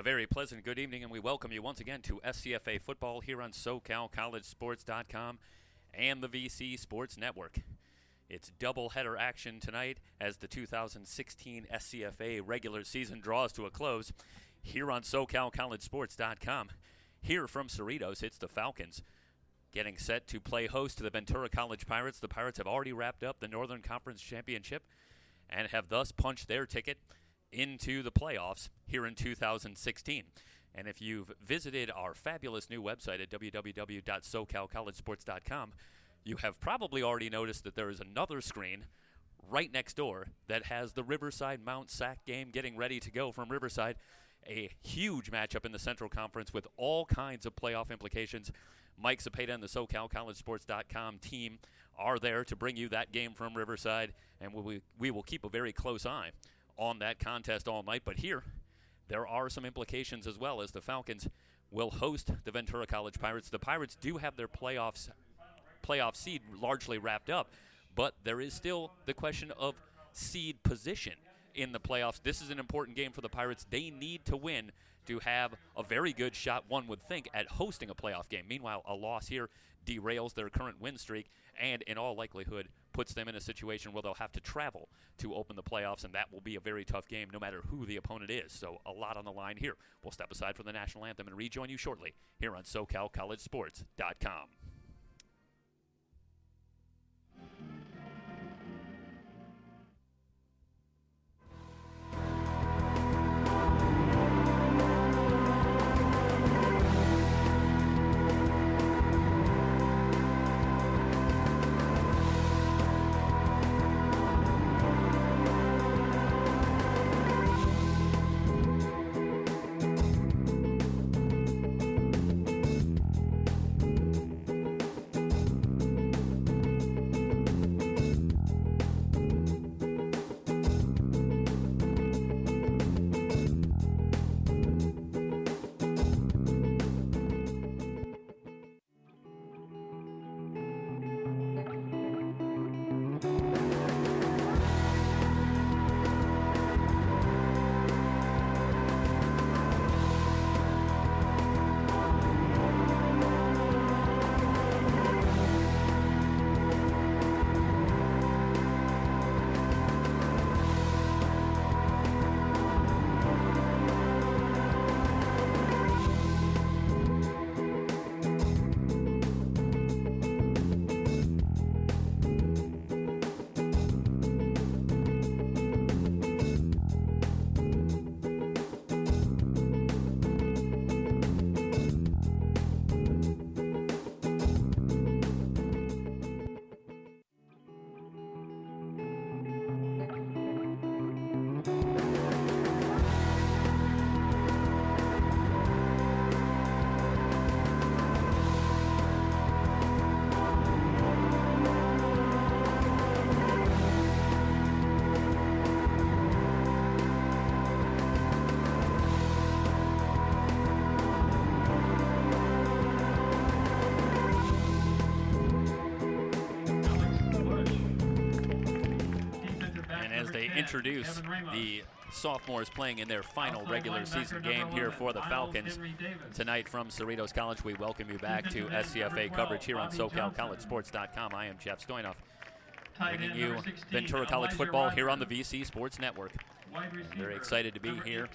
very pleasant good evening, and we welcome you once again to SCFA Football here on SoCalCollegeSports.com and the VC Sports Network. It's doubleheader action tonight as the 2016 SCFA regular season draws to a close here on SoCalCollegeSports.com. Here from Cerritos, it's the Falcons getting set to play host to the Ventura College Pirates. The Pirates have already wrapped up the Northern Conference Championship and have thus punched their ticket into the playoffs here in 2016. And if you've visited our fabulous new website at www.socalcollegesports.com, you have probably already noticed that there is another screen right next door that has the Riverside Mount Sac game getting ready to go from Riverside. A huge matchup in the Central Conference with all kinds of playoff implications. Mike Cepeda and the SoCalCollegeSports.com team are there to bring you that game from Riverside, and we will keep a very close eye on that contest all night. But here, there are some implications as well, as the Falcons will host the Ventura College Pirates. The Pirates do have their playoff seed largely wrapped up, but there is still the question of seed position in the playoffs. This is an important game for the Pirates. They need to win to have a very good shot, one would think, at hosting a playoff game. Meanwhile, a loss here derails their current win streak and, in all likelihood, puts them in a situation where they'll have to travel to open the playoffs, and that will be a very tough game no matter who the opponent is. So a lot on the line here. We'll step aside from the national anthem and rejoin you shortly here on SoCalCollegeSports.com. Introduce the sophomores playing in their final regular season game here for the Falcons tonight from Cerritos College. We welcome you back to SCFA coverage here on SoCalCollegeSports.com. I am Jeff Stoynoff, bringing you Ventura College football here on the VC Sports Network. I'm very excited to be here.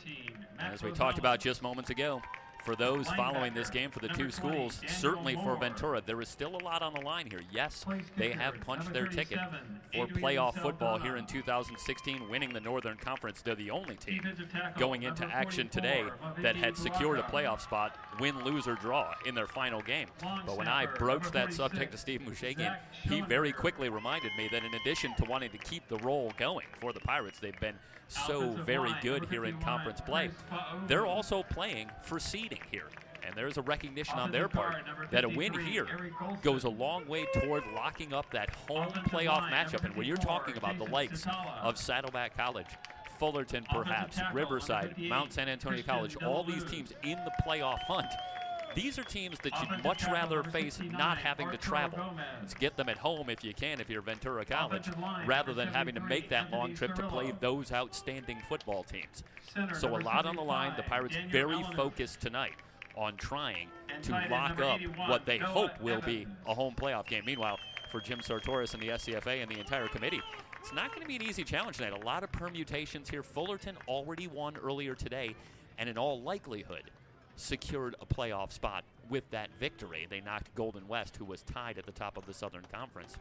As we talked about just moments ago, for those following this game for the two schools, certainly for Ventura, there is still a lot on the line here. Yes, they have punched their ticket for playoff football here in 2016, winning the Northern Conference. They're the only team going into action today that had secured a playoff spot, win, lose, or draw in their final game. But when I broached that subject to Steve Mushagian, he very quickly reminded me that in addition to wanting to keep the roll going for the Pirates, they've been so very good here in conference play, they're also playing for seeding here. And there's a recognition on their part that a win here goes a long way toward locking up that home playoff matchup. And when you're talking about the likes of Saddleback College, Fullerton perhaps, Riverside, Mount San Antonio College, all these teams in the playoff hunt, these are teams that you'd much rather face not having to travel. Let's get them at home if you can, if you're Ventura College, rather than having to make that long trip to play those outstanding football teams. So a lot on the line. The Pirates very focused tonight on trying to lock up what they hope will be a home playoff game. Meanwhile, for Jim Cerritos and the SCFA and the entire committee, it's not going to be an easy challenge tonight. A lot of permutations here. Fullerton already won earlier today, and in all likelihood secured a playoff spot with that victory. They knocked Golden West, who was tied at the top of the Southern Conference,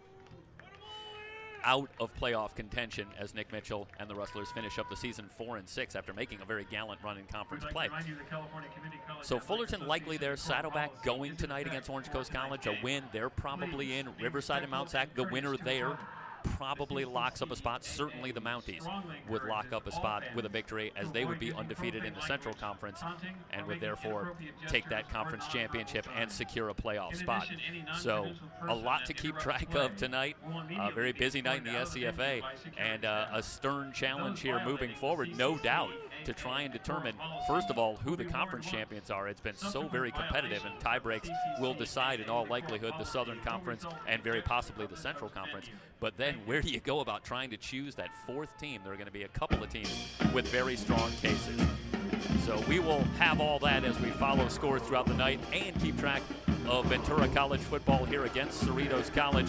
out of playoff contention as Nick Mitchell and the Rustlers finish up the season 4-6 after making a very gallant run in conference play. So Fullerton likely there. Saddleback going tonight against Orange Coast College. A win, they're probably in. Riverside and Mount Sac, the winner there probably locks up a spot. Certainly the Mounties would lock up a spot with a victory, as they would be undefeated in the Central Conference and would therefore take that conference championship and secure a playoff spot. So a lot to keep track of tonight. A very busy night in the SCFA, and a stern challenge here moving forward, no doubt, to try and determine, first of all, who the conference champions are. It's been so very competitive, and tie breaks will decide in all likelihood the Southern Conference and very possibly the Central Conference. But then where do you go about trying to choose that fourth team? There are going to be a couple of teams with very strong cases. So we will have all that as we follow scores throughout the night and keep track of Ventura College football here against Cerritos College.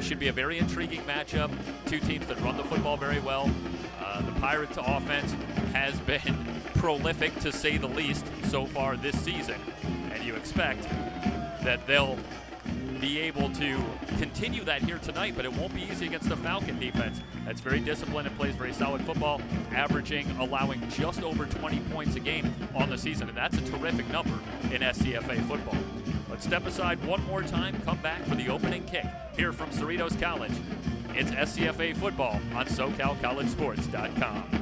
Should be a very intriguing matchup. Two teams that run the football very well. The Pirates offense has been prolific, to say the least, so far this season. And you expect that they'll be able to continue that here tonight, but it won't be easy against the Falcon defense. That's very disciplined and plays very solid football, allowing just over 20 points a game on the season, and that's a terrific number in SCFA football. Let's step aside one more time, come back for the opening kick here from Cerritos College. It's SCFA Football on SoCalCollegeSports.com.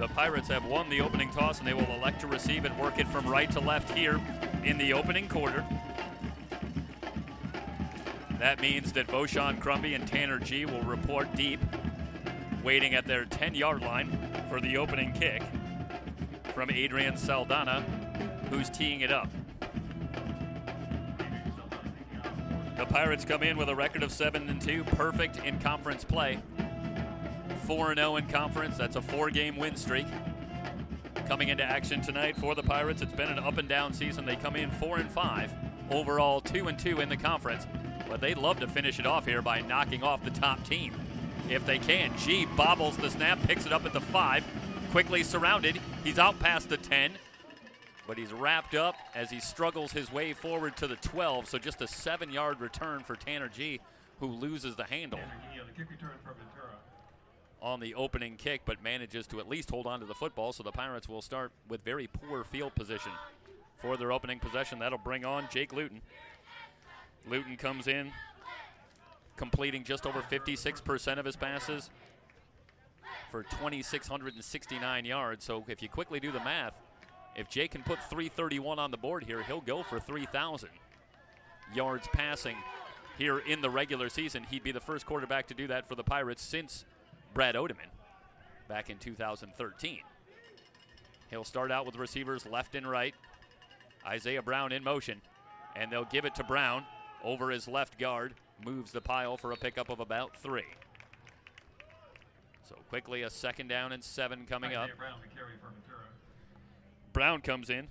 The Pirates have won the opening toss, and they will elect to receive and work it from right to left here in the opening quarter. That means that Voshan Crumby and Tanner G will report deep, waiting at their 10-yard line for the opening kick from Adrian Saldana, who's teeing it up. The Pirates come in with a record of 7-2, perfect in conference play. 4-0 in conference, that's a 4-game win streak. Coming into action tonight for the Pirates, it's been an up and down season. They come in 4-5, overall 2-2 in the conference, but they'd love to finish it off here by knocking off the top team if they can. G bobbles the snap, picks it up at the 5, quickly surrounded. He's out past the 10, but he's wrapped up as he struggles his way forward to the 12, so just a 7-yard return for Tanner G, who loses the handle on the opening kick, but manages to at least hold on to the football, so the Pirates will start with very poor field position for their opening possession. That'll bring on Jake Luton. Luton comes in, completing just over 56% of his passes for 2,669 yards. So if you quickly do the math, if Jake can put 331 on the board here, he'll go for 3,000 yards passing here in the regular season. He'd be the first quarterback to do that for the Pirates since Brad Odeman back in 2013. He'll start out with receivers left and right. Isaiah Brown in motion, and they'll give it to Brown over his left guard, moves the pile for a pickup of about 3. So quickly a 2nd down and 7 coming up. Brown comes in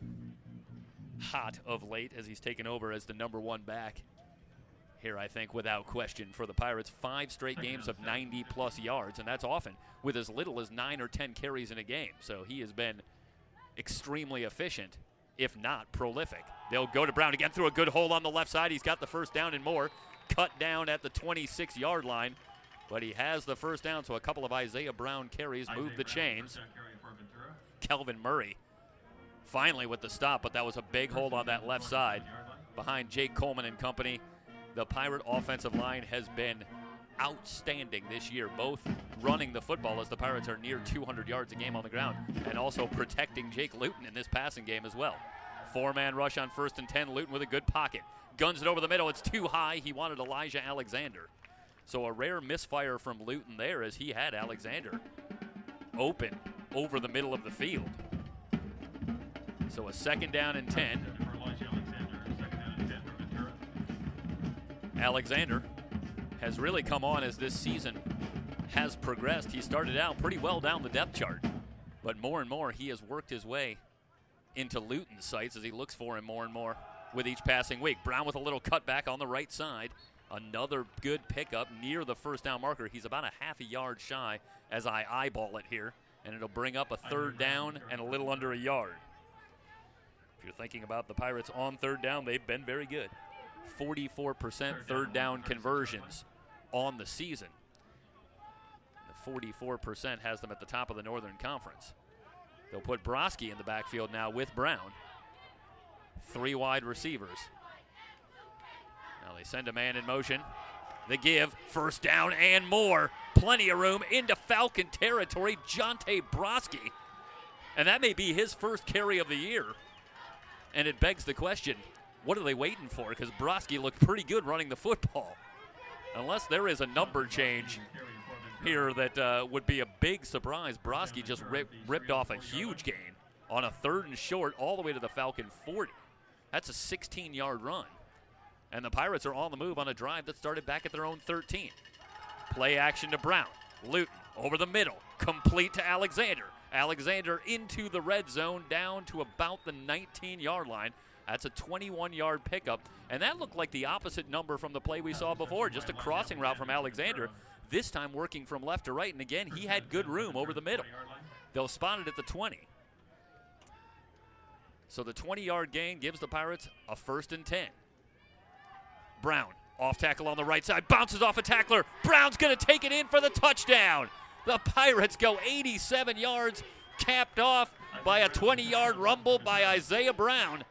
hot of late as he's taken over as the number 1 back here, I think, without question for the Pirates. 5 straight games of 90-plus yards, and that's often with as little as 9 or 10 carries in a game. So he has been extremely efficient, if not prolific. They'll go to Brown again through a good hole on the left side. He's got the first down and more. Cut down at the 26-yard line, but he has the first down, so a couple of Isaiah Brown carries move the chains. Kelvin Murray finally with the stop, but that was a big hold on that left side behind Jake Coleman and company. The Pirate offensive line has been outstanding this year, both running the football as the Pirates are near 200 yards a game on the ground, and also protecting Jake Luton in this passing game as well. 4-man rush on 1st and 10. Luton with a good pocket. Guns it over the middle. It's too high. He wanted Elijah Alexander. So a rare misfire from Luton there as he had Alexander open over the middle of the field. So a 2nd down and 10. Alexander has really come on as this season has progressed. He started out pretty well down the depth chart, but more and more he has worked his way into Luton's sights as he looks for him more and more with each passing week. Brown with a little cutback on the right side. Another good pickup near the first down marker. He's about a half a yard shy as I eyeball it here, and it'll bring up a 3rd down and a little under a yard. If you're thinking about the Pirates on 3rd down, they've been very good. 44% 3rd down conversions on the season. The 44% has them at the top of the Northern Conference. They'll put Broski in the backfield now with Brown. 3 wide receivers. Now they send a man in motion. The give, 1st down and more. Plenty of room into Falcon territory. Jonte Broski. And that may be his first carry of the year. And it begs the question, what are they waiting for? Because Broski looked pretty good running the football. Unless there is a number change here that would be a big surprise. Broski just ripped off a huge gain on a 3rd and short all the way to the Falcon 40. That's a 16-yard run. And the Pirates are on the move on a drive that started back at their own 13. Play action to Brown. Luton over the middle. Complete to Alexander. Alexander into the red zone down to about the 19-yard line. That's a 21-yard pickup. And that looked like the opposite number from the play we saw before. Just a crossing route from Alexander. This time working from left to right. And again, he had good room over the middle. They'll spot it at the 20. So the 20-yard gain gives the Pirates a 1st and 10. Brown, off tackle on the right side, bounces off a tackler. Brown's going to take it in for the touchdown. The Pirates go 87 yards, capped off by a 20-yard rumble by Isaiah Brown.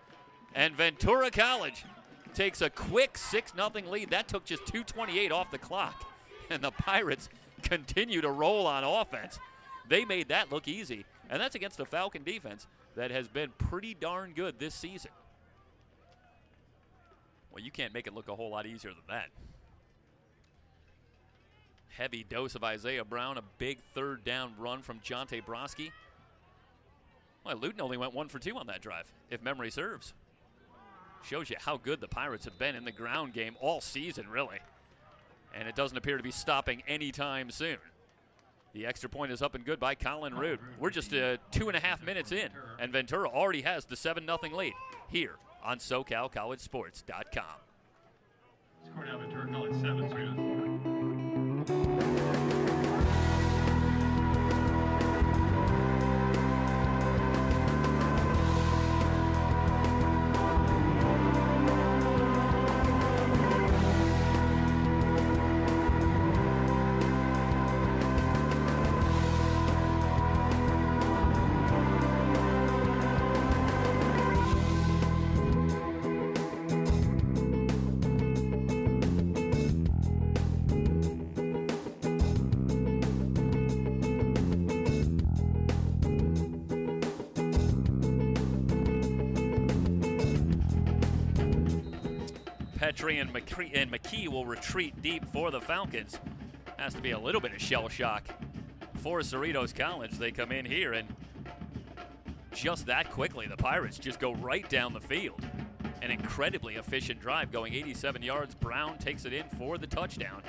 And Ventura College takes a quick 6-0 lead. That took just 2:28 off the clock. And the Pirates continue to roll on offense. They made that look easy. And that's against a Falcon defense that has been pretty darn good this season. Well, you can't make it look a whole lot easier than that. heavy dose of Isaiah Brown, a big third down run from Jonte Broski. Well, Luton only went 1 for 2 on that drive, if memory serves. Shows you how good the Pirates have been in the ground game all season, really. And it doesn't appear to be stopping anytime soon. The extra point is up and good by Colin Root. We're just 2.5 minutes in, and Ventura already has the 7-0 lead here on SoCalCollegeSports.com. Score now Ventura College 7, Cerritos 4. Petrie and McKee will retreat deep for the Falcons. Has to be a little bit of shell shock for Cerritos College. They come in here and just that quickly, the Pirates just go right down the field. An incredibly efficient drive going 87 yards. Brown takes it in for the touchdown,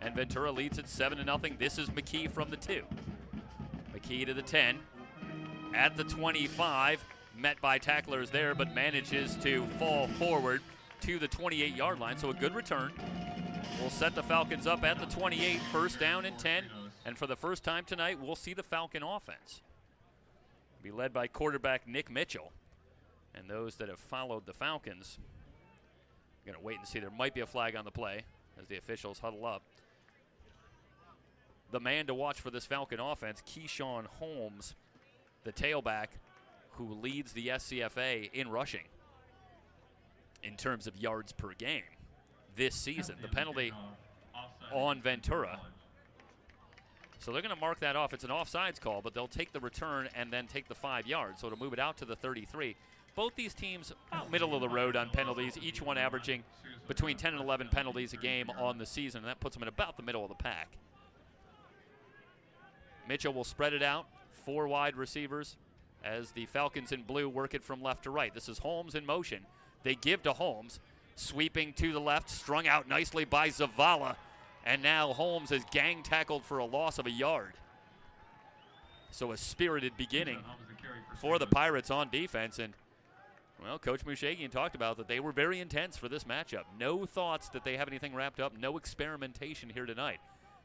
and Ventura leads it 7-0. This is McKee from the 2. McKee to the 10. At the 25, met by tacklers there, but manages to fall forward to the 28-yard line, so a good return. We'll set the Falcons up at the 28, first down and 10, and for the first time tonight, we'll see the Falcon offense be led by quarterback Nick Mitchell. And those that have followed the Falcons are going to wait and see. There might be a flag on the play as the officials huddle up. The man to watch for this Falcon offense, Keyshawn Holmes, the tailback who leads the SCFA in rushing in terms of yards per game this season. The penalty on Ventura. So they're going to mark that off. It's an offsides call, but they'll take the return and then take the 5 yards. So to move it out to the 33. Both these teams about middle of the road on penalties, each one averaging between 10 and 11 penalties a game on the season, and that puts them in about the middle of the pack. Mitchell will spread it out, 4 wide receivers, as the Falcons in blue work it from left to right. This is Holmes in motion. They give to Holmes, sweeping to the left, strung out nicely by Zavala, and now Holmes is gang tackled for a loss of a yard. So a spirited beginning for the Pirates on defense, and well, Coach Mushagian talked about that they were very intense for this matchup. No thoughts that they have anything wrapped up, no experimentation here tonight.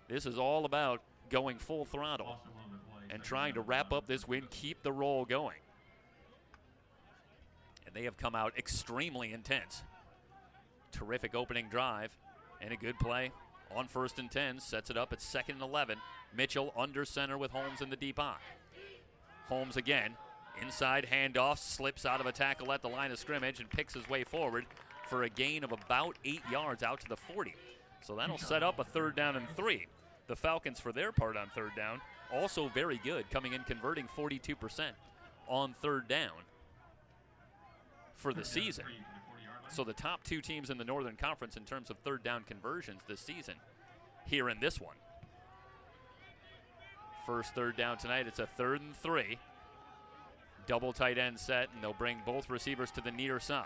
This is all about going full throttle and trying to wrap up this win, keep the roll going. And they have come out extremely intense. Terrific opening drive and a good play on 1st and 10. Sets it up at 2nd and 11. Mitchell under center with Holmes in the deep eye. Holmes again. Inside handoff, slips out of a tackle at the line of scrimmage and picks his way forward for a gain of about 8 yards out to the 40. So that'll set up a 3rd down and 3. The Falcons, for their part on 3rd down, also very good, coming in converting 42% on 3rd down for the season. So the top 2 teams in the Northern Conference in terms of 3rd down conversions this season here in this one. First 3rd down tonight, it's a 3rd and 3. Double tight end set, and they'll bring both receivers to the near side.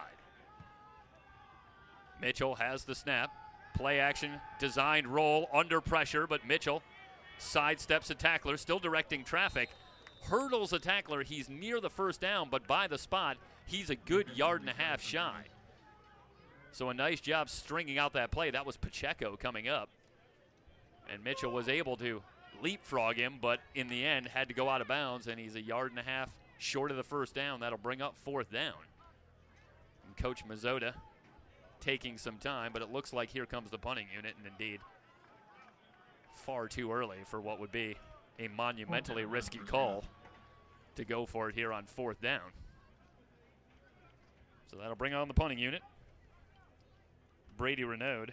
Mitchell has the snap. Play action, designed roll under pressure, but Mitchell sidesteps a tackler, still directing traffic. Hurdles a tackler. He's near the 1st down, but by the spot, he's a good 1.5 yards shy. So a nice job stringing out that play. That was Pacheco coming up. And Mitchell was able to leapfrog him, but in the end had to go out of bounds, and he's a 1.5 yards short of the 1st down. That'll bring up 4th down. And Coach Mazzotta taking some time, but it looks like here comes the punting unit, and indeed far too early for what would be a monumentally risky call to go for it here on 4th down. So that'll bring on the punting unit. Brady Renaud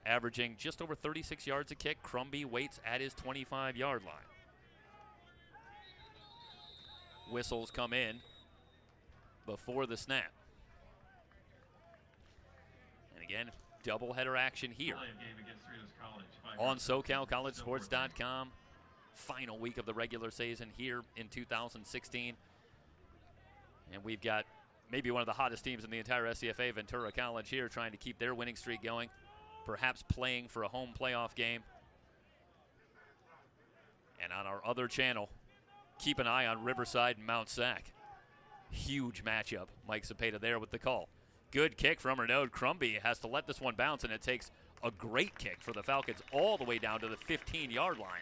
averaging just over 36 yards a kick. Crumby waits at his 25-yard line. Whistles come in before the snap. And again, doubleheader action here Game against Cerritos College. on SoCalCollegeSports.com. Final week of the regular season here in 2016. And we've got maybe one of the hottest teams in the entire SCFA, Ventura College, here trying to keep their winning streak going, perhaps playing for a home playoff game. And on our other channel, keep an eye on Riverside and Mount Sac. Huge matchup. Mike Cepeda there with the call. Good kick from Renaud. Crumby has to let this one bounce, and it takes a great kick for the Falcons all the way down to the 15-yard line.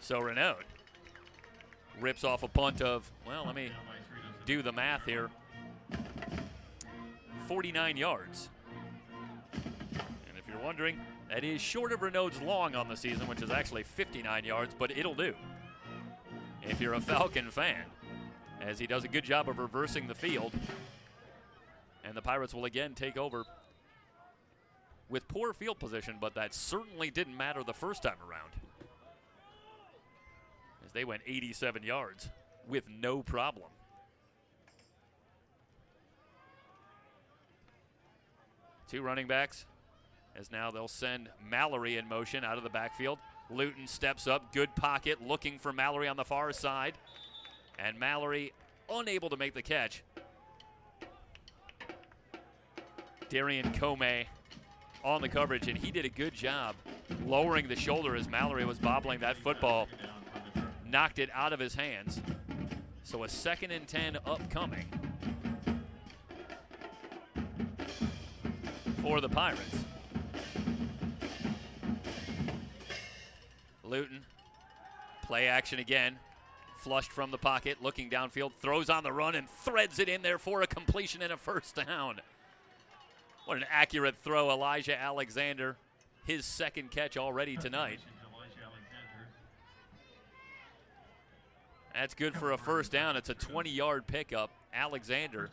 So Renaud rips off a punt of, well, let me do the math here, 49 yards. And if you're wondering, that is short of Renaud's long on the season, which is actually 59 yards, but it'll do if you're a Falcon fan, as he does a good job of reversing the field. And the Pirates will again take over with poor field position, but that certainly didn't matter the first time around, as they went 87 yards with no problem. Two running backs, as now they'll send Mallory in motion out of the backfield. Luton steps up, good pocket, looking for Mallory on the far side. And Mallory unable to make the catch. Darian Comey on the coverage, and he did a good job lowering the shoulder as Mallory was bobbling that football. Knocked it out of his hands. So a 2nd and 10 upcoming for the Pirates. Luton, play action again. Flushed from the pocket, looking downfield, throws on the run and threads it in there for a completion and a first down. What an accurate throw, Elijah Alexander. His 2nd catch already tonight. That's good for a first down. It's a 20-yard pickup. Alexander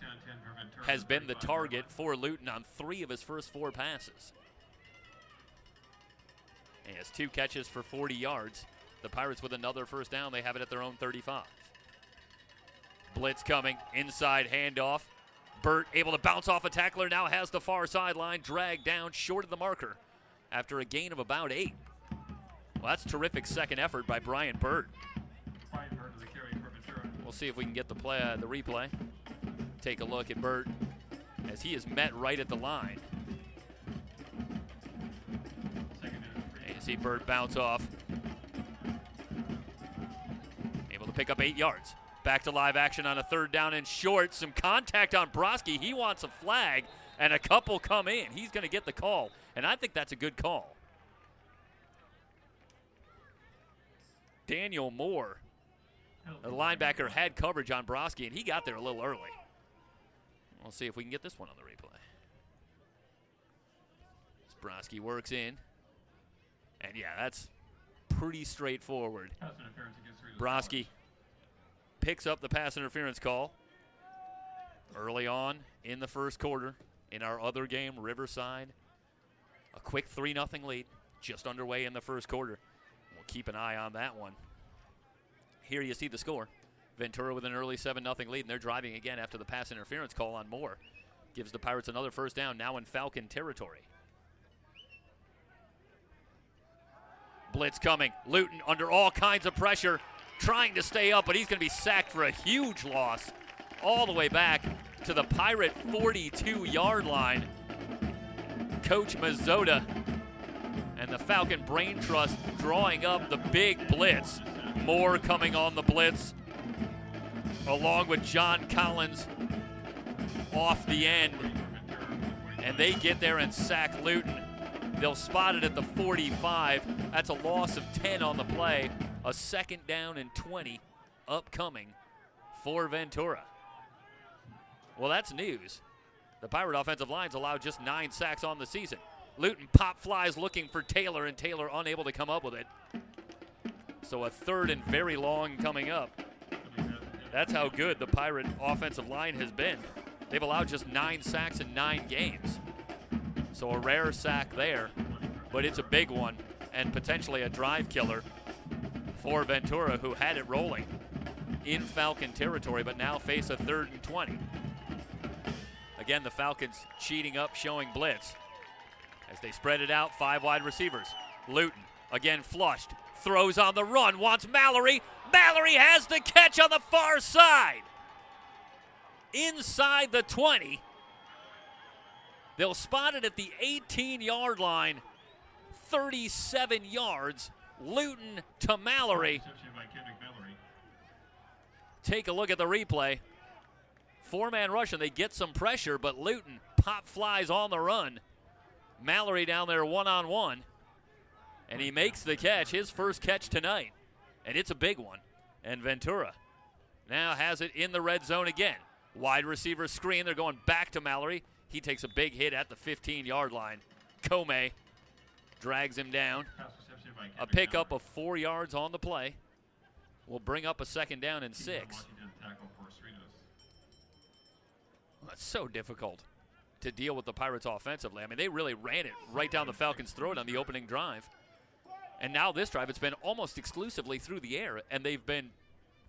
has been the target for Luton on 3 of his first 4 passes. He has 2 catches for 40 yards. The Pirates with another first down. They have it at their own 35. Blitz coming, inside handoff. Burt able to bounce off a tackler, now has the far sideline, dragged down short of the marker after a gain of about 8. Well, that's terrific second effort by Brian Burt. We'll see if we can get the replay. Take a look at Burt as he is met right at the line. And you see Burt bounce off. Able to pick up 8 yards. Back to live action on a 3rd down and short. Some contact on Broski. He wants a flag, and a couple come in. He's going to get the call, and I think that's a good call. Daniel Moore, the linebacker, had coverage on Broski, and he got there a little early. We'll see if we can get this one on the replay. As Broski works in, and yeah, that's pretty straightforward. Broski picks up the pass interference call early on in the first quarter. In our other game, Riverside, a quick 3-0 lead just underway in the first quarter. We'll keep an eye on that one. Here you see the score. Ventura with an early 7-0 lead, and they're driving again after the pass interference call on Moore. Gives the Pirates another first down, now in Falcon territory. Blitz coming. Luton under all kinds of pressure, trying to stay up, but he's going to be sacked for a huge loss all the way back to the Pirate 42-yard line. Coach Mazzotta and the Falcon Brain Trust drawing up the big blitz. Moore coming on the blitz, along with John Collins off the end. And they get there and sack Luton. They'll spot it at the 45. That's a loss of 10 on the play. A 2nd down and 20 upcoming for Ventura. Well, that's news. The Pirate offensive line's allowed just 9 sacks on the season. Luton pop flies looking for Taylor, and Taylor unable to come up with it. So a 3rd and very long coming up. That's how good the Pirate offensive line has been. They've allowed just 9 sacks in 9 games. So a rare sack there, but it's a big one and potentially a drive killer for Ventura, who had it rolling in Falcon territory, but now face a 3rd and 20. Again, the Falcons cheating up, showing blitz. As they spread it out, 5 wide receivers. Luton, again flushed, throws on the run, wants Mallory. Mallory has the catch on the far side. Inside the 20. They'll spot it at the 18-yard line, 37 yards. Luton to Mallory. Take a look at the replay. 4-man rush, and they get some pressure, but Luton pop flies on the run. Mallory down there one-on-one, and he makes the catch, his first catch tonight, and it's a big one. And Ventura now has it in the red zone again. Wide receiver screen, they're going back to Mallory. He takes a big hit at the 15-yard line. Comey drags him down. A pickup of 4 yards on the play. Will bring up a second down and 6. Well, it's so difficult to deal with the Pirates offensively. I mean, they really ran it right down the Falcons' throat on the opening drive. And now this drive, it's been almost exclusively through the air, and they've been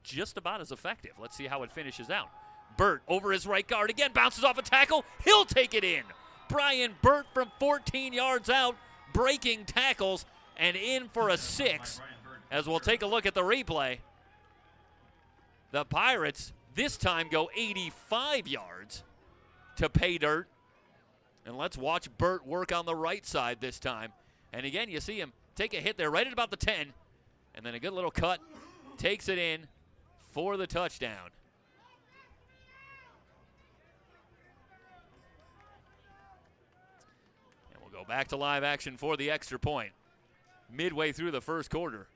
just about as effective. Let's see how it finishes out. Burt over his right guard again, bounces off a tackle. He'll take it in. Brian Burt from 14 yards out, breaking tackles and in for a 6. As we'll take a look at the replay, the Pirates this time go 85 yards to pay dirt. And let's watch Burt work on the right side this time. And again, you see him take a hit there right at about the 10. And then a good little cut, takes it in for the touchdown. And we'll go back to live action for the extra point. Midway through the first quarter.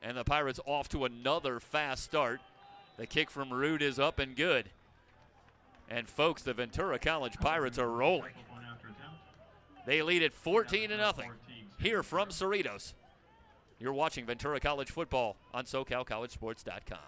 And the Pirates off to another fast start. The kick from Rude is up and good. And folks, the Ventura College Pirates are rolling. They lead it 14-0 here from Cerritos. You're watching Ventura College football on SoCalCollegeSports.com.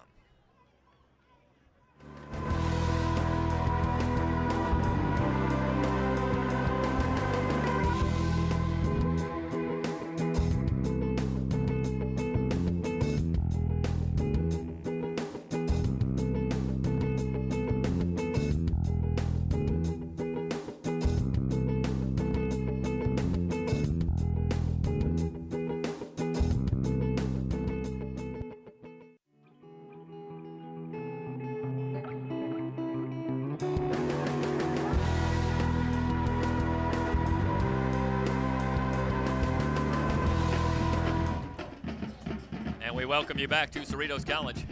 We welcome you back to Cerritos College.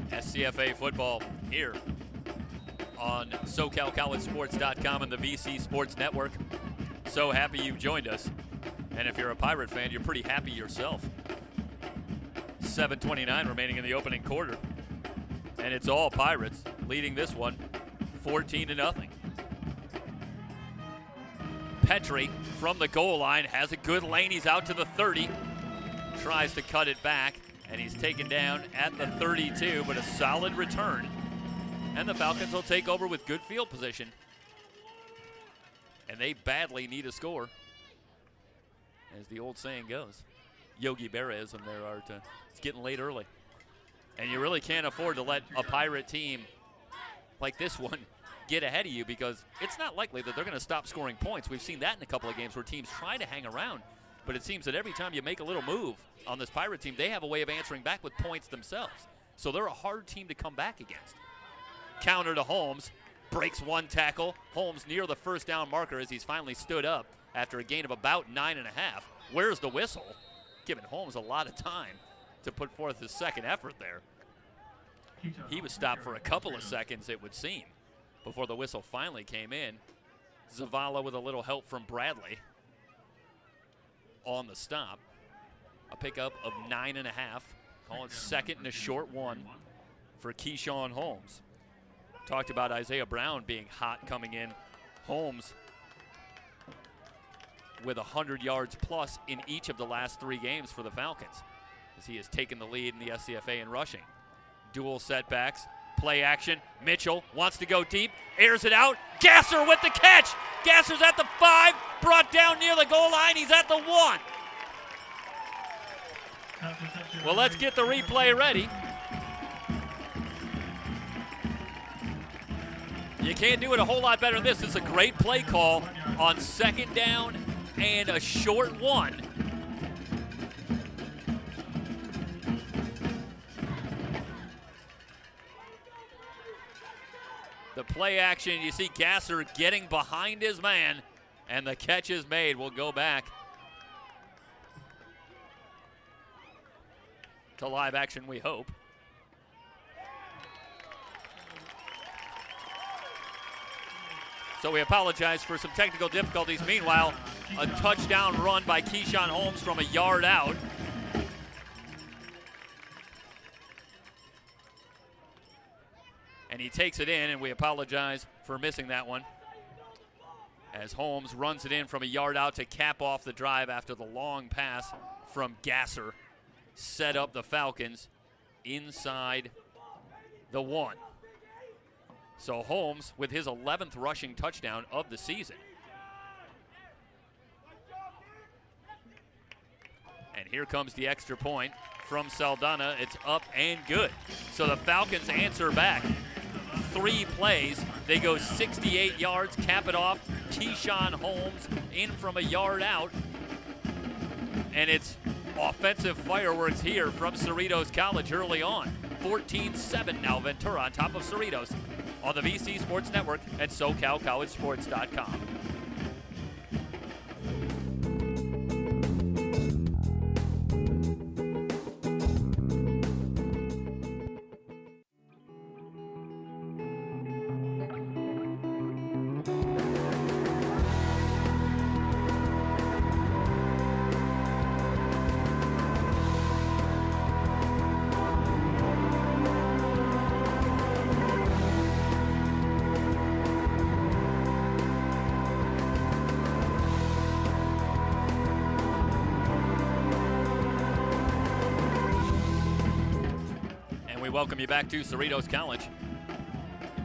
SCFA Football here on SoCalCollegeSports.com and the VC Sports Network. So happy you've joined us. And if you're a Pirate fan, you're pretty happy yourself. 7:29 remaining in the opening quarter. And it's all Pirates leading this one 14-0. Petrie from the goal line has a good lane. He's out to the 30. Tries to cut it back, and he's taken down at the 32, but a solid return. And the Falcons will take over with good field position. And they badly need a score, as the old saying goes. Yogi Berraism there, Art. It's getting late early. And you really can't afford to let a Pirate team like this one get ahead of you, because it's not likely that they're going to stop scoring points. We've seen that in a couple of games where teams try to hang around. But it seems that every time you make a little move on this Pirate team, they have a way of answering back with points themselves. So they're a hard team to come back against. Counter to Holmes. Breaks one tackle. Holmes near the first down marker as he's finally stood up after a gain of about 9.5. Where's the whistle? Giving Holmes a lot of time to put forth his second effort there. He was stopped for a couple of seconds, it would seem, before the whistle finally came in. Zavala with a little help from Bradley on the stop. A pickup of 9.5. Call it second and a short one for Keyshawn Holmes. Talked about Isaiah Brown being hot coming in. Holmes with 100 yards plus in each of the last 3 games for the Falcons, as he has taken the lead in the SCFA in rushing. Dual setbacks, play action. Mitchell wants to go deep, airs it out. Gasser with the catch. Gasser's at the 5, brought down near the goal line. He's at the 1. Well, let's get the replay ready. You can't do it a whole lot better than this. It's a great play call on second down and a short one. The play action, you see Gasser getting behind his man, and the catch is made. We'll go back to live action, we hope. So we apologize for some technical difficulties. Meanwhile, a touchdown run by Keyshawn Holmes from a yard out. And he takes it in, and we apologize for missing that one, as Holmes runs it in from a yard out to cap off the drive after the long pass from Gasser set up the Falcons inside the 1. So Holmes with his 11th rushing touchdown of the season. And here comes the extra point from Saldana. It's up and good. So the Falcons answer back. 3 plays. They go 68 yards, cap it off. Keyshawn Holmes in from a yard out. And it's offensive fireworks here from Cerritos College early on. 14-7 now, Ventura on top of Cerritos on the VC Sports Network at SoCalCollegeSports.com. Welcome you back to Cerritos College.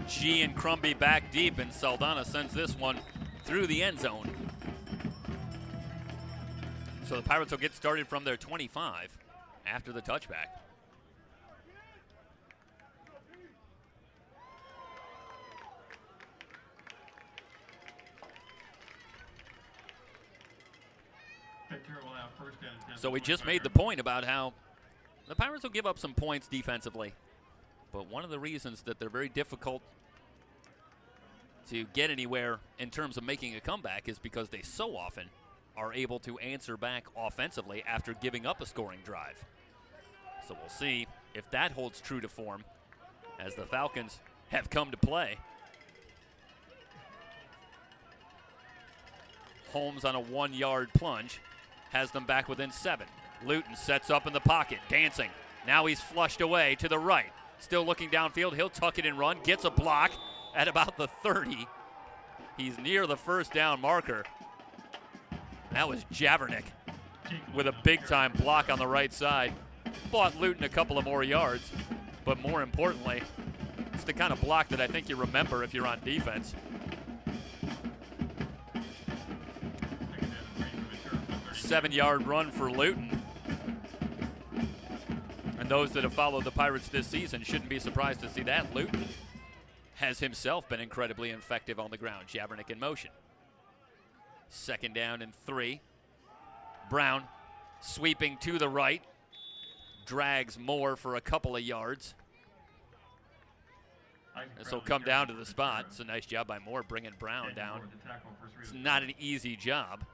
G and Crumby back deep, and Saldana sends this one through the end zone. So the Pirates will get started from their 25 after the touchback. So we just made the point about how the Pirates will give up some points defensively, but one of the reasons that they're very difficult to get anywhere in terms of making a comeback is because they so often are able to answer back offensively after giving up a scoring drive. So we'll see if that holds true to form as the Falcons have come to play. Holmes on a 1-yard plunge has them back within 7. Luton sets up in the pocket, dancing. Now he's flushed away to the right. Still looking downfield. He'll tuck it and run. Gets a block at about the 30. He's near the first down marker. That was Javernick with a big-time block on the right side. Bought Luton a couple of more yards, but more importantly, it's the kind of block that I think you remember if you're on defense. 7-yard run for Luton. And those that have followed the Pirates this season shouldn't be surprised to see that. Luton has himself been incredibly effective on the ground. Javernick in motion. 2nd down and 3. Brown sweeping to the right. Drags Moore for a couple of yards. This will come down to the spot. It's a nice job by Moore bringing Brown down. It's not an easy job.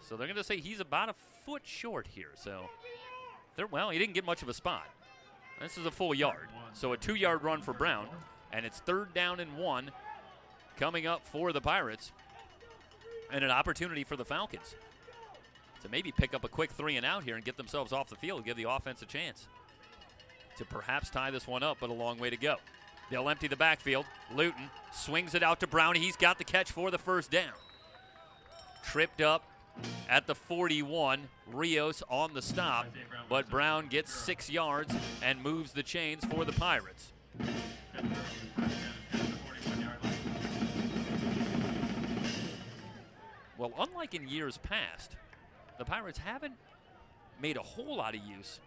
So they're going to say he's about a foot short here. So, well, he didn't get much of a spot. This is a full yard. So a 2-yard run for Brown. And it's 3rd down and 1 coming up for the Pirates. And an opportunity for the Falcons to maybe pick up a quick 3 and out here and get themselves off the field, give the offense a chance to perhaps tie this one up, but a long way to go. They'll empty the backfield. Luton swings it out to Brown. He's got the catch for the first down. Tripped up at the 41. Rios on the stop, but Brown gets 6 yards and moves the chains for the Pirates. Well, unlike in years past, the Pirates haven't made a whole lot of use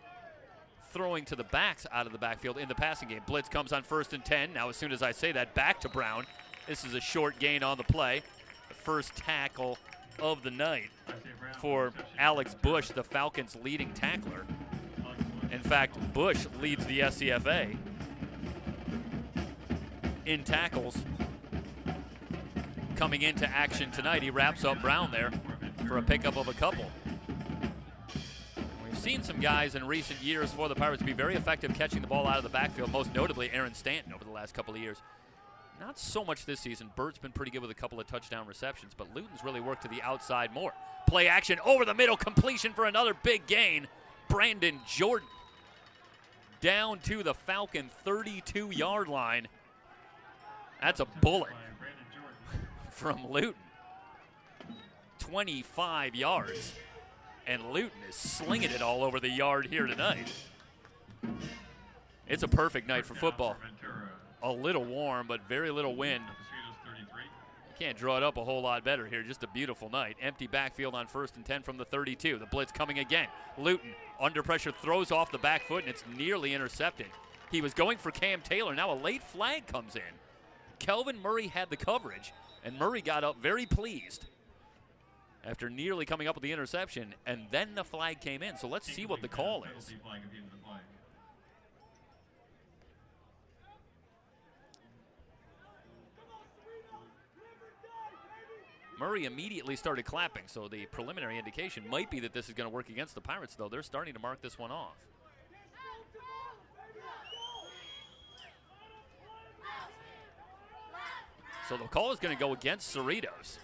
throwing to the backs out of the backfield in the passing game. Blitz comes on 1st and 10. Now, as soon as I say that, back to Brown. This is a short gain on the play. The first tackle of the night for Alex Bush, the Falcons' leading tackler. In fact, Bush leads the SCFA in tackles coming into action tonight. He wraps up Brown there for a pickup of a couple. We've seen some guys in recent years for the Pirates be very effective catching the ball out of the backfield, most notably Aaron Stanton over the last couple of years. Not so much this season. Bert's been pretty good with a couple of touchdown receptions, but Luton's really worked to the outside more. Play action over the middle, completion for another big gain. Brandon Jordan down to the Falcon 32-yard line. That's a bullet from Luton. 25 yards. And Luton is slinging it all over the yard here tonight. It's a perfect night for football. A little warm, but very little wind. You can't draw it up a whole lot better here. Just a beautiful night. Empty backfield on 1st and 10 from the 32. The blitz coming again. Luton, under pressure, throws off the back foot, and it's nearly intercepted. He was going for Cam Taylor. Now a late flag comes in. Kelvin Murray had the coverage, and Murray got up very pleased after nearly coming up with the interception, and then the flag came in. So let's see what the call is. Murray immediately started clapping, so the preliminary indication might be that this is going to work against the Pirates, though. They're starting to mark this one off. So the call is going to go against Cerritos.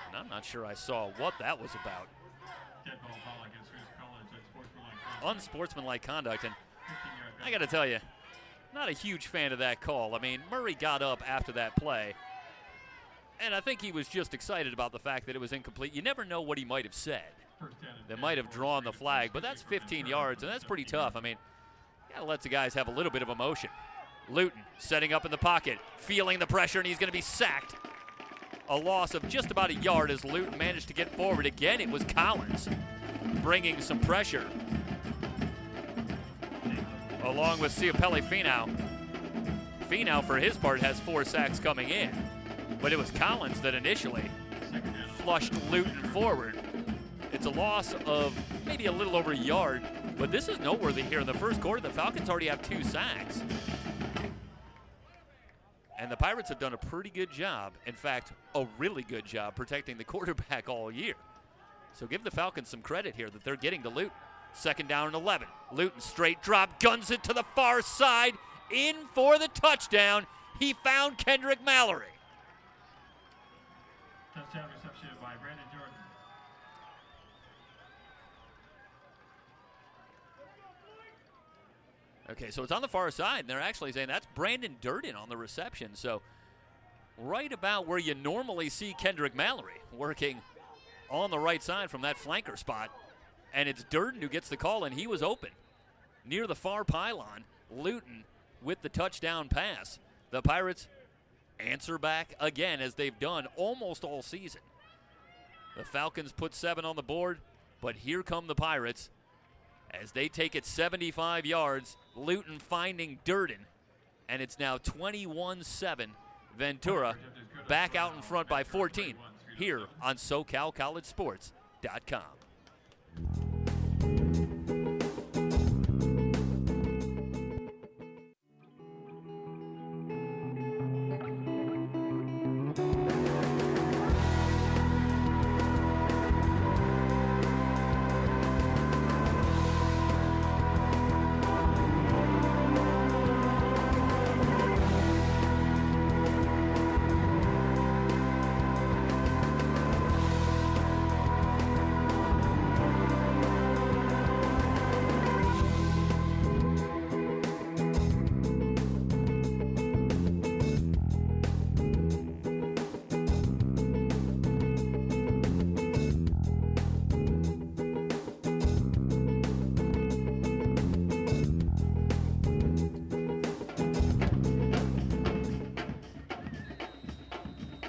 And I'm not sure I saw what that was about. Unsportsmanlike conduct, and I got to tell you, not a huge fan of that call. I mean, Murray got up after that play, and I think he was just excited about the fact that it was incomplete. You never know what he might have said that might have drawn the flag, but that's 15 yards, and that's pretty tough. I mean, you got to let the guys have a little bit of emotion. Luton setting up in the pocket, feeling the pressure, and he's going to be sacked. A loss of just about a yard as Luton managed to get forward. Again, it was Collins bringing some pressure, along with Ciapelli Finau. Finau, for his part, has 4 sacks coming in. But it was Collins that initially flushed Luton forward. It's a loss of maybe a little over a yard, but this is noteworthy here. In the first quarter, the Falcons already have 2 sacks. And the Pirates have done a pretty good job, in fact, a really good job protecting the quarterback all year. So give the Falcons some credit here that they're getting to Luton. 2nd down and 11. Luton straight drop, guns it to the far side, in for the touchdown. He found Kendrick Mallory. Touchdown reception by Brandon Jordan. Okay, so it's on the far side, and they're actually saying that's Brandon Durden on the reception. So right about where you normally see Kendrick Mallory, working on the right side from that flanker spot. And it's Durden who gets the call, and he was open near the far pylon. Luton with the touchdown pass. The Pirates answer back again, as they've done almost all season. The Falcons put 7 on the board, but here come the Pirates as they take it 75 yards. Luton finding Durden, and it's now 21-7. Ventura back out in front by 14 here on SoCalCollegeSports.com.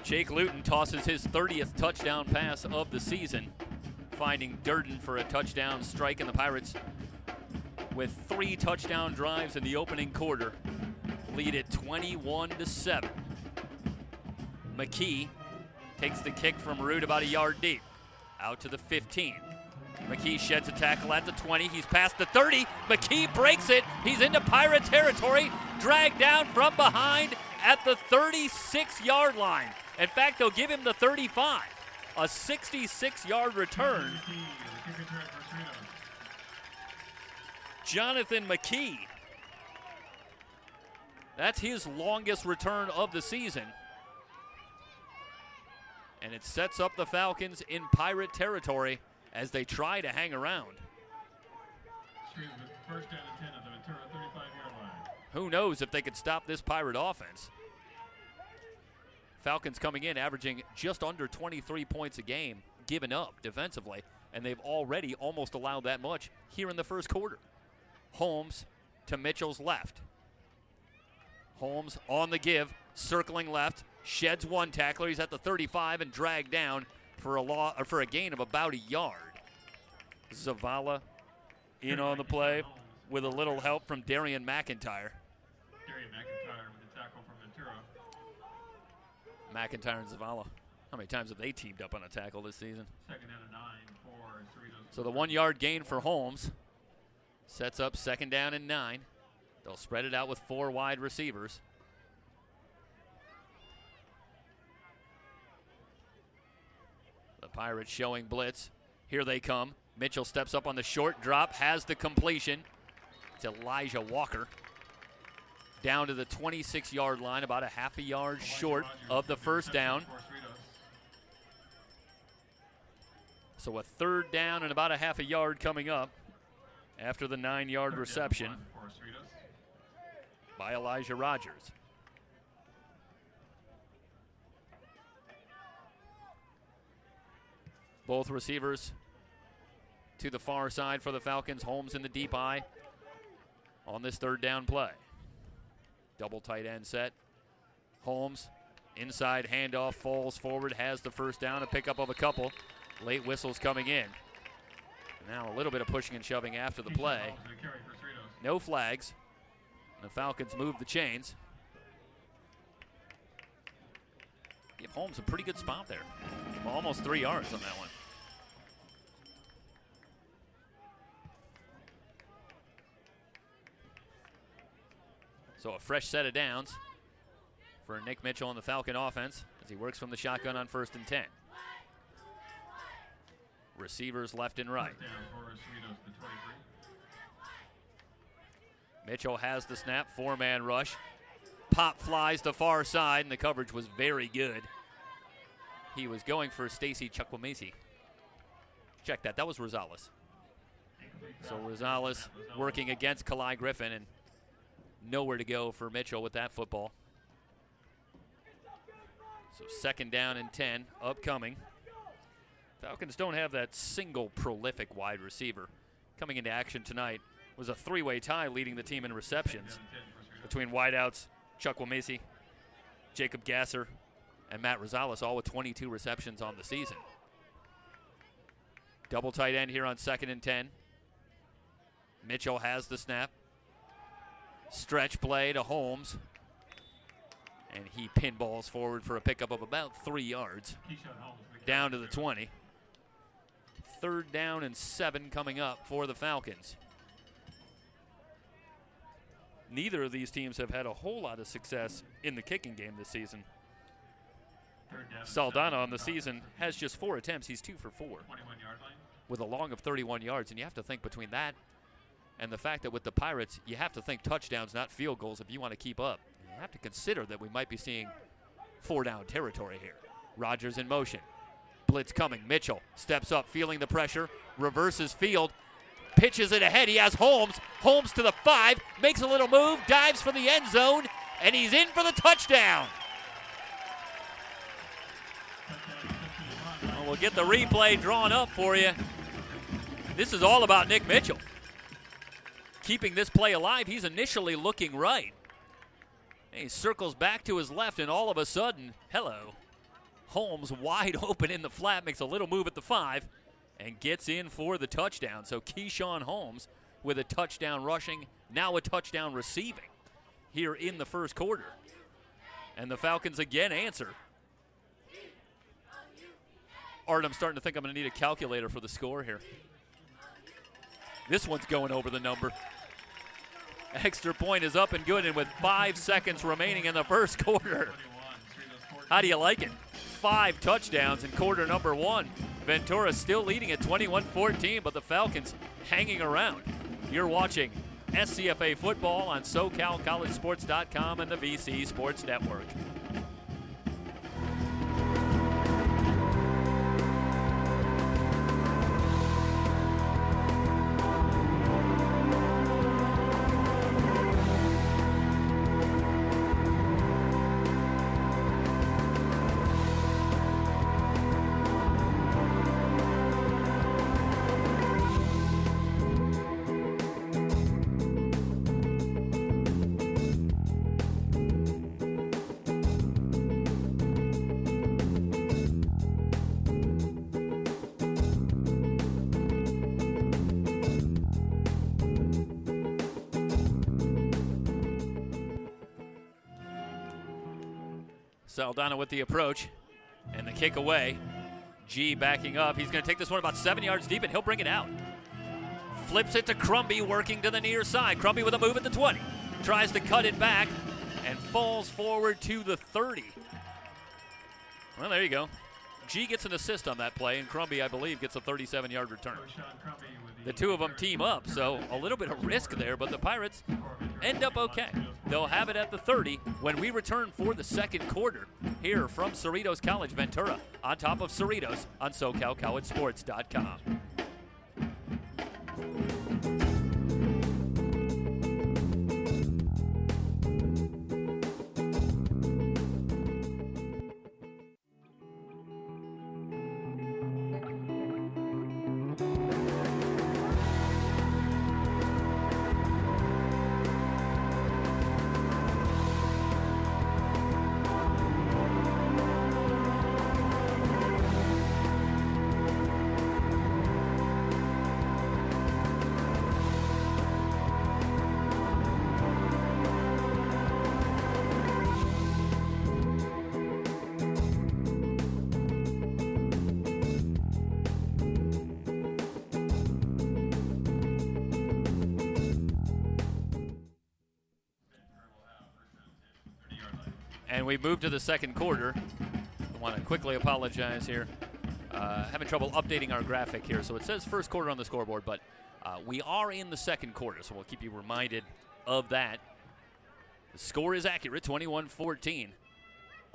Jake Luton tosses his 30th touchdown pass of the season, finding Durden for a touchdown strike, and the Pirates with 3 touchdown drives in the opening quarter, lead it 21-7. McKee takes the kick from Root about a yard deep, out to the 15. McKee sheds a tackle at the 20. He's past the 30. McKee breaks it. He's into Pirate territory, dragged down from behind at the 36-yard line. In fact, they'll give him the 35. A 66-yard return. Jonathan McKee. That's his longest return of the season. And it sets up the Falcons in Pirate territory as they try to hang around. First down and 10 at the Ventura 35-yard line. Who knows if they could stop this Pirate offense. Falcons coming in averaging just under 23 points a game given up defensively, and they've already almost allowed that much here in the first quarter. Holmes to Mitchell's left. Holmes on the give, circling left, sheds one tackler. He's at the 35 and dragged down for a gain of about a yard. Zavala in on the play with a little help from Darian McIntyre. Darian McIntyre with a tackle from Ventura. McIntyre and Zavala. How many times have they teamed up on a tackle this season? Second down and 9 for Cerritos. So the 1-yard gain for Holmes sets up second down and 9. They'll spread it out with 4 wide receivers. The Pirates showing blitz. Here they come. Mitchell steps up on the short drop, has the completion. It's Elijah Walker. Down to the 26-yard line, about a half a yard short of the first down. So a third down and about a half a yard coming up after the 9-yard reception by Elijah Rogers. Both receivers to the far side for the Falcons. Holmes in the deep eye on this third down play. Double tight end set. Holmes, inside handoff, falls forward, has the first down, a pickup of a couple. Late whistles coming in. Now a little bit of pushing and shoving after the play. No flags. The Falcons move the chains. Give Holmes a pretty good spot there. Almost 3 yards on that one. So a fresh set of downs for Nick Mitchell and the Falcon offense as he works from the shotgun on 1st and 10. Receivers left and right. Mitchell has the snap, 4-man rush. Pop flies to far side, and the coverage was very good. He was going for Stacy Chukwumesi. Check that, that was Rosales. So Rosales working against Kalai Griffin, and nowhere to go for Mitchell with that football. So second down and 10 upcoming. Falcons don't have that single prolific wide receiver. Coming into action tonight was a 3-way tie leading the team in receptions between wideouts Chukwumesi, Jacob Gasser, and Matt Rosales, all with 22 receptions on the season. Double tight end here on 2nd and 10. Mitchell has the snap. Stretch play to Holmes. And he pinballs forward for a pickup of about 3 yards. Down to the 20. Third down and 7 coming up for the Falcons. Neither of these teams have had a whole lot of success in the kicking game this season. Saldana on the season has just 4 attempts. He's 2 for 4 with a long of 31 yards. And you have to think between that and the fact that with the Pirates, you have to think touchdowns, not field goals, if you want to keep up. You have to consider that we might be seeing 4-down territory here. Rogers in motion. Blitz coming. Mitchell steps up, feeling the pressure, reverses field, pitches it ahead. He has Holmes. Holmes to the 5, makes a little move, dives for the end zone, and he's in for the touchdown. Well, we'll get the replay drawn up for you. This is all about Nick Mitchell. Keeping this play alive, he's initially looking right. And he circles back to his left, and all of a sudden, hello. Holmes wide open in the flat, makes a little move at the 5, and gets in for the touchdown. So Keyshawn Holmes with a touchdown rushing, now a touchdown receiving here in the first quarter. And the Falcons again answer. Art, I'm starting to think I'm going to need a calculator for the score here. This one's going over the number. Extra point is up and good, and with 5 seconds remaining in the first quarter. How do you like it? 5 touchdowns in quarter number 1. Ventura still leading at 21-14, but the Falcons hanging around. You're watching SCFA Football on SoCalCollegeSports.com and the VC Sports Network. Saldana with the approach and the kick away. G backing up. He's going to take this one about 7 yards deep, and he'll bring it out. Flips it to Crumby, working to the near side. Crumby with a move at the 20. Tries to cut it back and falls forward to the 30. Well, there you go. G gets an assist on that play, and Crumby, I believe, gets a 37-yard return. The two of them team up, so a little bit of risk there, but the Pirates end up okay. They'll have it at the 30 when we return for the second quarter here from Cerritos College, Ventura, on top of Cerritos on SoCalCollegeSports.com. And we move to the second quarter. I want to quickly apologize here. Having trouble updating our graphic here. So it says first quarter on the scoreboard, but we are in the second quarter, so we'll keep you reminded of that. The score is accurate, 21-14.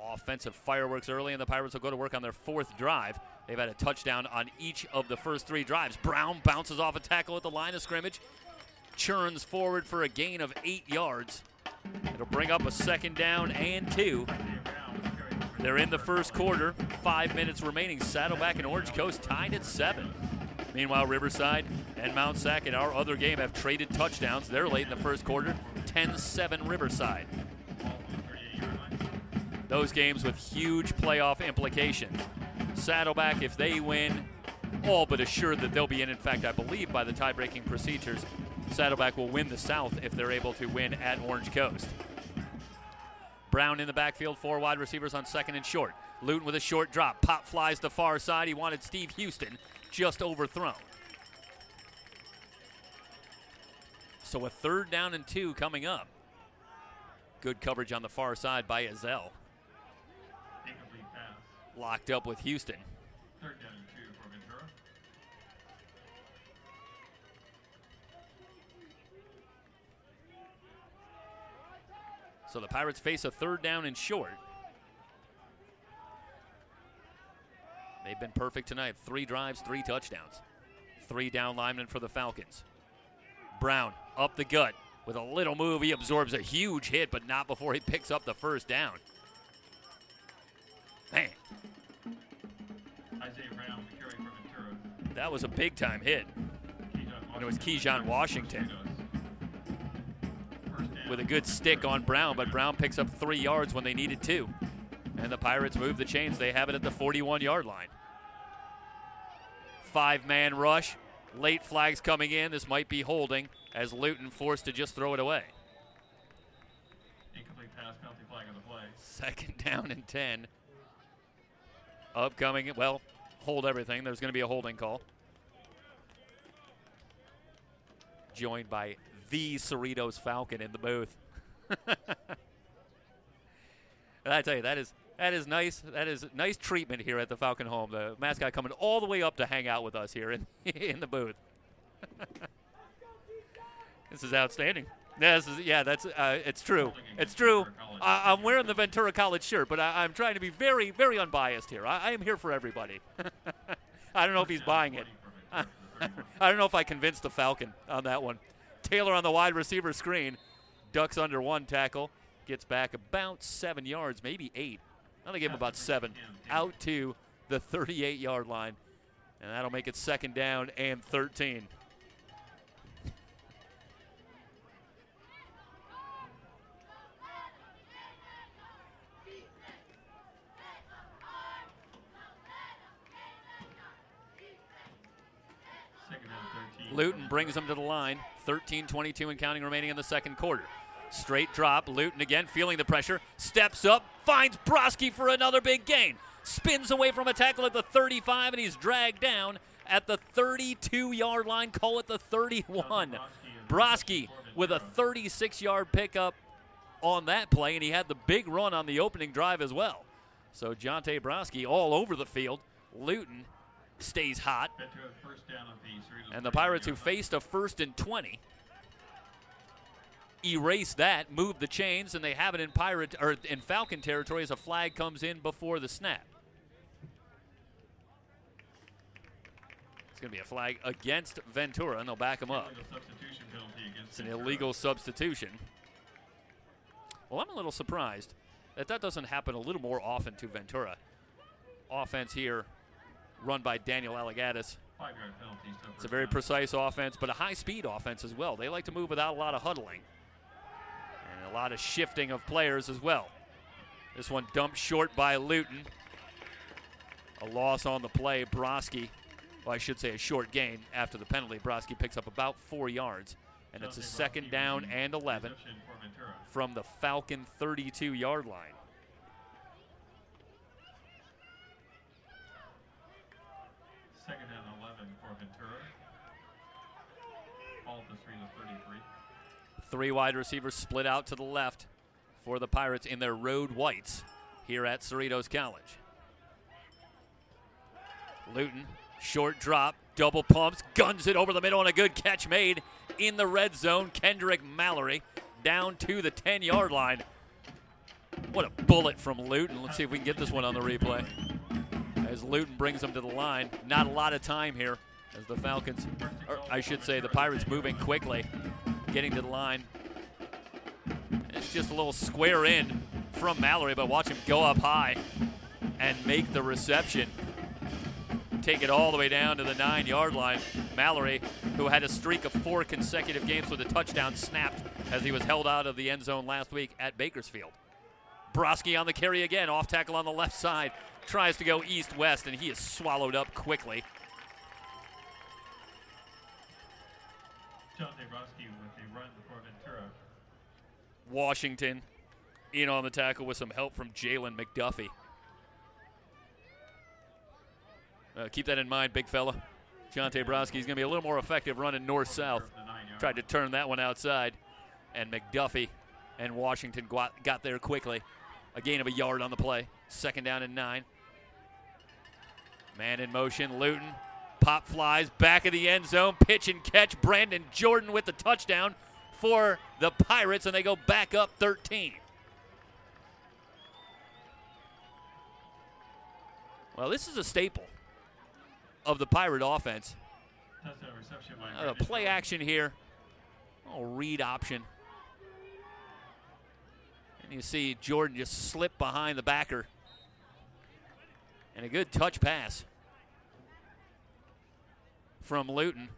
Offensive fireworks early, and the Pirates will go to work on their fourth drive. They've had a touchdown on each of the first 3 drives. Brown bounces off a tackle at the line of scrimmage, churns forward for a gain of 8 yards. It'll bring up a second down and 2. They're in the first quarter. 5 minutes remaining. Saddleback and Orange Coast tied at 7. Meanwhile, Riverside and Mount Sac in our other game have traded touchdowns. They're late in the first quarter. 10-7 Riverside. Those games with huge playoff implications. Saddleback, if they win, all but assured that they'll be in. In fact, I believe by the tie-breaking procedures, Saddleback will win the South if they're able to win at Orange Coast. Brown in the backfield, 4 wide receivers on second and short. Luton with a short drop. Pop flies to far side. He wanted Steve Houston, just overthrown. So a 3rd down and 2 coming up. Good coverage on the far side by Azell. Locked up with Houston. 3rd down and 2 for Ventura. So the Pirates face a 3rd down and short. They've been perfect tonight. 3 drives, 3 touchdowns. 3 down linemen for the Falcons. Brown up the gut with a little move. He absorbs a huge hit, but not before he picks up the first down. Man. Isaiah Brown carrying for Ventura. That was a big-time hit. And it was Keyshawn Washington with a good stick on Brown, but Brown picks up 3 yards when they needed 2. And the Pirates move the chains. They have it at the 41-yard line. 5-man rush. Late flags coming in. This might be holding as Luton forced to just throw it away. Incomplete pass, penalty flag on the play. Second down and 10. Upcoming, well, hold everything. There's going to be a holding call. Joined by the Cerritos Falcon in the booth. And I tell you, that is nice. That is nice treatment here at the Falcon home. The mascot coming all the way up to hang out with us here in the booth. This is outstanding. It's true. It's true. I'm wearing the Ventura College shirt, but I'm trying to be very, very unbiased here. I am here for everybody. I don't know if he's buying it. I don't know if I convinced the Falcon on that one. Taylor on the wide receiver screen. Ducks under one tackle. Gets back about 7 yards, maybe 8. I'm going to give him about 7. Out to the 38-yard line. And that'll make it second down and 13. Luton brings them to the line. 13:22 and counting remaining in the second quarter. Straight drop. Luton again feeling the pressure. Steps up. Finds Broski for another big gain. Spins away from a tackle at the 35, and he's dragged down at the 32-yard line. Call it the 31. Broski with a 36-yard pickup on that play, and he had the big run on the opening drive as well. So Jonte Broski all over the field. Luton stays hot. And the Pirates, who faced a 1st and 20, erase that, move the chains, and they have it in Falcon territory as a flag comes in before the snap. It's going to be a flag against Ventura, and they'll back him up. It's an illegal substitution. Well, I'm a little surprised that doesn't happen a little more often to Ventura. Offense here run by Daniel Alligatis. It's a very precise offense, but a high-speed offense as well. They like to move without a lot of huddling. And a lot of shifting of players as well. This one dumped short by Luton. A loss on the play. Broski, well, I should say a short gain after the penalty. Broski picks up about 4 yards. And it's a second down and 11 from the Falcon 32-yard line. Second down 11 for Ventura. Ball at the 33. 3 wide receivers split out to the left for the Pirates in their road whites here at Cerritos College. Luton, short drop, double pumps, guns it over the middle, and a good catch made in the red zone. Kendrick Mallory down to the 10-yard line. What a bullet from Luton. Let's see if we can get this one on the replay. As Luton brings them to the line. Not a lot of time here as the Falcons, or I should say the Pirates, moving quickly, getting to the line. It's just a little square in from Mallory, but watch him go up high and make the reception. Take it all the way down to the 9-yard line. Mallory, who had a streak of 4 consecutive games with a touchdown, snapped as he was held out of the end zone last week at Bakersfield. Broski on the carry again, off tackle on the left side. Tries to go east-west, and he is swallowed up quickly. Jonte Broski with the run for Ventura. Washington in on the tackle with some help from Jalen McDuffie. Keep that in mind, big fella. Jonte Broski is going to be a little more effective running north-south. Tried to turn that one outside, and McDuffie and Washington got there quickly. A gain of a yard on the play. Second down and 9. Man in motion, Luton. Pop flies, back of the end zone, pitch and catch. Brandon Jordan with the touchdown for the Pirates, and they go back up 13. Well, this is a staple of the Pirate offense. Play action here. Oh, read option. And you see Jordan just slip behind the backer. And a good touch pass from Luton.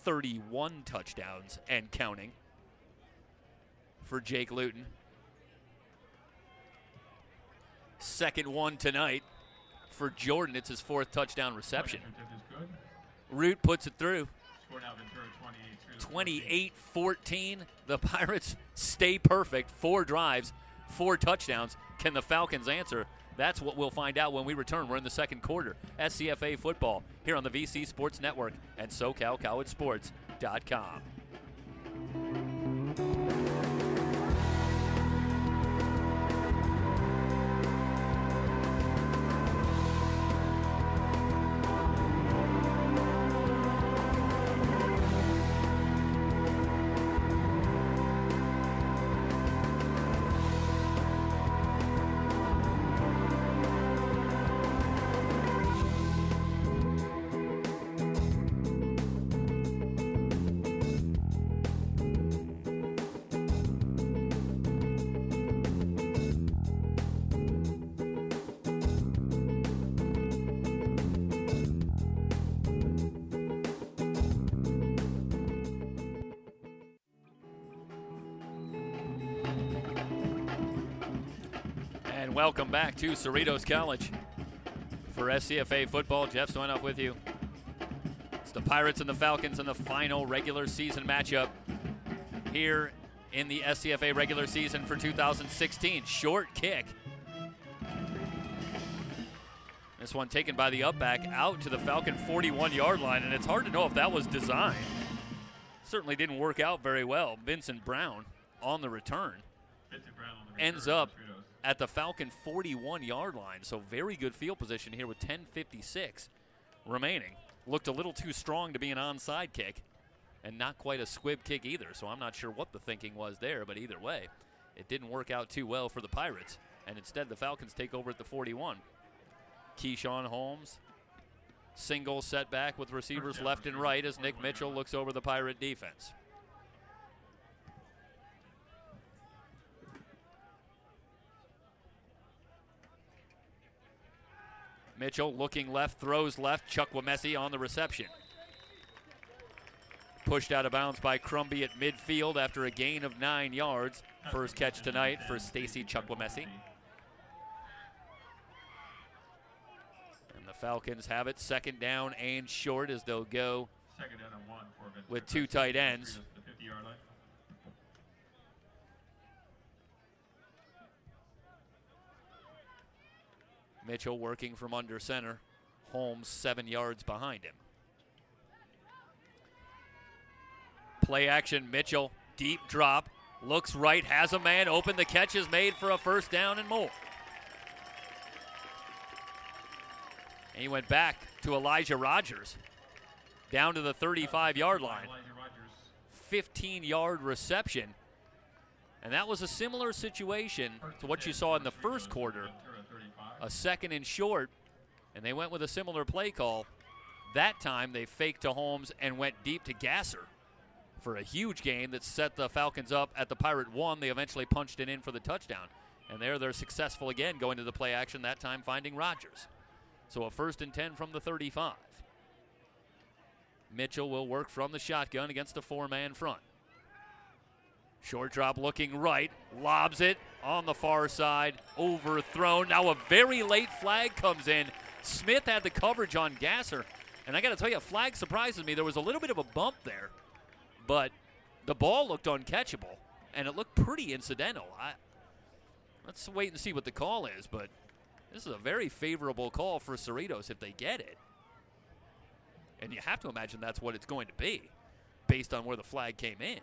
31 touchdowns and counting for Jake Luton. Second one tonight for Jordan. It's his 4th touchdown reception. Root puts it through. Scored out Ventura 28-14. The Pirates stay perfect. 4 drives, 4 touchdowns. Can the Falcons answer? That's what we'll find out when we return. We're in the second quarter. SCFA Football here on the VC Sports Network and SoCalCollegeSports.com. And welcome back to Cerritos College for SCFA Football. Jeff Stoinoff with you. It's the Pirates and the Falcons in the final regular season matchup here in the SCFA regular season for 2016. Short kick. This one taken by the upback out to the Falcon 41-yard line, and it's hard to know if that was designed. Certainly didn't work out very well. Vincent Brown on the return. Ends up at the Falcon 41-yard line, so very good field position here with 10:56 remaining. Looked a little too strong to be an onside kick, and not quite a squib kick either, so I'm not sure what the thinking was there, but either way, it didn't work out too well for the Pirates, and instead the Falcons take over at the 41. Keyshawn Holmes, single setback with receivers left and right as Nick Mitchell looks over the Pirate defense. Mitchell looking left, throws left. Chukwuemeka on the reception. Pushed out of bounds by Crumby at midfield after a gain of 9 yards. First catch tonight for Stacy Chukwuemeka. And the Falcons have it second down and short as they'll go with 2 tight ends. Mitchell working from under center. Holmes 7 yards behind him. Play action, Mitchell, deep drop, looks right, has a man open. The catch is made for a first down and more. And he went back to Elijah Rogers, down to the 35-yard line. 15-yard reception. And that was a similar situation to what you saw in the first quarter. A second and short, and they went with a similar play call. That time they faked to Holmes and went deep to Gasser for a huge gain that set the Falcons up at the Pirate 1. They eventually punched it in for the touchdown. And there they're successful again going to the play action, that time finding Rogers. So a 1st and 10 from the 35. Mitchell will work from the shotgun against a 4-man front. Short drop looking right, lobs it on the far side, overthrown. Now a very late flag comes in. Smith had the coverage on Gasser. And I got to tell you, a flag surprises me. There was a little bit of a bump there, but the ball looked uncatchable, and it looked pretty incidental. Let's wait and see what the call is, but this is a very favorable call for Cerritos if they get it. And you have to imagine that's what it's going to be based on where the flag came in.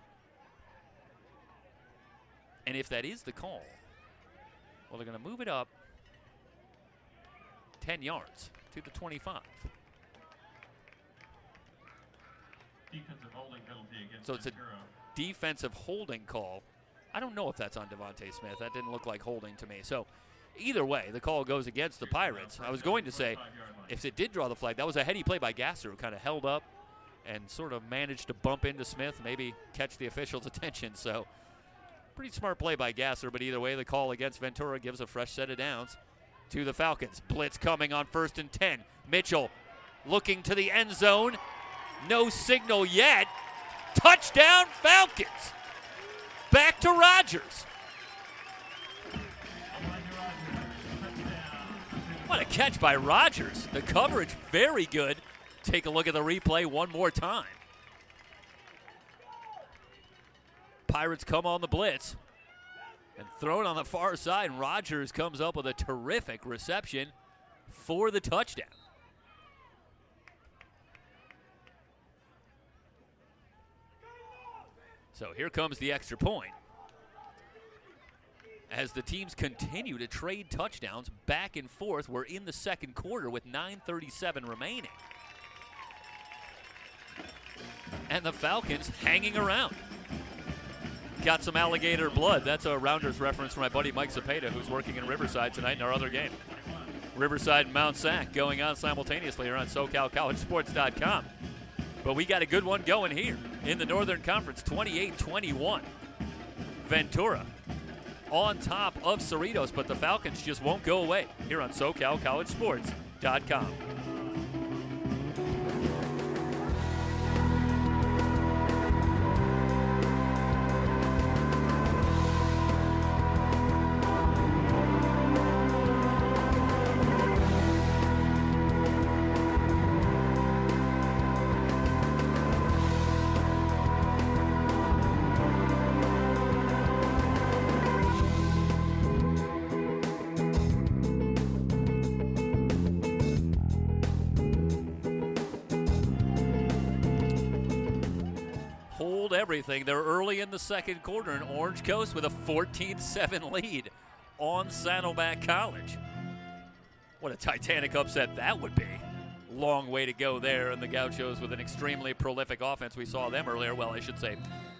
And if that is the call, well, they're going to move it up 10 yards to the 25. Defensive holding penalty against So it's a defensive holding call. I don't know if that's on Devontae Smith. That didn't look like holding to me. So either way, the call goes against the Pirates. I was going to say, if it did draw the flag, that was a heady play by Gasser, who kind of held up and sort of managed to bump into Smith, maybe catch the official's attention. So pretty smart play by Gasser, but either way, the call against Ventura gives a fresh set of downs to the Falcons. Blitz coming on 1st and 10. Mitchell looking to the end zone. No signal yet. Touchdown, Falcons. Back to Rogers. What a catch by Rogers. The coverage very good take a look at the replay one more time. Pirates come on the blitz and throw it on the far side. And Rogers comes up with a terrific reception for the touchdown. So here comes the extra point. As the teams continue to trade touchdowns back and forth, we're in the second quarter with 9:37 remaining. And the Falcons hanging around. Got some alligator blood. That's a Rounders reference from my buddy Mike Cepeda, who's working in Riverside tonight in our other game. Riverside and Mount Sac going on simultaneously here on SoCalCollegeSports.com. But we got a good one going here in the Northern Conference, 28-21. Ventura on top of Cerritos, but the Falcons just won't go away here on SoCalCollegeSports.com. Everything. They're early in the second quarter in Orange Coast with a 14-7 lead on Saddleback College. What a titanic upset that would be. Long way to go there, and the Gauchos with an extremely prolific offense. We saw them earlier. Well, I should say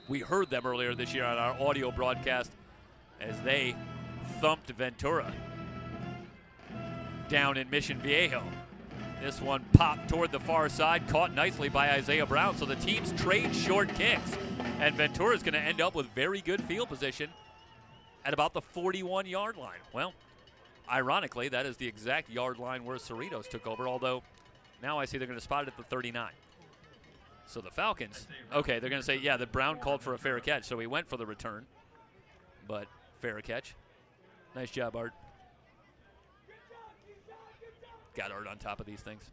we heard them earlier this year on our audio broadcast as they thumped Ventura down in Mission Viejo. This one popped toward the far side, caught nicely by Isaiah Brown. So the teams trade short kicks. And Ventura's going to end up with very good field position at about the 41-yard line. Well, ironically, that is the exact yard line where Cerritos took over, although now I see they're going to spot it at the 39. So the Falcons, okay, they're going to say, yeah, that Brown called for a fair catch, so he went for the return. But fair catch. Nice job, Art. Got Art on top of these things.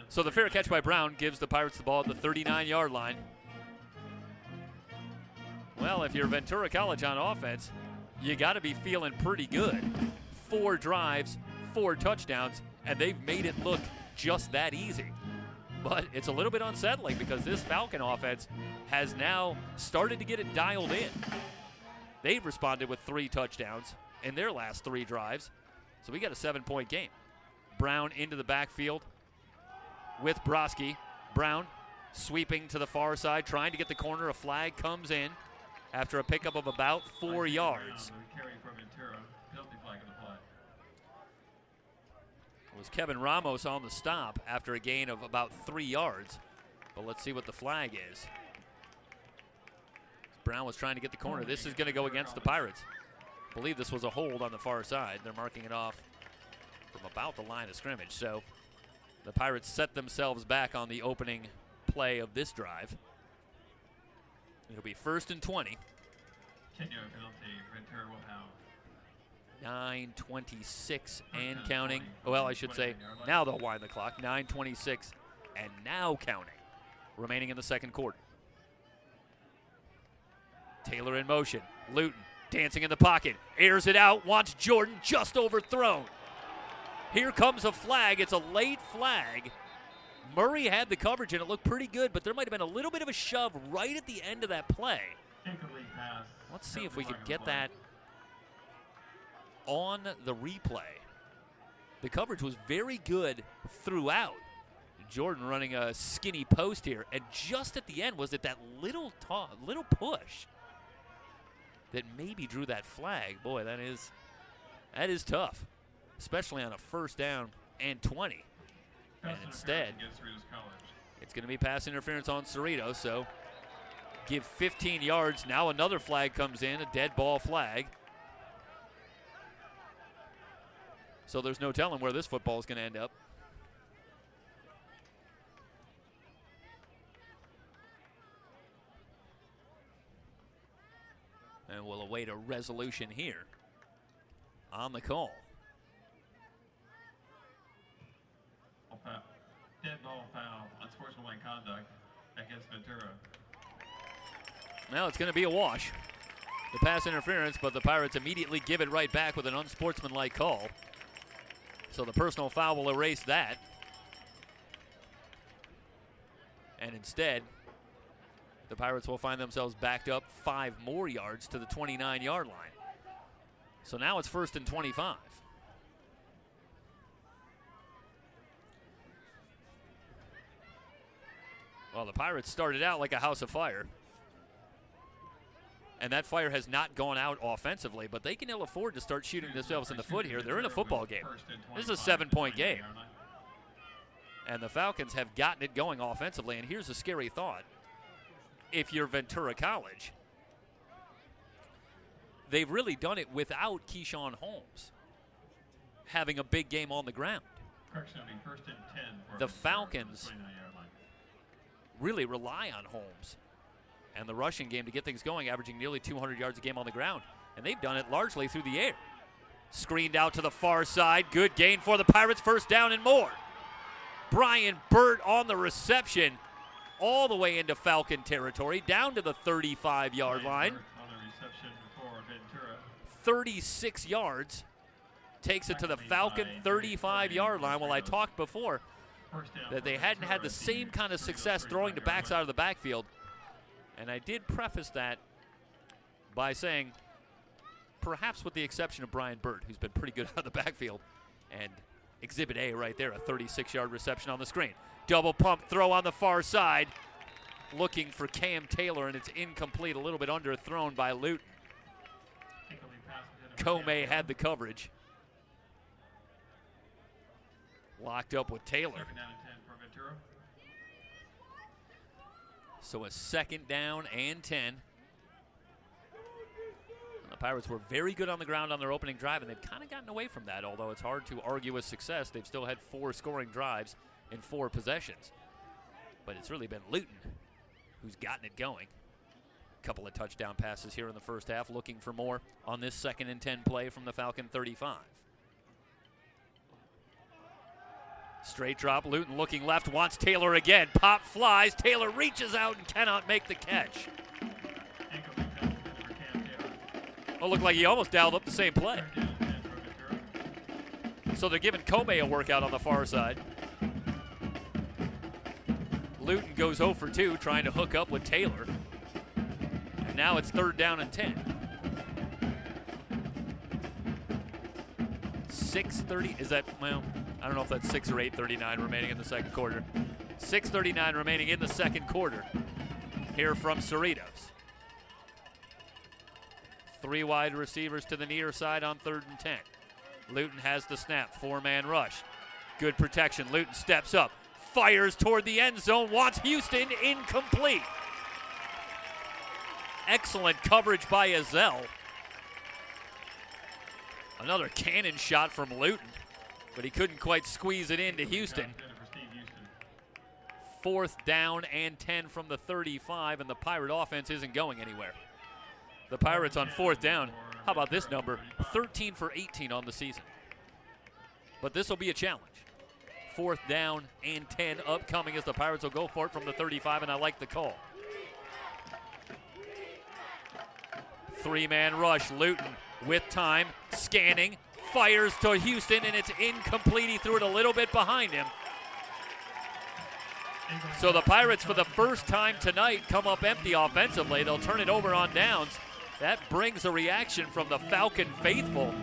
So the fair catch by Brown gives the Pirates the ball at the 39-yard line. Well, if you're Ventura College on offense, you got to be feeling pretty good. 4 drives, 4 touchdowns, and they've made it look just that easy. But it's a little bit unsettling because this Falcon offense has now started to get it dialed in. They've responded with 3 touchdowns in their last 3 drives. So we got a 7-point game. Brown into the backfield with Broski. Brown sweeping to the far side, trying to get the corner. A flag comes in after a pickup of about 4 yards. It was Kevin Ramos on the stop after a gain of about 3 yards. But let's see what the flag is. Brown was trying to get the corner. This is going to go against the Pirates. I believe this was a hold on the far side. They're marking it off from about the line of scrimmage. So the Pirates set themselves back on the opening play of this drive. It'll be 1st and 20. 10-yard penalty. Ventura will have 9:26 and counting. Well, I should say now they'll wind the clock. 9:26 and now counting. Remaining in the second quarter. Taylor in motion. Luton dancing in the pocket. Airs it out. Wants Jordan just overthrown. Here comes a flag. It's a late flag. Murray had the coverage and it looked pretty good, but there might have been a little bit of a shove right at the end of that play. Let's see if we can get that on the replay. The coverage was very good throughout. Jordan running a skinny post here, and just at the end was it that little push that maybe drew that flag. Boy, that is tough, especially on a 1st down and 20. And instead, it's going to be pass interference on Cerritos, so give 15 yards. Now another flag comes in, a dead ball flag. So there's no telling where this football is going to end up. And we'll await a resolution here on the call. Dead ball foul, unsportsmanlike conduct against Ventura. Now it's going to be a wash. The pass interference, but the Pirates immediately give it right back with an unsportsmanlike call. So the personal foul will erase that. And instead, the Pirates will find themselves backed up 5 more yards to the 29-yard line. So now it's 1st and 25. Well, the Pirates started out like a house of fire. And that fire has not gone out offensively, but they can ill afford to start shooting themselves in the foot here. They're in a football game. This is a 7-point game. And the Falcons have gotten it going offensively. And here's a scary thought. If you're Ventura College, they've really done it without Keyshawn Holmes having a big game on the ground. The Falcons really rely on Holmes and the rushing game to get things going, averaging nearly 200 yards a game on the ground. And they've done it largely through the air. Screened out to the far side. Good gain for the Pirates. 1st down and more. Brian Burt on the reception all the way into Falcon territory, down to the 35-yard line. On the reception for Ventura. 36 yards. Takes it to the Falcon 35-yard line. Well, I talked before that they hadn't had the same kind of success throwing to backs out of the backfield. And I did preface that by saying, perhaps with the exception of Brian Burt, who's been pretty good out of the backfield, and Exhibit A right there, a 36-yard reception on the screen. Double pump throw on the far side, looking for Cam Taylor, and it's incomplete, a little bit underthrown by Luton. Comey had the coverage. Locked up with Taylor. So a 2nd down and 10. And the Pirates were very good on the ground on their opening drive, and they've kind of gotten away from that, although it's hard to argue with success. They've still had 4 scoring drives in 4 possessions. But it's really been Luton who's gotten it going. A couple of touchdown passes here in the first half, looking for more on this 2nd and 10 play from the Falcon 35. Straight drop, Luton looking left, wants Taylor again. Pop flies, Taylor reaches out and cannot make the catch. Oh, looked like he almost dialed up the same play. So they're giving Comey a workout on the far side. Luton goes 0 for 2, trying to hook up with Taylor. And now it's 3rd down and 10. 6:30, is that, well, I don't know if that's 6 or 8:39 remaining in the second quarter. 6:39 remaining in the second quarter here from Cerritos. 3 wide receivers to the near side on 3rd and 10. Luton has the snap, 4-man rush. Good protection, Luton steps up, fires toward the end zone, wants Houston, incomplete. Excellent coverage by Azell. Another cannon shot from Luton, but he couldn't quite squeeze it into Houston. 4th down and 10 from the 35, and the Pirate offense isn't going anywhere. The Pirates on 4th down, how about this number? 13 for 18 on the season. But this will be a challenge. 4th down and 10 upcoming as the Pirates will go for it from the 35, and I like the call. 3-man rush, Luton with time, scanning, fires to Houston, and it's incomplete. He threw it a little bit behind him. So the Pirates, for the first time tonight, come up empty offensively. They'll turn it over on downs. That brings a reaction from the Falcon faithful.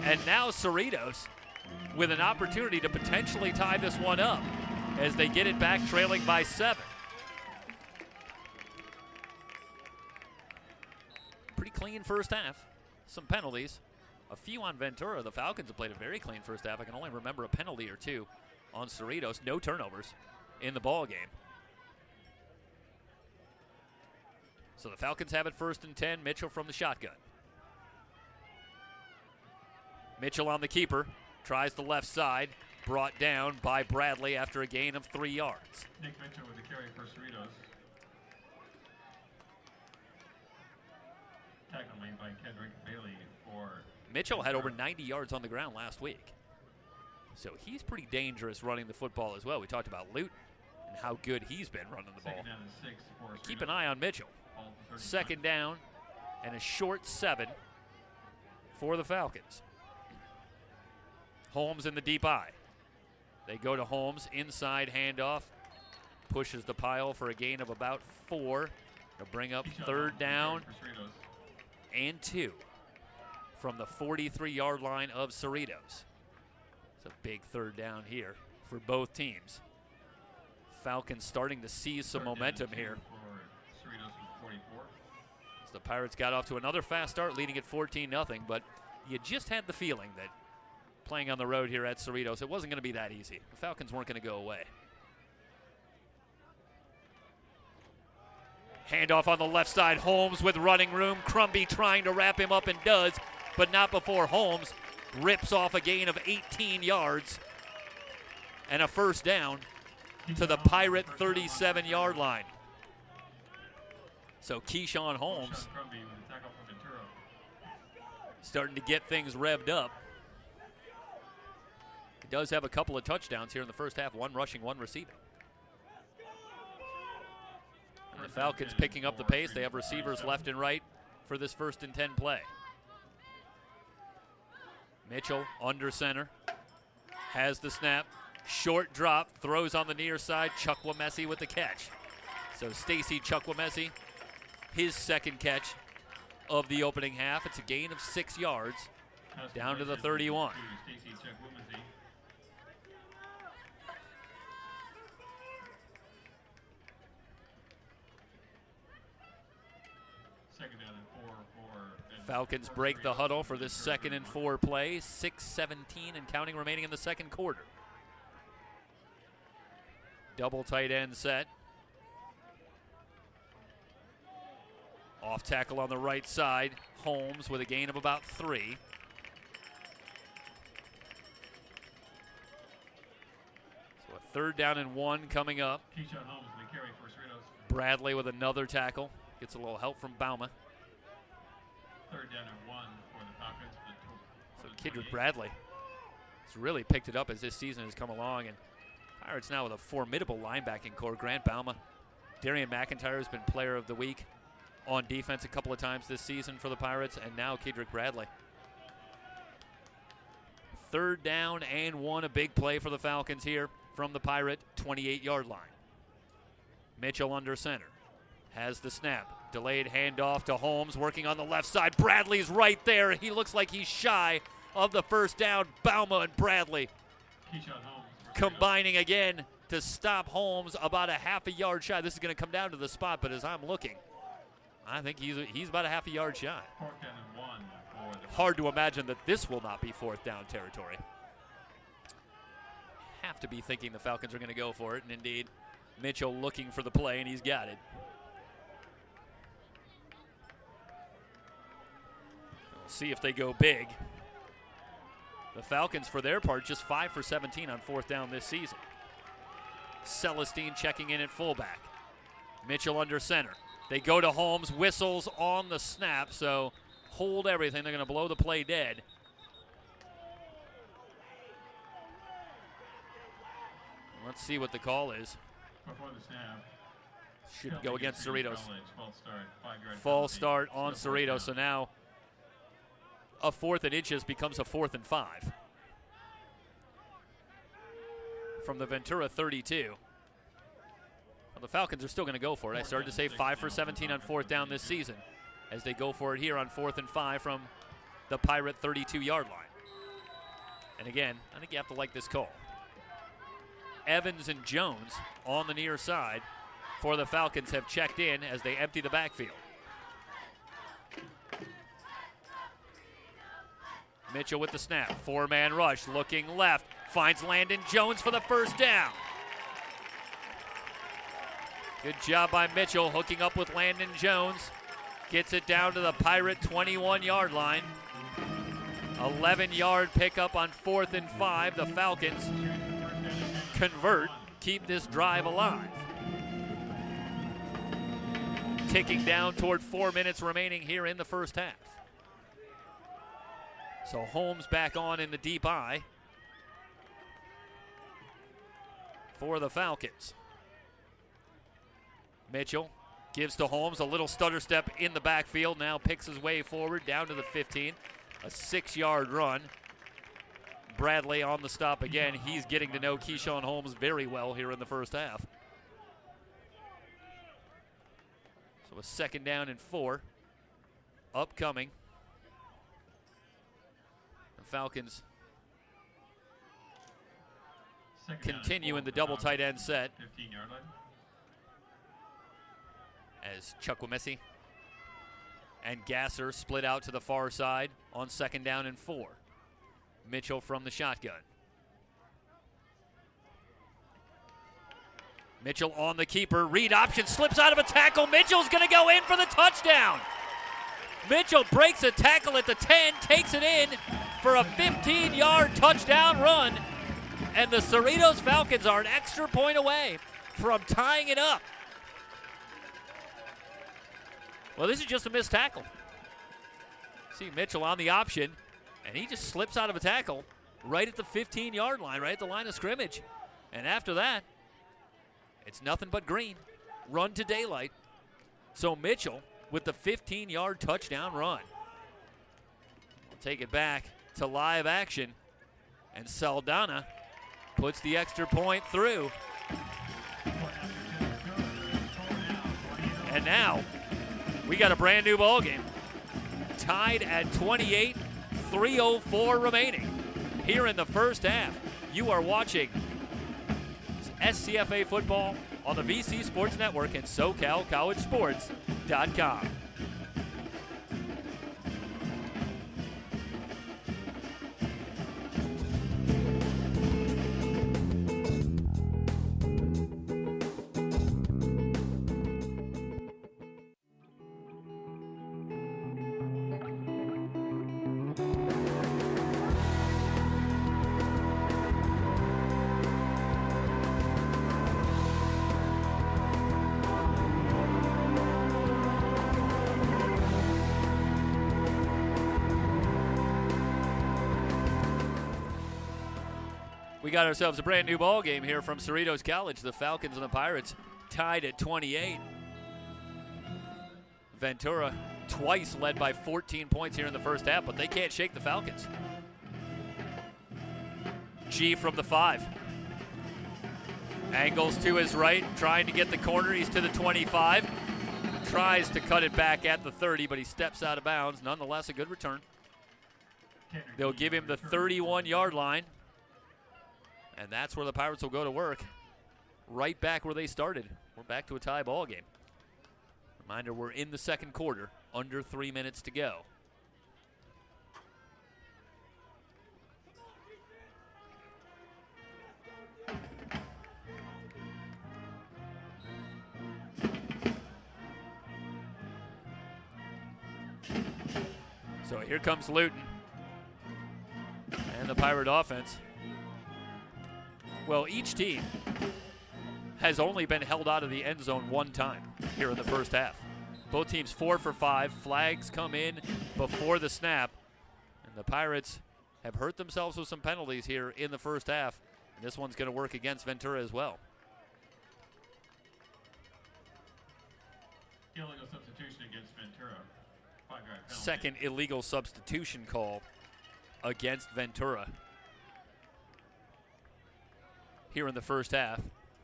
And now Cerritos with an opportunity to potentially tie this one up as they get it back trailing by 7. Pretty clean first half. Some penalties. A few on Ventura. The Falcons have played a very clean first half. I can only remember a penalty or 2 on Cerritos. No turnovers in the ball game. So the Falcons have it 1st and 10. Mitchell from the shotgun. Mitchell on the keeper. Tries the left side. Brought down by Bradley after a gain of 3 yards. Nick Mitchell with the carry for Cerritos. Tackle made by Kendrick Bailey for... Mitchell had over 90 yards on the ground last week. So he's pretty dangerous running the football as well. We talked about Luton and how good he's been running the ball. Keep an eye on Mitchell. Second down and a short 7 for the Falcons. Holmes in the deep eye. They go to Holmes, inside handoff. Pushes the pile for a gain of about 4. To bring up third down and 2 from the 43-yard line of Cerritos. It's a big third down here for both teams. Falcons starting to seize some momentum here. As the Pirates got off to another fast start, leading at 14-0, but you just had the feeling that playing on the road here at Cerritos, it wasn't going to be that easy. The Falcons weren't going to go away. Handoff on the left side, Holmes with running room. Crumby trying to wrap him up and does, but not before Holmes rips off a gain of 18 yards and a first down to the Pirate 37-yard line. So Keyshawn Holmes starting to get things revved up. He does have a couple of touchdowns here in the first half, 1 rushing, 1 receiving. And the Falcons picking up the pace. They have receivers left and right for this 1st and 10 play. Mitchell under center, has the snap, short drop, throws on the near side. Chukwuemeka with the catch. So Stacy Chukwuemeka, his second catch of the opening half. It's a gain of 6 yards down to the 31. Falcons break the huddle for this 2nd and 4 play. 6:17 and counting remaining in the second quarter. Double tight end set. Off tackle on the right side. Holmes with a gain of about 3. So a 3rd down and 1 coming up. Bradley with another tackle. Gets a little help from Bauma. 3rd down and 1 for the Falcons. So Kendrick Bradley has really picked it up as this season has come along, and Pirates now with a formidable linebacking core. Grant Bauma, Darian McIntyre has been player of the week on defense a couple of times this season for the Pirates, and now Kendrick Bradley. 3rd down and 1, a big play for the Falcons here from the Pirate 28-yard line. Mitchell under center, has the snap. Delayed handoff to Holmes, working on the left side. Bradley's right there. He looks like he's shy of the first down. Bauma and Bradley combining again to stop Holmes about a half a yard shy. This is going to come down to the spot, but as I'm looking, I think he's about a half a yard shy. Hard to imagine that this will not be 4th down territory. Have to be thinking the Falcons are going to go for it, and indeed, Mitchell looking for the play, and he's got it. See if they go big. The Falcons, for their part, just 5 for 17 on 4th down this season. Celestine checking in at fullback. Mitchell under center. They go to Holmes, whistles on the snap, so hold everything. They're going to blow the play dead. Let's see what the call is. Before the snap, should go against Cerritos. False start on Cerritos, so now a 4th and inches becomes a 4th and 5. From the Ventura 32. Well, the Falcons are still going to go for it. I started to say 5 for 17 on 4th down this season as they go for it here on 4th and 5 from the Pirate 32-yard line. And again, I think you have to like this call. Evans and Jones on the near side for the Falcons have checked in as they empty the backfield. Mitchell with the snap, 4-man rush, looking left, finds Landon Jones for the first down. Good job by Mitchell hooking up with Landon Jones. Gets it down to the Pirate 21-yard line. 11-yard pickup on 4th and 5. The Falcons convert, keep this drive alive. Ticking down toward 4 minutes remaining here in the first half. So Holmes back on in the deep eye. for the Falcons. Mitchell gives to Holmes, a little stutter step in the backfield, now picks his way forward down to the 15. A 6-yard run. Bradley on the stop again. He's getting to know Keyshawn Holmes very well here in the first half. So a 2nd down and 4 upcoming. The Falcons continue in the double tight end set. 15-yard line. As Chukwumesi and Gasser split out to the far side on 2nd down and 4. Mitchell from the shotgun. Mitchell on the keeper. Read option, slips out of a tackle. Mitchell's going to go in for the touchdown. Mitchell breaks a tackle at the 10, takes it in for a 15-yard touchdown run. And the Cerritos Falcons are an extra point away from tying it up. Well, this is just a missed tackle. See Mitchell on the option, and he just slips out of a tackle right at the 15-yard line, right at the line of scrimmage. And after that, it's nothing but green. Run to daylight. So Mitchell with the 15-yard touchdown run. We'll take it back to live action, and Saldana puts the extra point through. And now we got a brand new ball game. Tied at 28, 3:04 remaining. Here in the first half, you are watching SCFA Football on the VC Sports Network and SoCalCollegeSports.com. We got ourselves a brand new ball game here from Cerritos College. The Falcons and the Pirates tied at 28. Ventura twice led by 14 points here in the first half, but they can't shake the Falcons. G from the 5. Angles to his right, trying to get the corner. He's to the 25. Tries to cut it back at the 30, but he steps out of bounds. Nonetheless, a good return. They'll give him the 31-yard line. And that's where the Pirates will go to work. Right back where they started. We're back to a tie ball game. Reminder, we're in the second quarter. Under 3 minutes to go. So here comes Luton. And the Pirate offense. Well, each team has only been held out of the end zone one time here in the first half. Both teams 4 for 5. Flags come in before the snap. And the Pirates have hurt themselves with some penalties here in the first half. And this one's going to work against Ventura as well. Illegal substitution against Ventura. 5-yard penalty. Second illegal substitution call against Ventura here in the first half.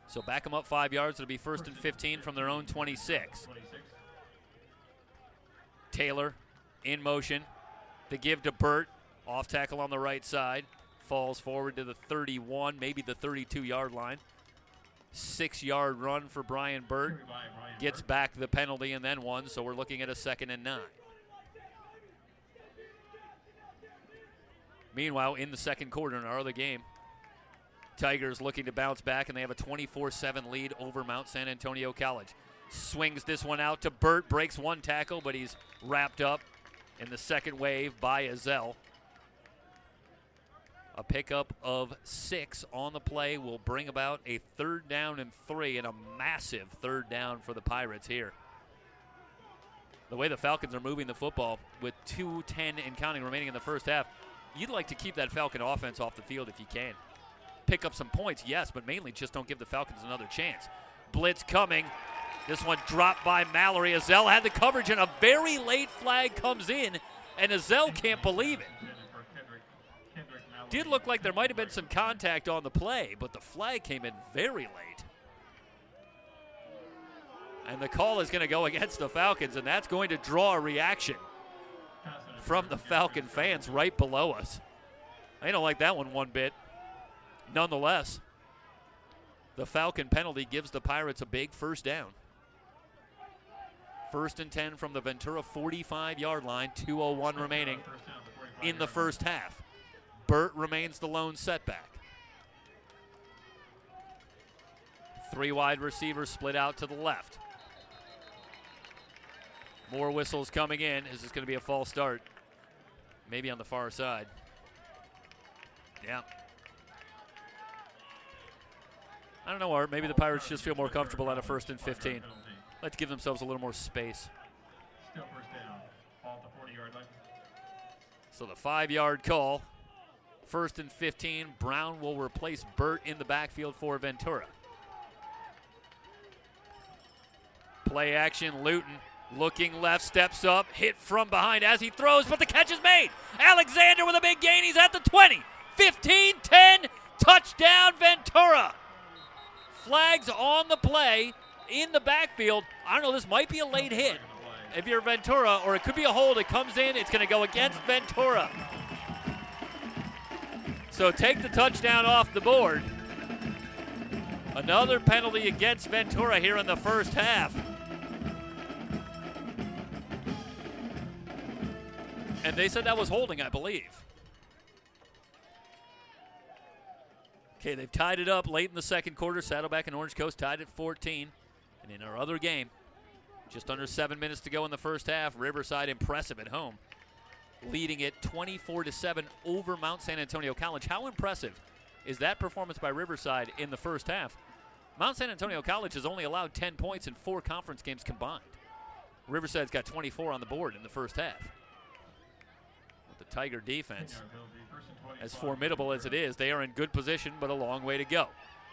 So back them up 5 yards. It'll be 1st and 15 from their own 26. Taylor in motion. The give to Burt. Off tackle on the right side. Falls forward to the 31, maybe the 32-yard line. 6-yard run for Brian Burt. Gets back the penalty and then one, so we're looking at a 2nd and 9. Meanwhile, in the second quarter in our other game, Tigers looking to bounce back, and they have a 24-7 lead over Mount San Antonio College. Swings this one out to Burt, breaks one tackle, but he's wrapped up in the second wave by Azell. A pickup of 6 on the play will bring about a 3rd down and 3, and a massive 3rd down for the Pirates here. The way the Falcons are moving the football with 2:10 and counting remaining in the first half, you'd like to keep that Falcon offense off the field if you can. pick up some points, yes, but mainly just don't give the Falcons another chance. Blitz coming. This one dropped by Mallory. Azell had the coverage, and a very late flag comes in, and Azell can't believe it. Did look like there might have been some contact on the play, but the flag came in very late. And the call is going to go against the Falcons, and that's going to draw a reaction from the Falcon fans right below us. They don't like that one bit. Nonetheless, the Falcon penalty gives the Pirates a big first down. 1st and 10 from the Ventura 45-yard line, 2:01 remaining in the first half. Burt remains the lone setback. 3 wide receivers split out to the left. More whistles coming in. Is this going to be a false start? Maybe on the far side. Yeah. I don't know, Art. Maybe the Pirates just feel more comfortable on a 1st and 15. Let's give themselves a little more space. Still first down. Ball at the 40-yard line. So the 5-yard call. 1st and 15. Brown will replace Burt in the backfield for Ventura. Play action. Luton looking left, steps up, hit from behind as he throws, but the catch is made. Alexander with a big gain. He's at the 20. 15, 10. Touchdown, Ventura. Flags on the play in the backfield. I don't know, this might be a late hit if you're Ventura, or it could be a hold. It comes in, it's going to go against Ventura. So take the touchdown off the board. Another penalty against Ventura here in the first half. And they said that was holding, I believe. Okay, they've tied it up late in the second quarter. Saddleback and Orange Coast tied at 14. And in our other game, just under 7 minutes to go in the first half, Riverside impressive at home, leading it 24-7 over Mount San Antonio College. How impressive is that performance by Riverside in the first half? Mount San Antonio College has only allowed 10 points in 4 conference games combined. Riverside's got 24 on the board in the first half. With the Tiger defense, as formidable as it is, they are in good position, but a long way to go.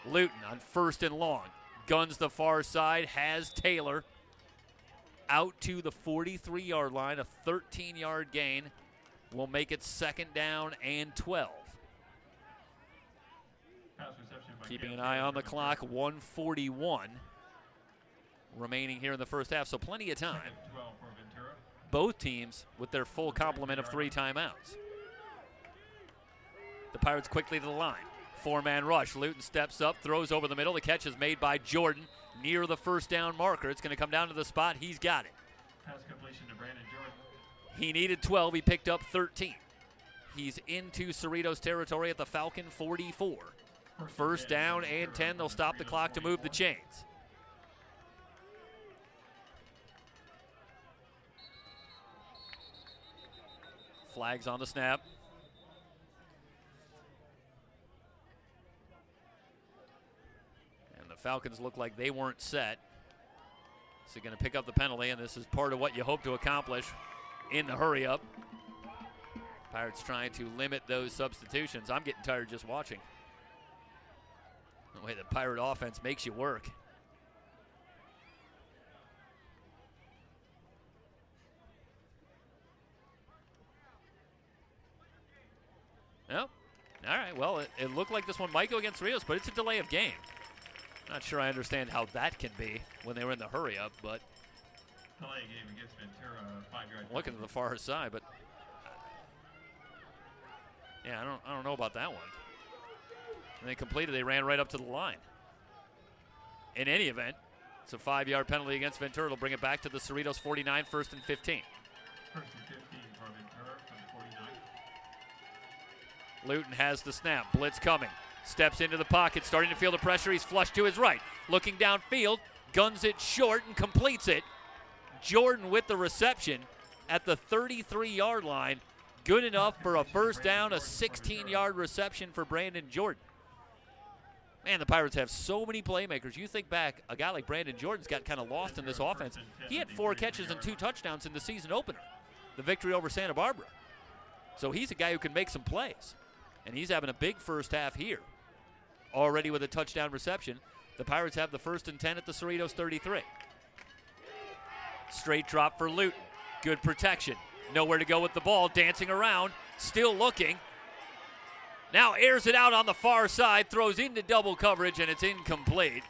Luton on 1st and long. Guns the far side, has Taylor out to the 43-yard line. A 13-yard gain will make it 2nd down and 12. Keeping an eye on the clock, 1:41 remaining here in the first half, so plenty of time. Both teams with their full complement of 3 timeouts. The Pirates quickly to the line. 4-man rush. Luton steps up, throws over the middle. The catch is made by Jordan near the first down marker. It's going to come down to the spot. He's got it. Pass completion to Brandon Jordan. He needed 12. He picked up 13. He's into Cerritos territory at the Falcon 44. First down and 10. They'll stop the clock to move the chains. Flags on the snap. And the Falcons look like they weren't set. So going to pick up the penalty, and this is part of what you hope to accomplish in the hurry-up. Pirates trying to limit those substitutions. I'm getting tired just watching the way the Pirate offense makes you work. Well, all right, well, it looked like this one might go against Rios, but it's a delay of game. Not sure I understand how that can be when they were in the hurry-up, but Delay game against Ventura, 5-yard. Looking to the far side, but yeah, I don't know about that one. When they completed, they ran right up to the line. In any event, it's a 5-yard penalty against Ventura. It'll bring it back to the Cerritos 49, 1st and 15. 1st and 15 for Ventura from 49. Luton has the snap. Blitz coming. Steps into the pocket, starting to feel the pressure. He's flushed to his right. Looking downfield, guns it short and completes it. Jordan with the reception at the 33-yard line. Good enough for a first down, a 16-yard reception for Brandon Jordan. Man, the Pirates have so many playmakers. You think back, a guy like Brandon Jordan's got kind of lost in this offense. He had 4 catches and 2 touchdowns in the season opener, the victory over Santa Barbara. So he's a guy who can make some plays, and he's having a big first half here. already with a touchdown reception. The Pirates have the 1st and 10 at the Cerritos 33. Straight drop for Luton. Good protection. Nowhere to go with the ball. Dancing around. Still looking. Now airs it out on the far side. Throws into double coverage, and it's incomplete.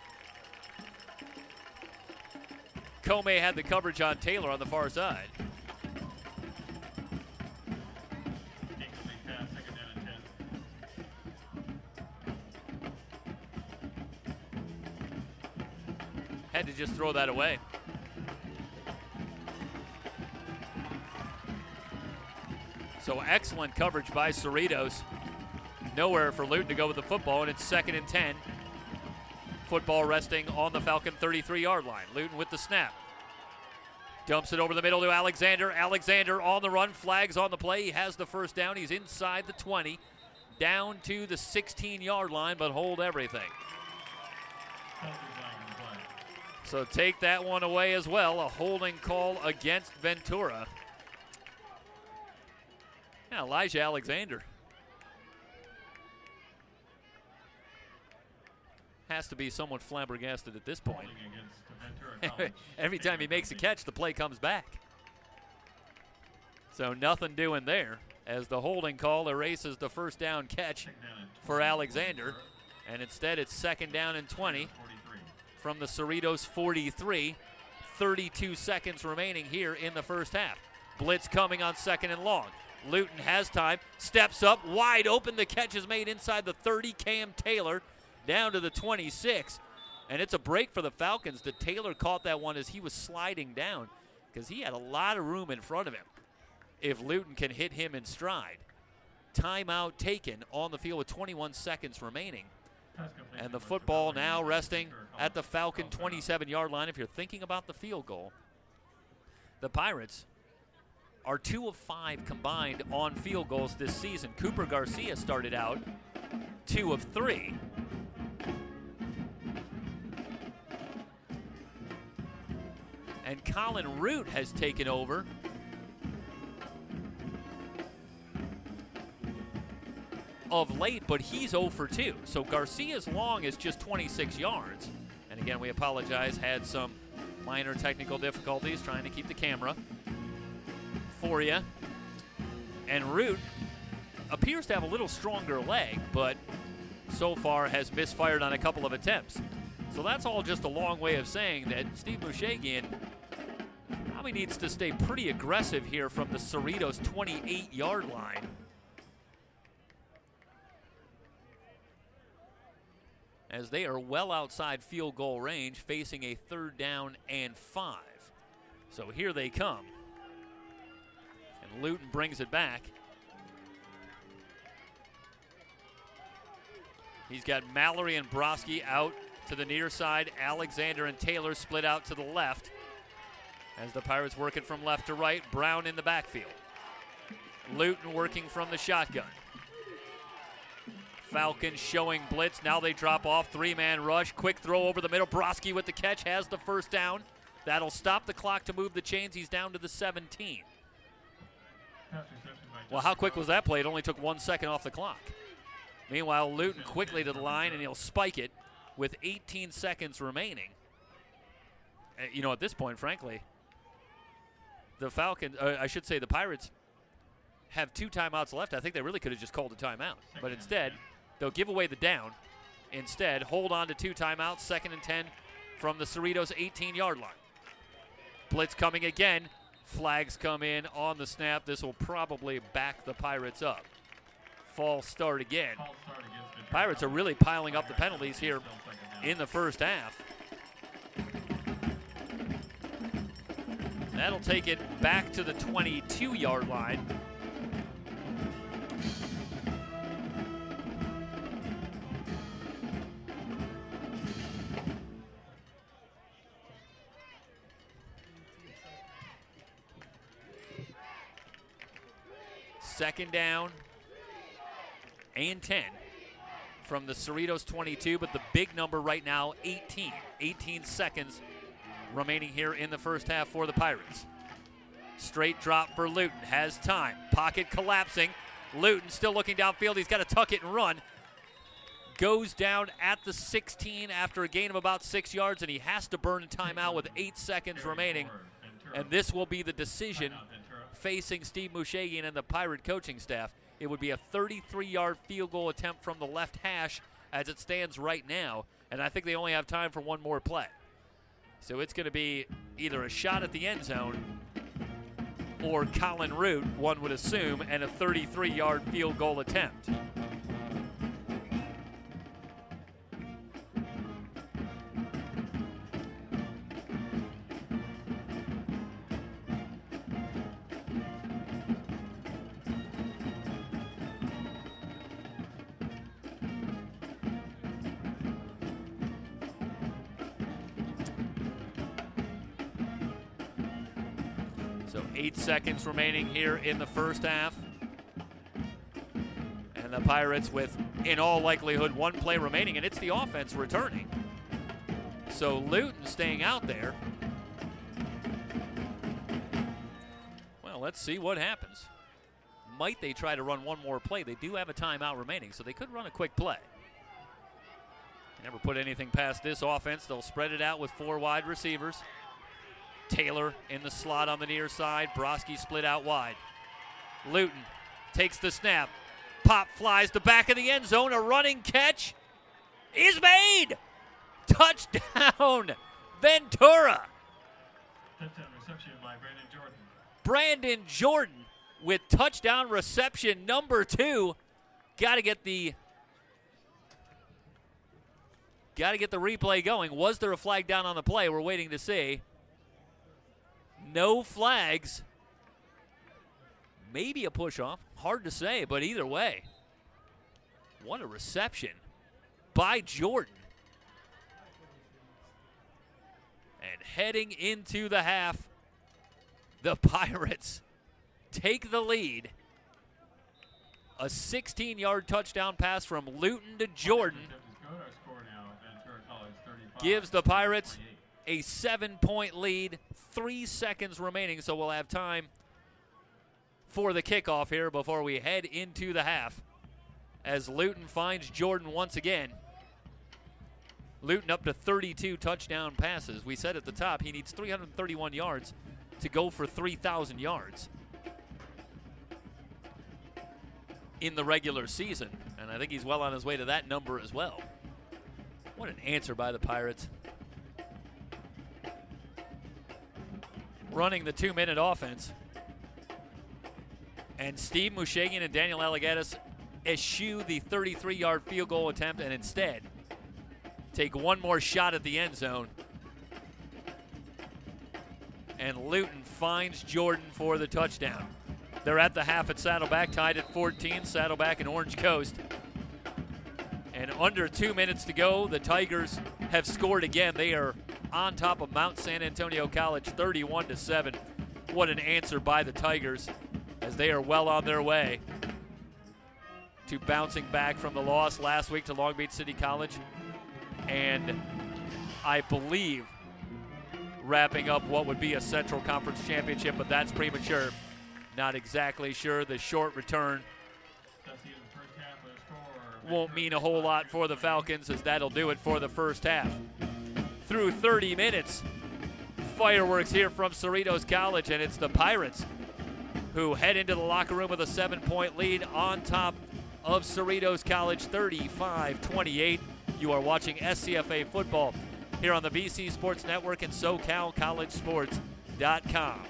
Comey had the coverage on Taylor on the far side. Incomplete pass, 2nd down and 10. Had to just throw that away. So excellent coverage by Cerritos. Nowhere for Luton to go with the football, and it's 2nd and 10. Football resting on the Falcon 33-yard line. Luton with the snap. Dumps it over the middle to Alexander. Alexander on the run, flags on the play. He has the 1st down. He's inside the 20, down to the 16-yard line, but hold everything. So take that one away as well. A holding call against Ventura. Yeah, Elijah Alexander has to be somewhat flabbergasted at this point. Every time he makes a catch, the play comes back. So nothing doing there as the holding call erases the 1st down catch for Alexander. And instead it's 2nd down and 20 from the Cerritos 43. 32 seconds remaining here in the 1st half. Blitz coming on 2nd and long. Luton has time, steps up, wide open. The catch is made inside the 30. Cam Taylor down to the 26. And it's a break for the Falcons. The Taylor caught that one as he was sliding down because he had a lot of room in front of him if Luton can hit him in stride. Timeout taken on the field with 21 seconds remaining. And the football now resting at the Falcon 27-yard line. If you're thinking about the field goal, the Pirates are 2 of 5 combined on field goals this season. Cooper Garcia started out 2 of 3. And Colin Root has taken over of late, but he's 0 for 2. So Garcia's long is just 26 yards. And again, we apologize, had some minor technical difficulties trying to keep the camera for you. And Root appears to have a little stronger leg, but so far has misfired on a couple of attempts. So that's all just a long way of saying that Steve Mushagian probably needs to stay pretty aggressive here from the Cerritos 28-yard line. As they are well outside field goal range, facing a 3rd down and 5. So here they come. And Luton brings it back. He's got Mallory and Broski out to the near side. Alexander and Taylor split out to the left. As the Pirates working from left to right, Brown in the backfield. Luton working from the shotgun. Falcons showing blitz. Now they drop off. 3-man rush. Quick throw over the middle. Broski with the catch has the 1st down. That'll stop the clock to move the chains. He's down to the 17. Well, how quick was that play? It only took 1 second off the clock. Meanwhile, Luton quickly to the line, and he'll spike it with 18 seconds remaining. You know, at this point, frankly, the Falcons, I should say the Pirates, have 2 timeouts left. I think they really could have just called a timeout. But instead, they'll give away the down. Instead, hold on to 2 timeouts, 2nd and 10 from the Cerritos 18-yard line. Blitz coming again. Flags come in on the snap. This will probably back the Pirates up. False start again. Pirates are really piling up the penalties here in the 1st half. That'll take it back to the 22-yard line. Second down and 10 from the Cerritos 22, but the big number right now, 18. 18 seconds remaining here in the 1st half for the Pirates. Straight drop for Luton, has time. Pocket collapsing. Luton still looking downfield. He's got to tuck it and run. goes down at the 16 after a gain of about 6 yards, and he has to burn a timeout with 8 seconds remaining. And this will be the decision facing Steve Mushagian and the Pirate coaching staff. It would be a 33-yard field goal attempt from the left hash as it stands right now, and I think they only have time for one more play. So it's going to be either a shot at the end zone or Colin Root, one would assume, and a 33-yard field goal attempt. So 8 seconds remaining here in the first half. And the Pirates with, in all likelihood, one play remaining, and it's the offense returning. So Luton staying out there. Well, let's see what happens. Might they try to run one more play? They do have a timeout remaining, so they could run a quick play. Never put anything past this offense. They'll spread it out with 4 wide receivers. Taylor in the slot on the near side. Broski split out wide. Luton takes the snap. Pop flies to back of the end zone. A running catch is made. Touchdown, Ventura. Touchdown reception by Brandon Jordan. Brandon Jordan with touchdown reception number 2. Got to get the replay going. Was there a flag down on the play? We're waiting to see. No flags. Maybe a push-off. Hard to say, but either way. What a reception by Jordan. And heading into the half, the Pirates take the lead. A 16-yard touchdown pass from Luton to Jordan gives the Pirates a 7-point lead. 3 seconds remaining, so we'll have time for the kickoff here before we head into the half. As Luton finds Jordan once again. Luton up to 32 touchdown passes. We said at the top he needs 331 yards to go for 3,000 yards in the regular season. And I think he's well on his way to that number as well. What an answer by the Pirates. Running the 2-minute offense. And Steve Mushagian and Daniel Alligatis eschew the 33-yard field goal attempt and instead take one more shot at the end zone. And Luton finds Jordan for the touchdown. They're at the half at Saddleback, tied at 14. Saddleback and Orange Coast. And under 2 minutes to go, the Tigers have scored again. They are on top of Mount San Antonio College, 31-7. What an answer by the Tigers as they are well on their way to bouncing back from the loss last week to Long Beach City College. And I believe wrapping up what would be a Central Conference championship, but that's premature. Not exactly sure. The short return won't mean a whole lot for the Falcons, as that'll do it for the first half. Through 30 minutes, fireworks here from Cerritos College, and it's the Pirates who head into the locker room with a 7-point lead on top of Cerritos College, 35-28. You are watching SCFA Football here on the BC Sports Network and SoCalCollegeSports.com.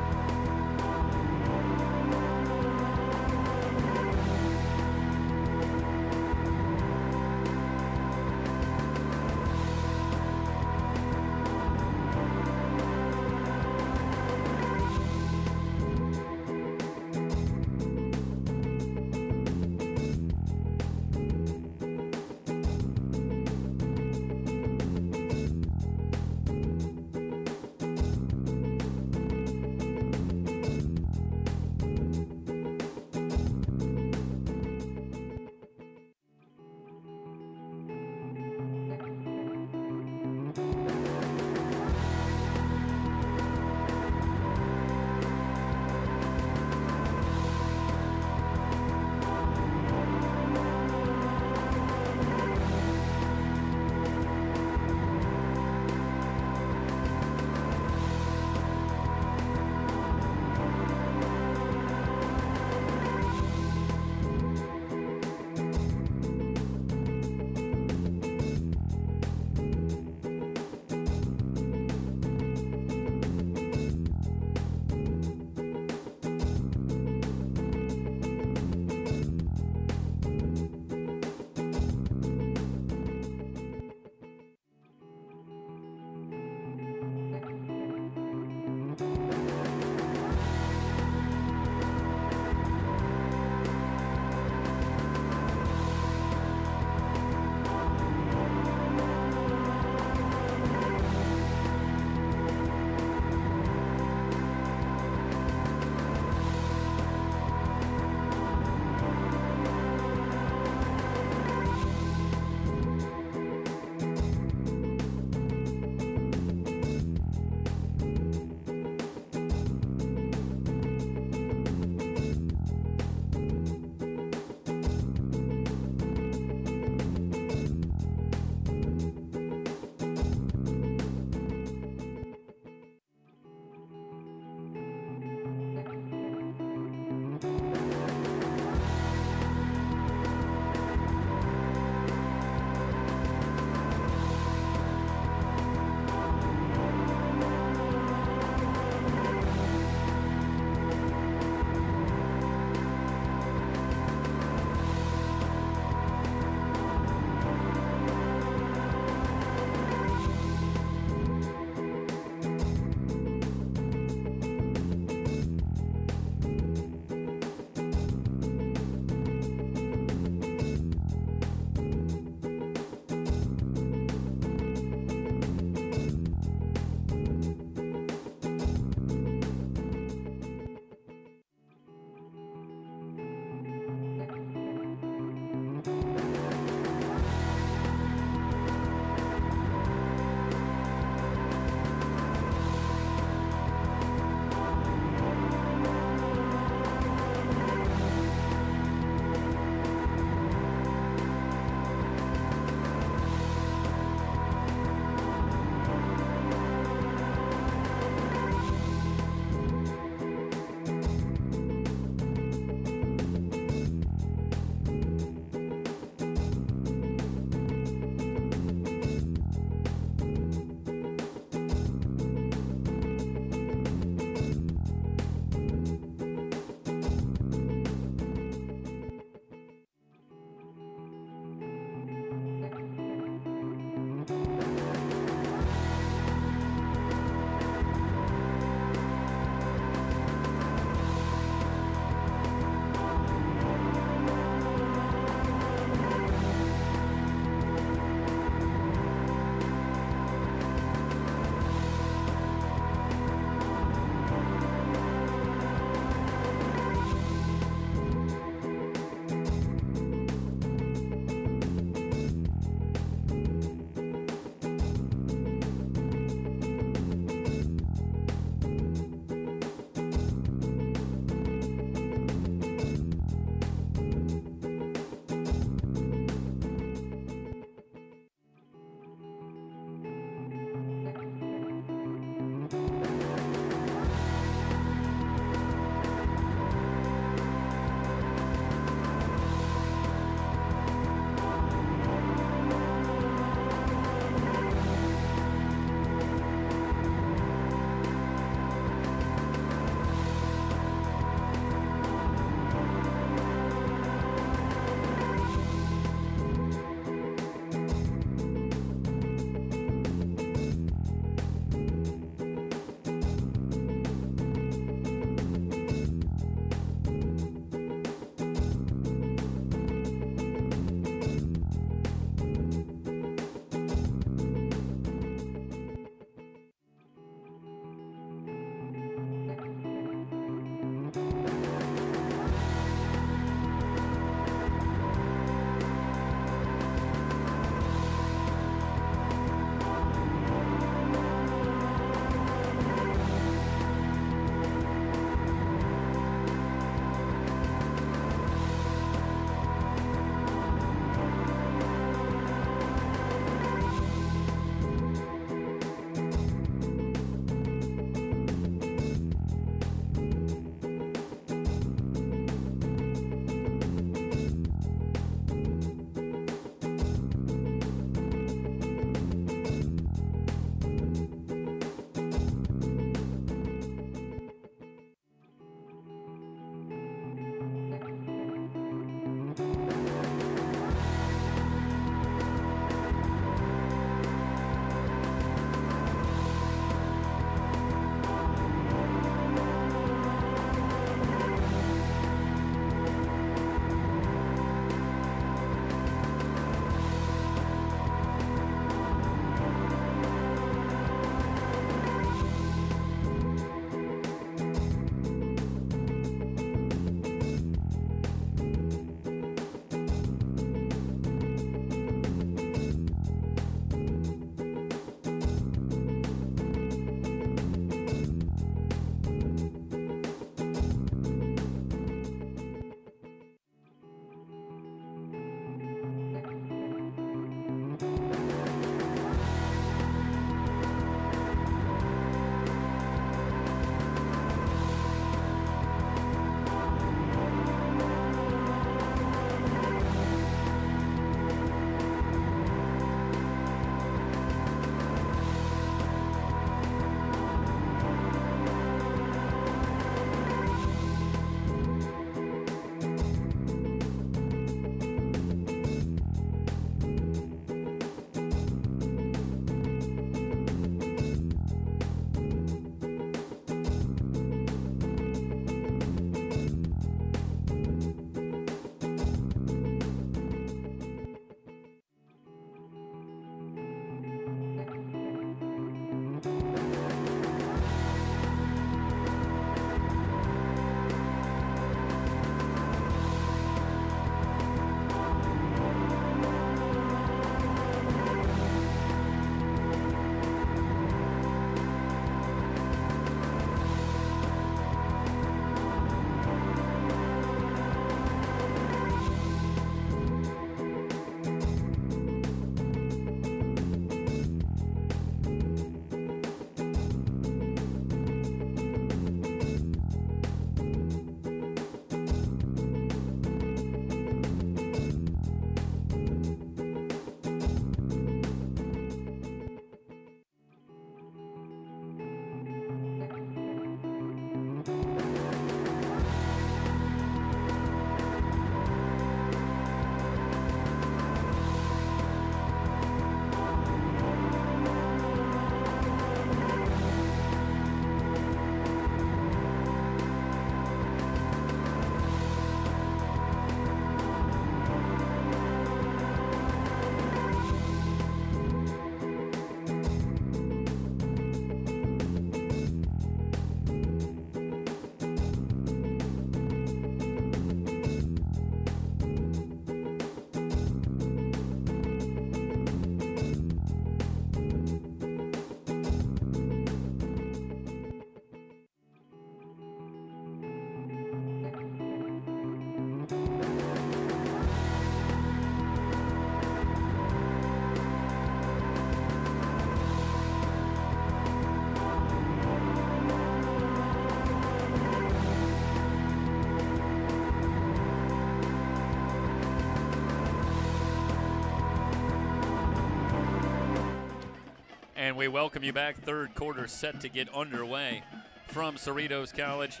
And we welcome you back. Third quarter set to get underway from Cerritos College.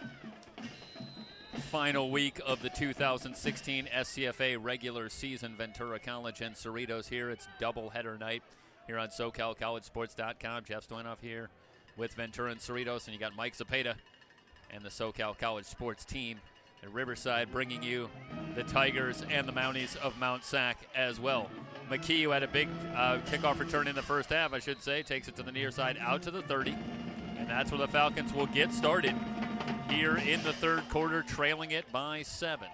Final week of the 2016 SCFA regular season. Ventura College and Cerritos here. It's doubleheader night here on SoCalCollegeSports.com. Jeff Stoynoff here with Ventura and Cerritos, and you got Mike Zapata and the SoCal College Sports team at Riverside bringing you the Tigers and the Mounties of Mount Sac as well. McKee, who had a big kickoff return in the first half, I should say, takes it to the near side out to the 30. And that's where the Falcons will get started here in the third quarter, trailing it by 7.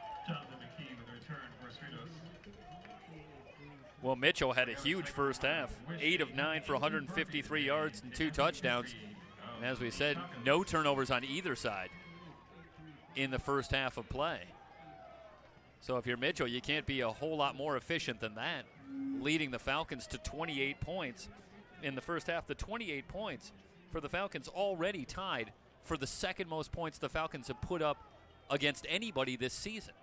Well, Mitchell had a huge first half, 8 of 9 for 153 yards and 2 touchdowns. And as we said, no turnovers on either side in the first half of play. So if you're Mitchell, you can't be a whole lot more efficient than that, leading the Falcons to 28 points in the first half. The 28 points for the Falcons already tied for the second most points the Falcons have put up against anybody this season.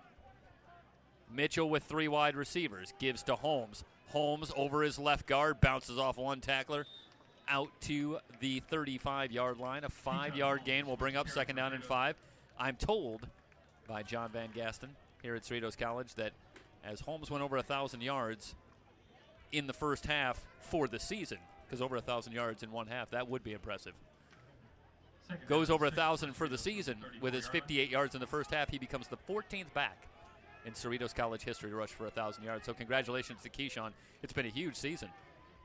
Mitchell with 3 wide receivers, gives to Holmes. Holmes over his left guard, bounces off one tackler out to the 35-yard line. A 5-yard gain will bring up second down and 5. I'm told by John Van Gaston here at Cerritos College that as Holmes went over 1,000 yards in the first half for the season, because over 1,000 yards in one half, that would be impressive. Goes over 1,000 for the season with his 58 yards in the first half. He becomes the 14th back in Cerritos College history to rush for 1,000 yards. So congratulations to Keyshawn. It's been a huge season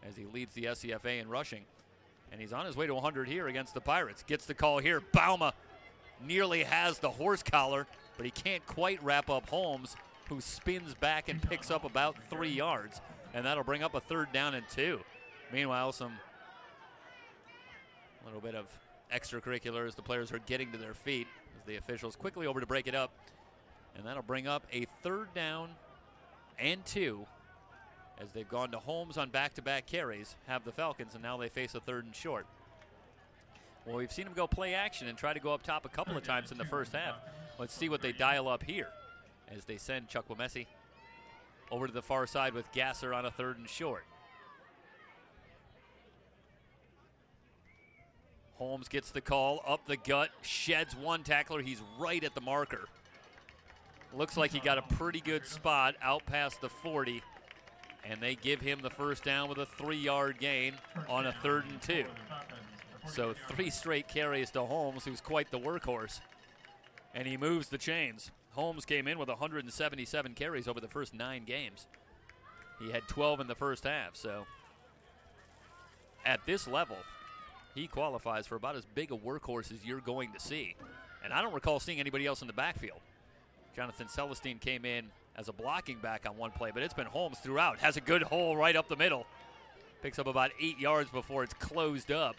as he leads the SCFA in rushing. And he's on his way to 100 here against the Pirates. Gets the call here. Bauma nearly has the horse collar, but he can't quite wrap up Holmes, who spins back and picks up about 3 yards. And that'll bring up a third down and 2. Meanwhile, a little bit of extracurriculars. The players are getting to their feet as the officials quickly over to break it up. And that'll bring up a third down and 2 as they've gone to Holmes on back-to-back carries, have the Falcons, and now they face a third and short. Well, we've seen them go play action and try to go up top a couple of times in the first half. Let's see what they dial up here as they send Chuck Wamesi over to the far side with Gasser on a third and short. Holmes gets the call, up the gut, sheds one tackler. He's right at the marker. Looks like he got a pretty good spot out past the 40, and they give him the first down with a 3-yard gain on a third and 2. So 3 straight carries to Holmes, who's quite the workhorse, and he moves the chains. Holmes came in with 177 carries over the first 9 games. He had 12 in the first half, so at this level, he qualifies for about as big a workhorse as you're going to see. And I don't recall seeing anybody else in the backfield. Jonathan Celestine came in as a blocking back on one play, but it's been Holmes throughout. Has a good hole right up the middle. Picks up about 8 yards before it's closed up.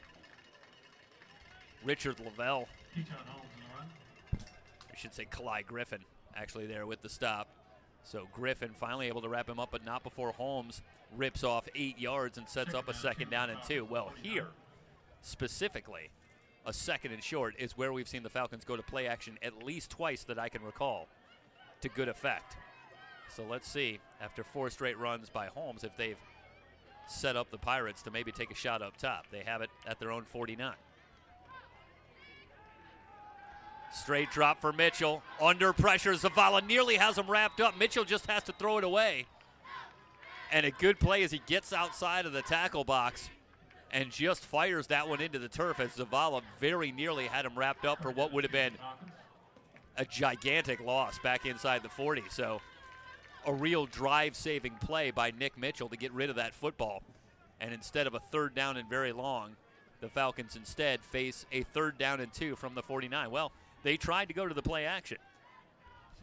Richard Lavelle. I should say Kalai Griffin actually there with the stop. So Griffin finally able to wrap him up, but not before Holmes rips off 8 yards and sets up a second down and 2. Well, here, specifically, a second and short is where we've seen the Falcons go to play action at least twice that I can recall to good effect. So let's see, after 4 straight runs by Holmes, if they've set up the Pirates to maybe take a shot up top. They have it at their own 49. Straight drop for Mitchell. Under pressure, Zavala nearly has him wrapped up. Mitchell just has to throw it away. And a good play as he gets outside of the tackle box and just fires that one into the turf as Zavala very nearly had him wrapped up for what would have been a gigantic loss back inside the 40. So a real drive-saving play by Nick Mitchell to get rid of that football. And instead of a third down and very long, the Falcons instead face a third down and 2 from the 49. Well, they tried to go to the play action,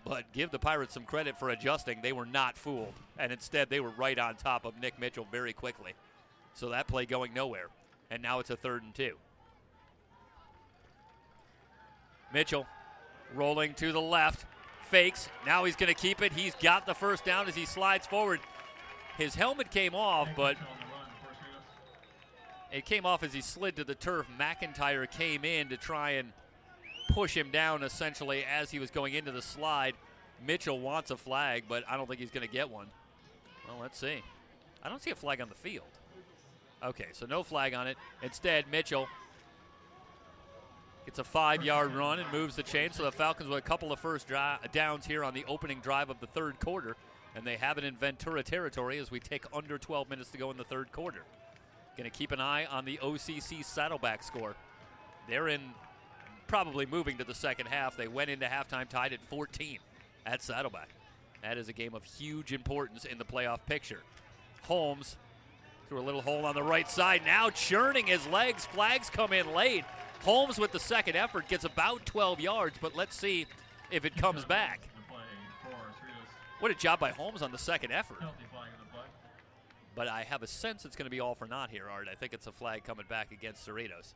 but give the Pirates some credit for adjusting. They were not fooled, and instead they were right on top of Nick Mitchell very quickly. So that play going nowhere, and now it's a third and 2. Mitchell rolling to the left, fakes. Now he's going to keep it. He's got the first down as he slides forward. His helmet came off, but it came off as he slid to the turf. McIntyre came in to try and push him down essentially as he was going into the slide. Mitchell wants a flag, but I don't think he's going to get one. Well, let's see. I don't see a flag on the field. Okay, so no flag on it. Instead, Mitchell gets a 5-yard run and moves the chain. So the Falcons with a couple of first downs here on the opening drive of the third quarter. And they have it in Ventura territory as we take under 12 minutes to go in the third quarter. Going to keep an eye on the OCC Saddleback score. They're in probably moving to the second half. They went into halftime tied at 14 at Saddleback. That is a game of huge importance in the playoff picture. Holmes through a little hole on the right side, now churning his legs. Flags come in late. Holmes with the second effort gets about 12 yards, but let's see if it comes back. What a job by Holmes on the second effort. But I have a sense it's going to be all for naught here, Art. I think it's a flag coming back against Cerritos.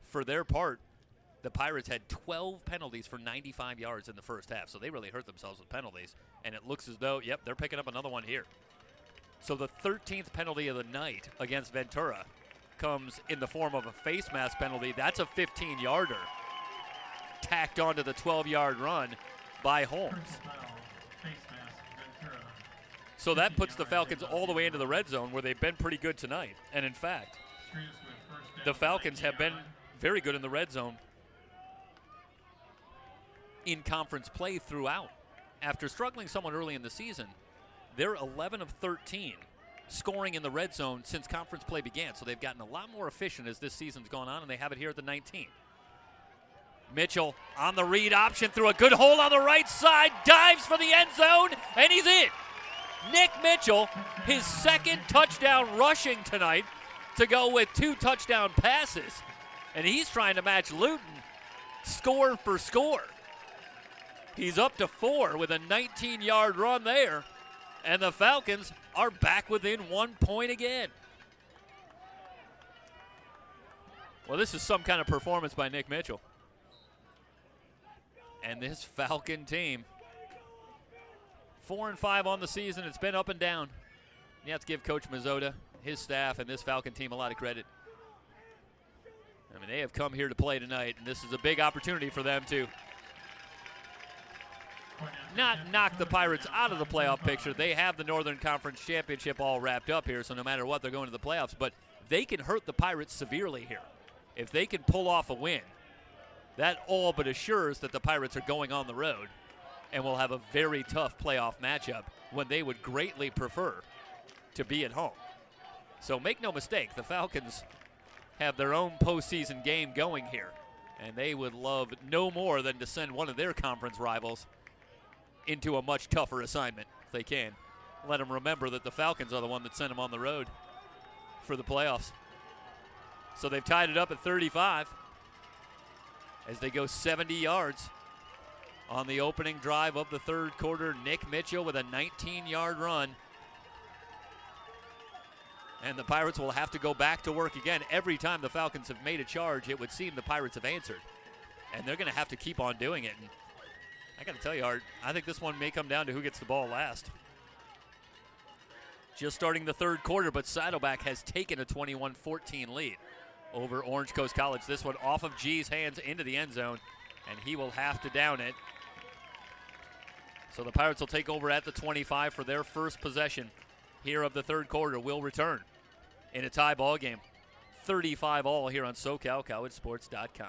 For their part, the Pirates had 12 penalties for 95 yards in the first half, so they really hurt themselves with penalties. And it looks as though, yep, they're picking up another one here. So the 13th penalty of the night against Ventura comes in the form of a face mask penalty. That's a 15-yarder tacked onto the 12-yard run by Holmes. So that puts the Falcons all the way into the red zone where they've been pretty good tonight. And in fact, the Falcons have been very good in the red zone in conference play throughout. After struggling somewhat early in the season, they're 11 of 13 scoring in the red zone since conference play began. So they've gotten a lot more efficient as this season's gone on, and they have it here at the 19. Mitchell on the read option through a good hole on the right side, dives for the end zone, and he's in. Nick Mitchell, his second touchdown rushing tonight to go with 2 touchdown passes. And he's trying to match Luton score for score. He's up to 4 with a 19-yard run there. And the Falcons are back within 1 point again. Well, this is some kind of performance by Nick Mitchell. And this Falcon team, 4-5 on the season. It's been up and down. You have to give Coach Mazzotta, his staff, and this Falcon team a lot of credit. I mean, they have come here to play tonight, and this is a big opportunity for them to not knock the Pirates out of the playoff picture. They have the Northern Conference Championship all wrapped up here, so no matter what, they're going to the playoffs. But they can hurt the Pirates severely here. If they can pull off a win, that all but assures that the Pirates are going on the road and will have a very tough playoff matchup when they would greatly prefer to be at home. So make no mistake, the Falcons have their own postseason game going here, and they would love no more than to send one of their conference rivals into a much tougher assignment if they can. Let them remember that the Falcons are the one that sent them on the road for the playoffs. So they've tied it up at 35 as they go 70 yards on the opening drive of the third quarter. Nick Mitchell with a 19-yard run. And the Pirates will have to go back to work again. Every time the Falcons have made a charge, it would seem the Pirates have answered. And they're going to have to keep on doing it. And I got to tell you, Art, I think this one may come down to who gets the ball last. Just starting the third quarter, but Saddleback has taken a 21-14 lead over Orange Coast College. This one off of G's hands into the end zone, and he will have to down it. So the Pirates will take over at the 25 for their first possession here of the third quarter. Will return in a tie ball game. 35 all here on SoCalCollegeSports.com.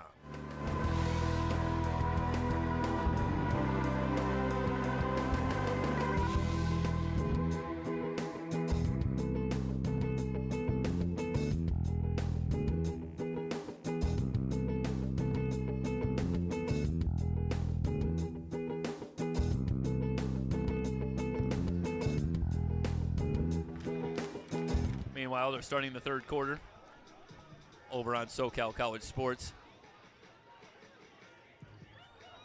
Meanwhile, they're starting the third quarter over on SoCal College Sports.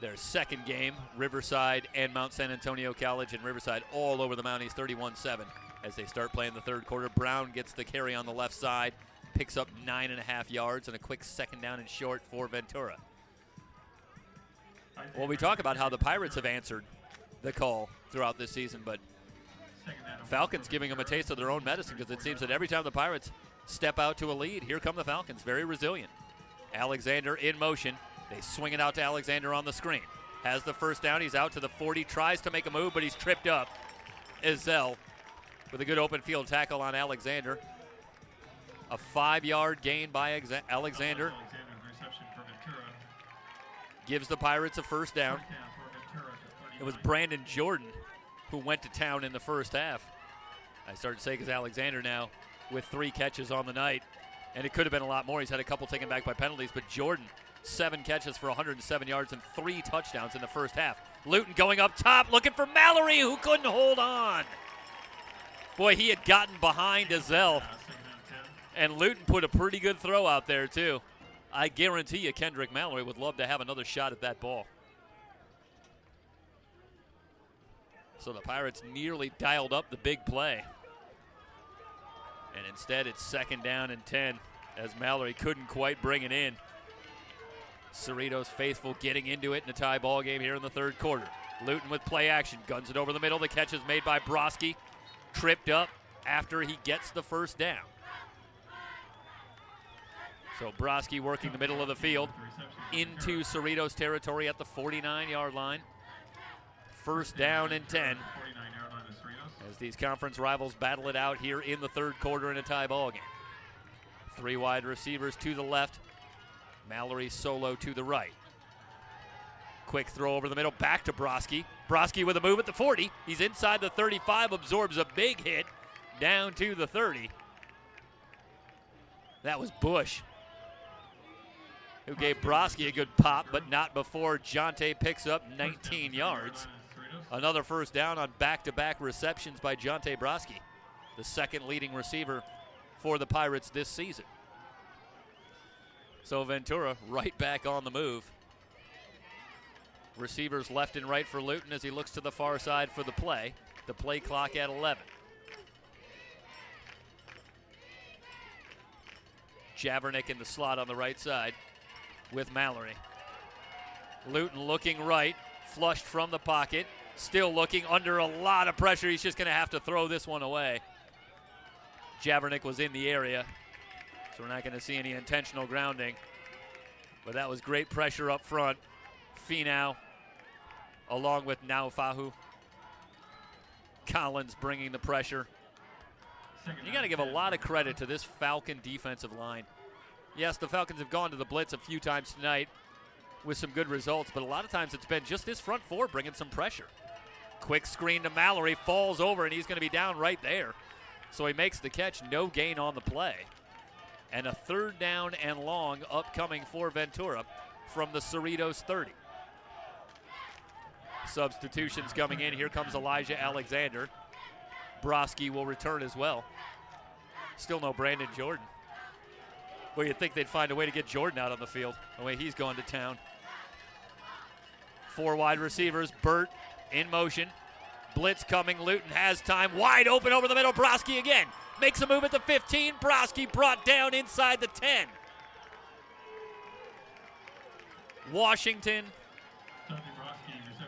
Their second game, Riverside and Mount San Antonio College, and Riverside all over the Mounties, 31-7 as they start playing the third quarter. Brown gets the carry on the left side, picks up 9.5 yards, and a quick second down and short for Ventura. Well, we talk about how the Pirates have answered the call throughout this season, but Falcons giving them a taste of their own medicine, because it seems that every time the Pirates step out to a lead, here come the Falcons, very resilient. Alexander in motion. They swing it out to Alexander on the screen. Has the first down. He's out to the 40. Tries to make a move, but he's tripped up. Ezell with a good open field tackle on Alexander. A 5-yard gain by Alexander. Reception for Ventura. Gives the Pirates a first down. It was Brandon Jordan who went to town in the first half. I started to say because Alexander now with 3 catches on the night. And it could have been a lot more. He's had a couple taken back by penalties. But Jordan, 7 catches for 107 yards and 3 touchdowns in the first half. Luton going up top, looking for Mallory, who couldn't hold on. Boy, he had gotten behind Azell. And Luton put a pretty good throw out there, too. I guarantee you Kendrick Mallory would love to have another shot at that ball. So the Pirates nearly dialed up the big play. And instead, it's 2nd down and 10 as Mallory couldn't quite bring it in. Cerritos faithful getting into it in a tie ball game here in the 3rd quarter. Luton with play action, guns it over the middle. The catch is made by Broski, tripped up after he gets the first down. So Broski working the middle of the field into Cerritos territory at the 49-yard line. 1st down and 10 as these conference rivals battle it out here in the 3rd quarter in a tie ball game. 3 wide receivers to the left. Mallory solo to the right. Quick throw over the middle, back to Broski. Broski with a move at the 40. He's inside the 35, absorbs a big hit down to the 30. That was Bush who gave Broski a good pop, but not before Jonte picks up 19 yards. Another first down on back-to-back receptions by Jonte Broski, the 2nd leading receiver for the Pirates this season. So Ventura right back on the move. Receivers left and right for Luton as he looks to the far side for the play. The play clock at 11. Javernick in the slot on the right side with Mallory. Luton looking right, flushed from the pocket, still looking under a lot of pressure. He's just going to have to throw this one away. Javernick was in the area, so we're not going to see any intentional grounding. But that was great pressure up front. Finau along with Naufahu. Collins bringing the pressure. You got to give a lot of credit to this Falcon defensive line. Yes, the Falcons have gone to the blitz a few times tonight with some good results, but a lot of times it's been just this front 4 bringing some pressure. Quick screen to Mallory, falls over, and he's going to be down right there. So he makes the catch, no gain on the play. And a 3rd down and long upcoming for Ventura from the Cerritos 30. Substitutions coming in. Here comes Elijah Alexander. Broski will return as well. Still no Brandon Jordan. Well, you'd think they'd find a way to get Jordan out on the field, the way he's going to town. 4 wide receivers, Burt in motion. Blitz coming, Luton has time, wide open over the middle, Broski again. Makes a move at the 15, Broski brought down inside the 10. Washington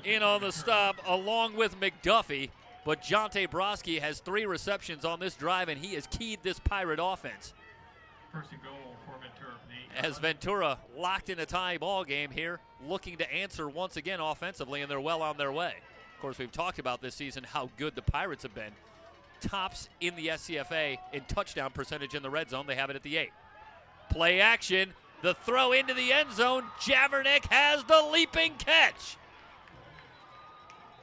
in on the stop along with McDuffie, but Jonte Broski has 3 receptions on this drive, and he has keyed this Pirate offense. First and goal for Ventura. As Ventura locked in a tie ball game here, looking to answer once again offensively, and they're well on their way. Of course, we've talked about this season how good the Pirates have been. Tops in the SCFA in touchdown percentage in the red zone. They have it at the 8. Play action. The throw into the end zone. Javernick has the leaping catch.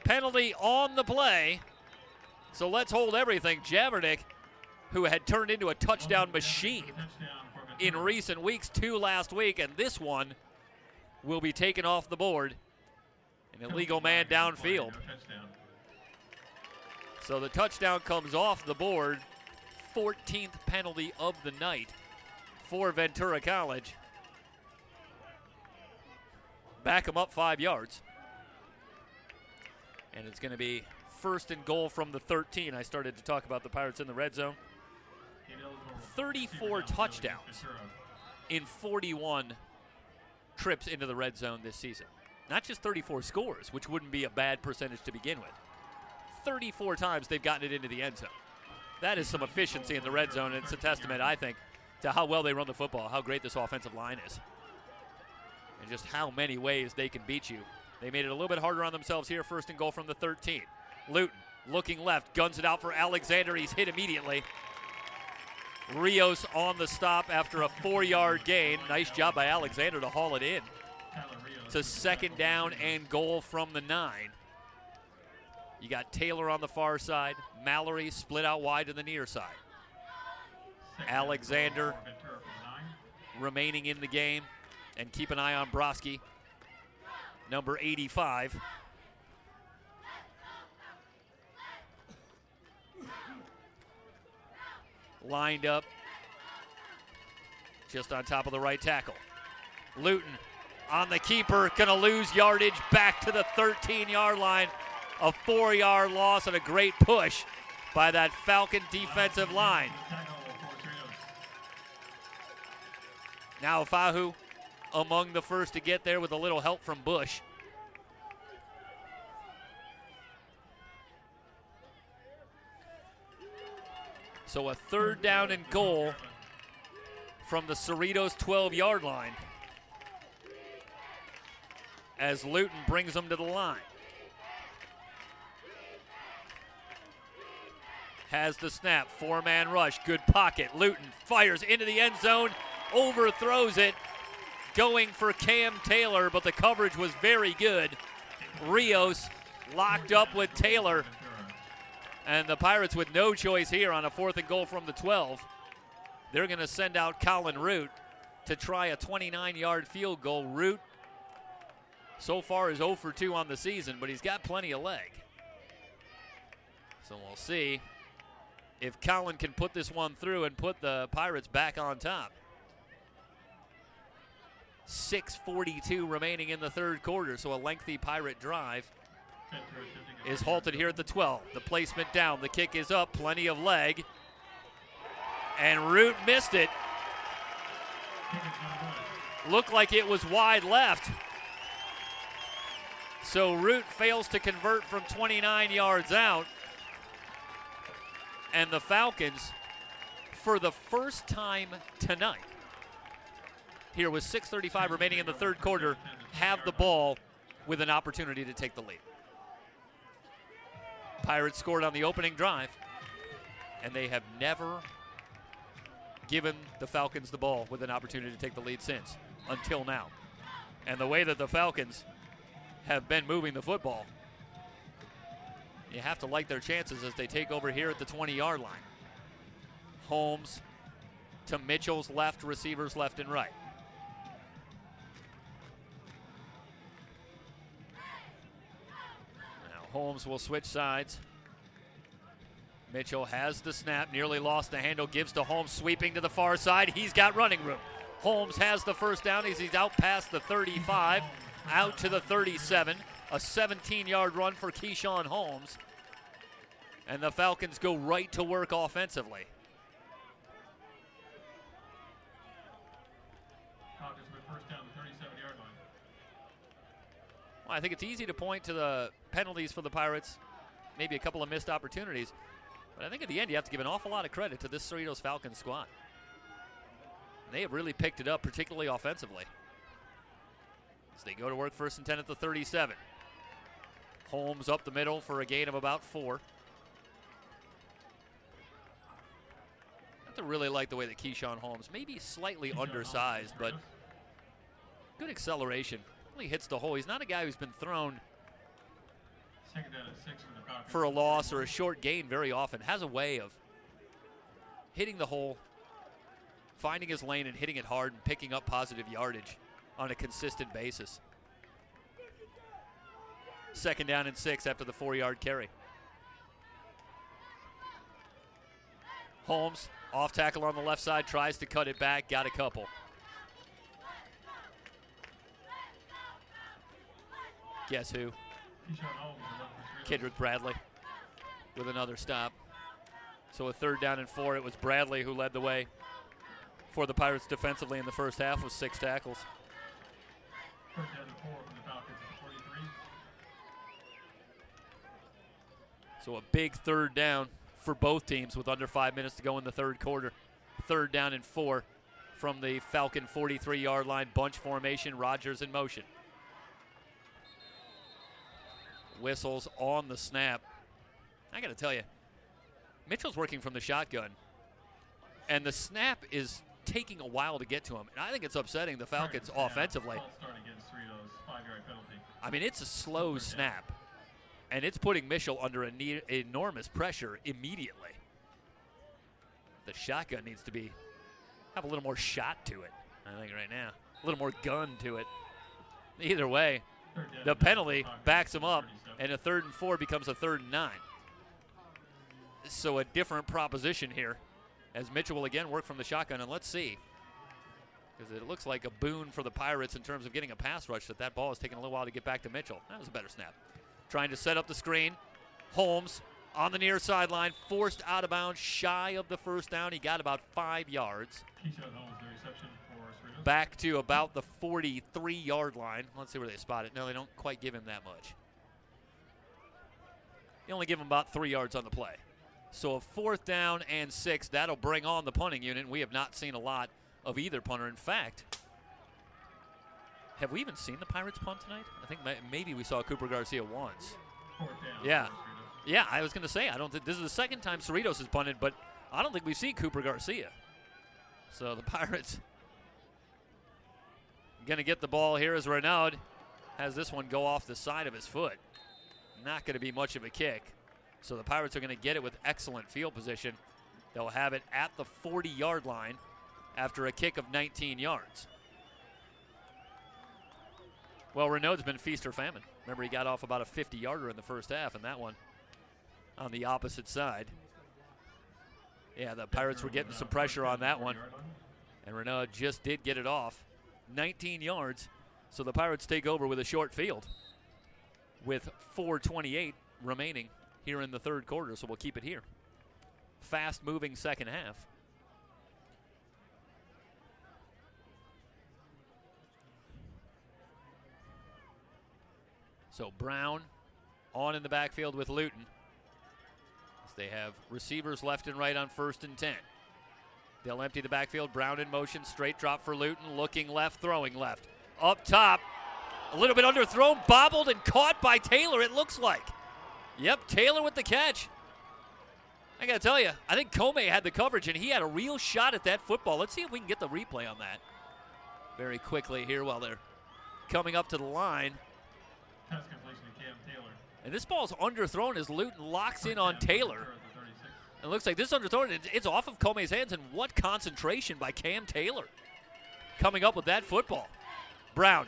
Penalty on the play. So let's hold everything. Javernick, who had turned into a touchdown machine in recent weeks, 2 last week, and this one will be taken off the board. An illegal man downfield. So the touchdown comes off the board. 14th penalty of the night for Ventura College. Back them up 5 yards. And it's going to be 1st and goal from the 13. I started to talk about the Pirates in the red zone. 34 touchdowns in 41 trips into the red zone this season. Not just 34 scores, which wouldn't be a bad percentage to begin with. 34 times they've gotten it into the end zone. That is some efficiency in the red zone, and it's a testament, I think, to how well they run the football, how great this offensive line is, and just how many ways they can beat you. They made it a little bit harder on themselves here. 1st and goal from the 13. Luton looking left, guns it out for Alexander. He's hit immediately. Rios on the stop after a 4-yard gain. Nice job by Alexander to haul it in. It's a second down and goal from the 9. You got Taylor on the far side. Mallory split out wide to the near side. Alexander remaining in the game. And keep an eye on Broski, number 85. Lined up just on top of the right tackle. Luton on the keeper, gonna lose yardage back to the 13-yard line. A 4-yard loss and a great push by that Falcon defensive line. Now Fahu among the first to get there with a little help from Bush. So a third down and goal from the Cerritos 12-yard line as Luton brings them to the line. Has the snap, 4-man rush, good pocket. Luton fires into the end zone, overthrows it, going for Cam Taylor, but the coverage was very good. Rios locked up with Taylor. And the Pirates with no choice here on a 4th and goal from the 12. They're going to send out Colin Root to try a 29-yard field goal. Root so far is 0 for 2 on the season, but he's got plenty of leg. So we'll see if Colin can put this one through and put the Pirates back on top. 6:42 remaining in the third quarter, so a lengthy Pirate drive is halted here at the 12. The placement down, the kick is up, plenty of leg. And Root missed it. Looked like it was wide left. So Root fails to convert from 29 yards out. And the Falcons, for the first time tonight, here with 6:35 remaining in the third quarter, have the ball with an opportunity to take the lead. Pirates scored on the opening drive, and they have never given the Falcons the ball with an opportunity to take the lead since, until now. And the way that the Falcons have been moving the football, you have to like their chances as they take over here at the 20-yard line. Holmes to Mitchell's left, receivers left and right. Holmes will switch sides. Mitchell has the snap, nearly lost the handle, gives to Holmes, sweeping to the far side. He's got running room. Holmes has the first down as he's out past the 35, out to the 37. A 17-yard run for Keyshawn Holmes. And the Falcons go right to work offensively. Falcons with first down, the 37-yard line. Well, I think it's easy to point to the penalties for the Pirates, maybe a couple of missed opportunities. But I think at the end you have to give an awful lot of credit to this Cerritos Falcons squad. They have really picked it up, particularly offensively. As they go to work first and 10 at the 37. Holmes up the middle for a gain of about 4. I have to really like the way that Keyshawn Holmes, maybe slightly undersized, but good acceleration. Really hits the hole. He's not a guy who's been thrown for a loss or a short gain very often. Has a way of hitting the hole, finding his lane and hitting it hard and picking up positive yardage on a consistent basis. Second down and 6 after the 4-yard carry. Holmes off tackle on the left side, tries to cut it back, got a couple. Guess who? Kendrick Bradley with another stop. So a third down and 4. It was Bradley who led the way for the Pirates defensively in the first half with 6 tackles. First down and 4 from the Falcons at 43. So a big third down for both teams with under 5 minutes to go in the third quarter. Third down and 4 from the Falcon 43-yard line. Bunch formation, Rodgers in motion. Whistles on the snap. I got to tell you, Mitchell's working from the shotgun. And the snap is taking a while to get to him. And I think it's upsetting the Falcons offensively. I mean, it's a slow snap. And it's putting Mitchell under enormous pressure immediately. The shotgun needs to have a little more shot to it, I think, right now. A little more gun to it. Either way, the penalty backs him up, and a 3rd and 4 becomes a 3rd and 9. So a different proposition here, as Mitchell will again work from the shotgun, and let's see. Because it looks like a boon for the Pirates in terms of getting a pass rush, that ball is taking a little while to get back to Mitchell. That was a better snap. Trying to set up the screen. Holmes on the near sideline, forced out of bounds, shy of the first down. He got about 5 yards. Back to about the 43-yard line. Let's see where they spot it. No, they don't quite give him that much. They only give him about 3 yards on the play. So a 4th down and 6. That'll bring on the punting unit. We have not seen a lot of either punter. In fact, have we even seen the Pirates punt tonight? I think maybe we saw Cooper Garcia once. Yeah. Yeah, I was going to say, I don't think this is the second time Cerritos has punted, but I don't think we've seen Cooper Garcia. So the Pirates going to get the ball here as Renaud has this one go off the side of his foot. Not going to be much of a kick. So the Pirates are going to get it with excellent field position. They'll have it at the 40-yard line after a kick of 19 yards. Well, Renaud's been feast or famine. Remember, he got off about a 50-yarder in the first half, and that one on the opposite side. Yeah, the Pirates were getting some pressure on that one, and Renaud just did get it off. 19 yards, so the Pirates take over with a short field with 4:28 remaining here in the third quarter, so we'll keep it here. Fast-moving second half. So Brown on in the backfield with Luton. As they have receivers left and right on 1st and 10. They'll empty the backfield. Brown in motion. Straight drop for Luton. Looking left, throwing left. Up top. A little bit underthrown. Bobbled and caught by Taylor, it looks like. Yep, Taylor with the catch. I got to tell you, I think Comey had the coverage, and he had a real shot at that football. Let's see if we can get the replay on that very quickly here while they're coming up to the line. Pass completion to Cam Taylor. And this ball's underthrown as Luton locks in on Taylor. It looks like this underthrown. It's off of Comey's hands, and what concentration by Cam Taylor coming up with that football. Brown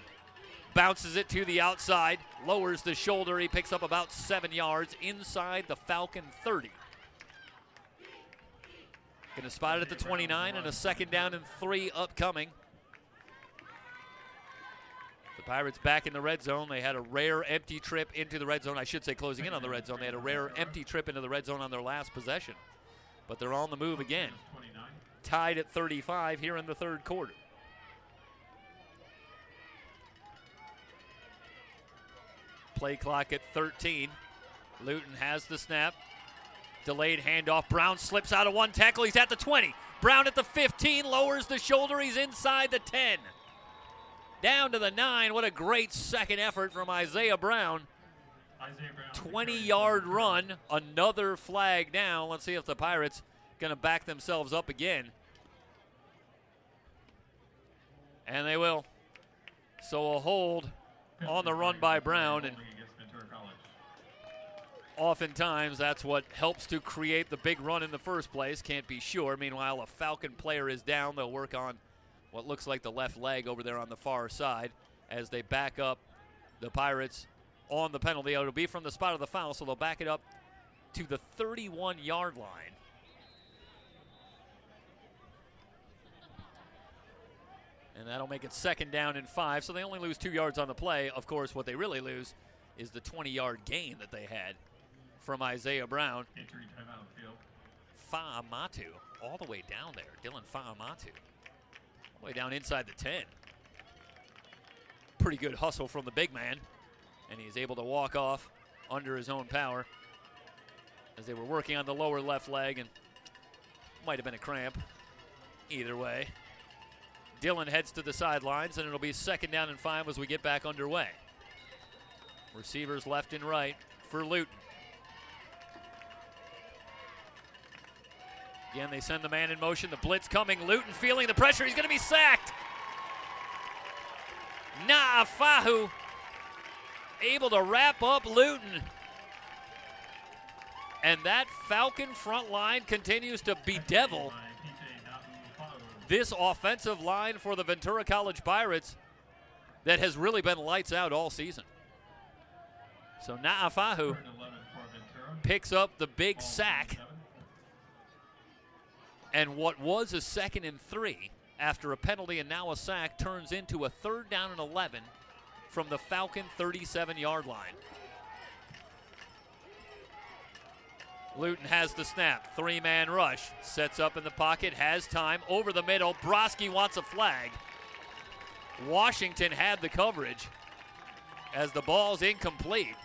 bounces it to the outside, lowers the shoulder. He picks up about 7 yards inside the Falcon 30. Going to spot it at the 29 and a 2nd down and 3 upcoming. The Pirates back in the red zone. They had a rare empty trip into the red zone. I should say closing in on the red zone. They had a rare empty trip into the red zone on their last possession. But they're on the move again. Tied at 35 here in the third quarter. Play clock at 13. Luton has the snap. Delayed handoff. Brown slips out of one tackle. He's at the 20. Brown at the 15. Lowers the shoulder. He's inside the 10. Down to the 9. What a great second effort from Isaiah Brown. 20-yard run. Another flag down. Let's see if the Pirates going to back themselves up again. And they will. So a hold on the run by Brown. And oftentimes that's what helps to create the big run in the first place. Can't be sure. Meanwhile, a Falcon player is down. They'll work on what looks like the left leg over there on the far side as they back up the Pirates on the penalty. It'll be from the spot of the foul, so they'll back it up to the 31-yard line. And that'll make it 2nd down and 5, so they only lose 2 yards on the play. Of course, what they really lose is the 20-yard gain that they had from Isaiah Brown. Fa'amatu all the way down there. Dylan Fa'amatu. All the way down inside the 10. Pretty good hustle from the big man. And he's able to walk off under his own power as they were working on the lower left leg, and might have been a cramp. Either way, Dylan heads to the sidelines, and it'll be 2nd down and 5 as we get back underway. Receivers left and right for Luton. Again, they send the man in motion. The blitz coming. Luton feeling the pressure. He's going to be sacked. Na'afahu able to wrap up Luton. And that Falcon front line continues to bedevil this offensive line for the Ventura College Pirates that has really been lights out all season. So Na'afahu picks up the big sack. And what was a 2nd and 3 after a penalty and now a sack turns into a 3rd down and 11 from the Falcon 37-yard line. Luton has the snap, 3-man rush, sets up in the pocket, has time, over the middle, Broski wants a flag. Washington had the coverage as the ball's incomplete.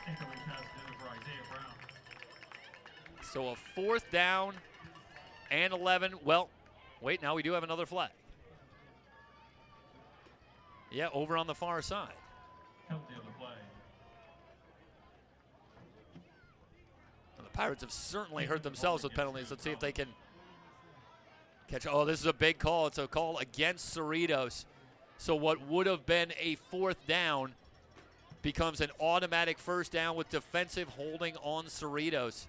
So a 4th down and 11. Well, wait, now we do have another flag. Yeah, over on the far side. Penalty on the play. Well, the Pirates have certainly hurt themselves with penalties. Let's see if they can catch. Oh, this is a big call. It's a call against Cerritos. So what would have been a 4th down becomes an automatic 1st down with defensive holding on Cerritos.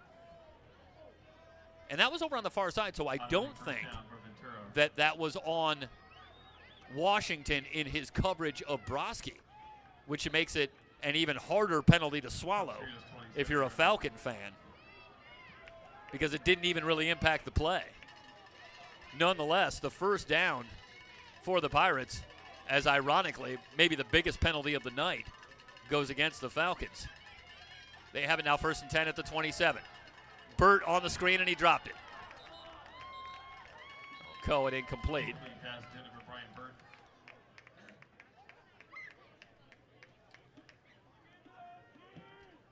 And that was over on the far side, so I don't think that was on Washington in his coverage of Broski, which makes it an even harder penalty to swallow if you're a Falcon fan, because it didn't even really impact the play. Nonetheless, the 1st down for the Pirates, as ironically, maybe the biggest penalty of the night, goes against the Falcons. They have it now 1st and 10 at the 27. Burt on the screen, and he dropped it. Cohen incomplete.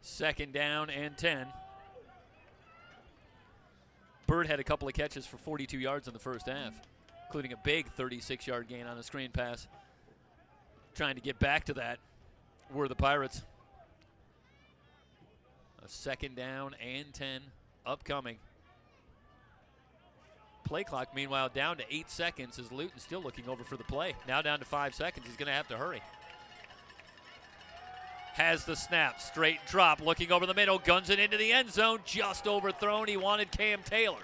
Second down and 10. Burt had a couple of catches for 42 yards in the first half, including a big 36-yard gain on a screen pass. Trying to get back to that were the Pirates. A 2nd down and 10 upcoming. Play clock, meanwhile, down to 8 seconds as Luton still looking over for the play. Now down to 5 seconds. He's going to have to hurry. Has the snap, straight drop, looking over the middle, guns it into the end zone, just overthrown. He wanted Cam Taylor.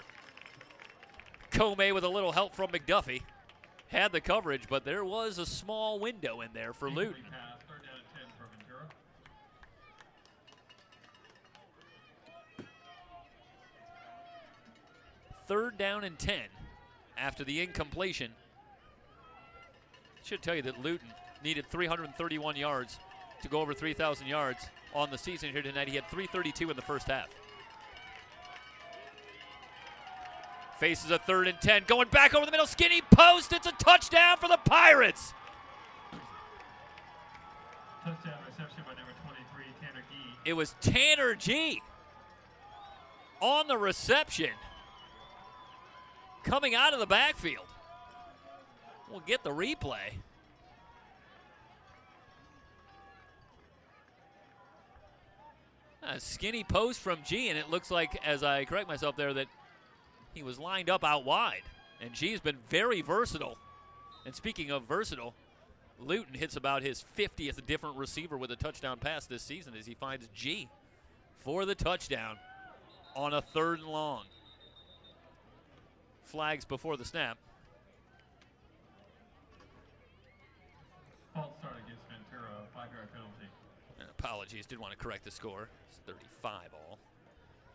Comey with a little help from McDuffie had the coverage, but there was a small window in there for Luton. 3rd down and 10 after the incompletion. Should tell you that Luton needed 331 yards to go over 3,000 yards on the season here tonight. He had 332 in the first half. Faces a 3rd and 10, going back over the middle, skinny post. It's a touchdown for the Pirates. Touchdown reception by number 23, Tanner Gee. It was Tanner Gee on the reception, coming out of the backfield. We'll get the replay. A skinny post from G, and it looks like, as I correct myself there, that he was lined up out wide. And G's been very versatile. And speaking of versatile, Luton hits about his 50th different receiver with a touchdown pass this season as he finds G for the touchdown on a 3rd and long. Flags before the snap. False start against Ventura, 5-yard penalty. And apologies, did want to correct the score. It's 35 all.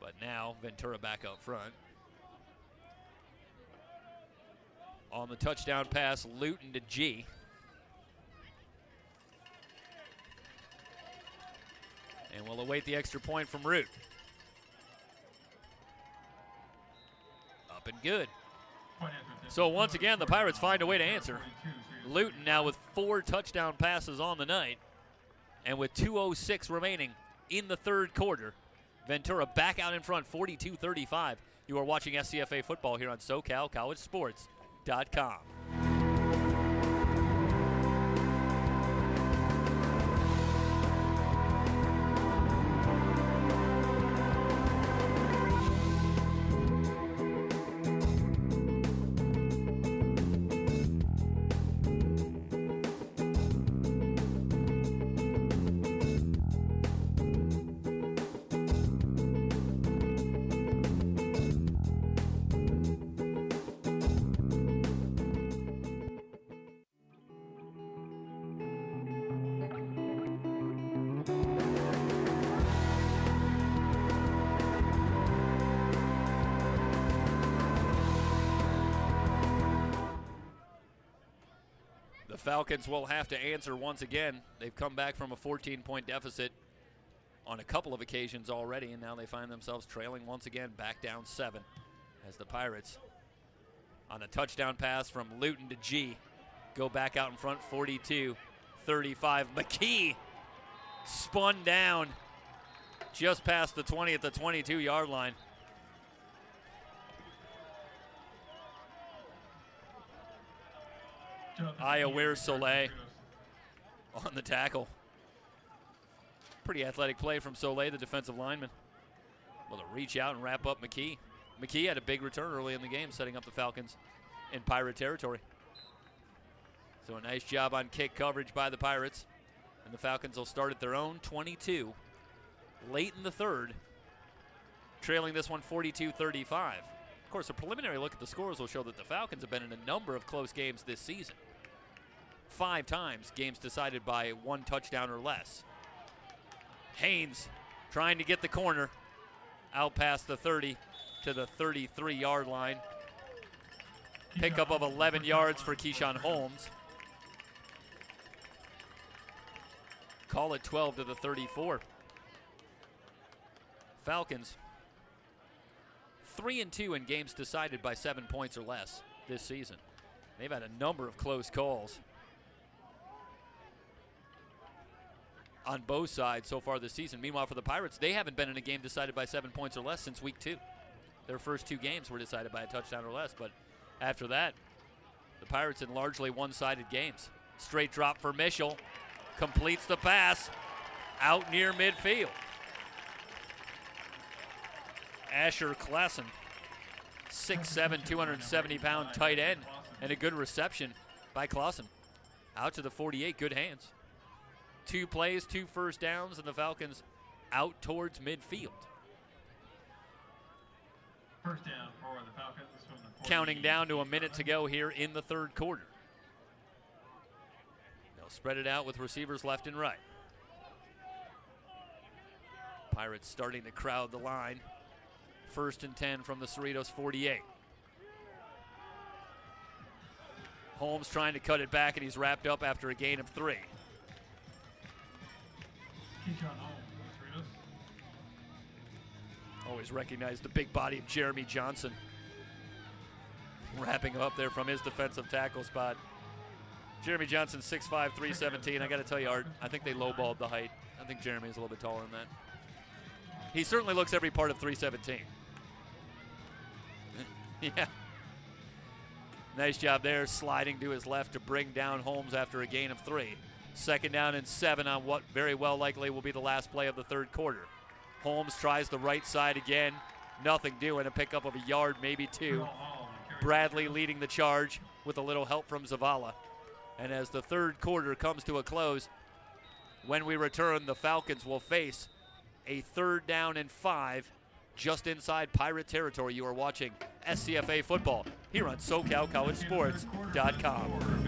But now Ventura back up front. On the touchdown pass, Luton to G. And we'll await the extra point from Root. Up and good. So once again, the Pirates find a way to answer. Luton now with 4 touchdown passes on the night. And with 2:06 remaining in the 3rd quarter, Ventura back out in front, 42-35. You are watching SCFA Football here on SoCalCollegeSports.com. The Falcons will have to answer once again. They've come back from a 14-point deficit on a couple of occasions already, and now they find themselves trailing once again, back down 7, as the Pirates, on a touchdown pass from Luton to G, go back out in front 42-35. McKee spun down just past the 20 at the 22-yard line. Ioware Soleil on the tackle. Pretty athletic play from Soleil, the defensive lineman. Well, to reach out and wrap up McKee. McKee had a big return early in the game, setting up the Falcons in Pirate territory. So a nice job on kick coverage by the Pirates. And the Falcons will start at their own 22, late in the third, trailing this one 42-35. Of course, a preliminary look at the scores will show that the Falcons have been in a number of close games this season. 5 times, games decided by 1 touchdown or less. Haynes trying to get the corner out past the 30 to the 33-yard line. Pickup of 11 yards for Keyshawn Holmes. Call it 12 to the 34. Falcons 3-2 in games decided by 7 points or less this season. They've had a number of close calls on both sides so far this season. Meanwhile, for the Pirates, they haven't been in a game decided by 7 points or less since week 2. Their first 2 games were decided by a touchdown or less, but after that, the Pirates in largely one-sided games. Straight drop for Mischel, completes the pass out near midfield. Asher Klassen, 6'7", 270-pound tight end, and a good reception by Klassen. Out to the 48, good hands. 2 plays, 2 first downs, and the Falcons out towards midfield. First down for the Falcons from the 40. Counting down to a minute to go here in the third quarter. They'll spread it out with receivers left and right. Pirates starting to crowd the line. 1st and 10 from the Cerritos 48. Holmes trying to cut it back, and he's wrapped up after a gain of 3. Always recognize the big body of Jeremy Johnson. Wrapping up there from his defensive tackle spot. Jeremy Johnson, 6'5", 317. I got to tell you, Art, I think they lowballed the height. I think Jeremy's a little bit taller than that. He certainly looks every part of 317. Yeah. Nice job there, sliding to his left to bring down Holmes after a gain of 3. 2nd down and 7 on what very well likely will be the last play of the third quarter. Holmes tries the right side again. Nothing doing. A pickup of a yard, maybe 2. Bradley leading the charge with a little help from Zavala. And as the third quarter comes to a close, when we return, the Falcons will face a 3rd down and 5 just inside Pirate territory. You are watching SCFA Football here on SoCalCollegeSports.com.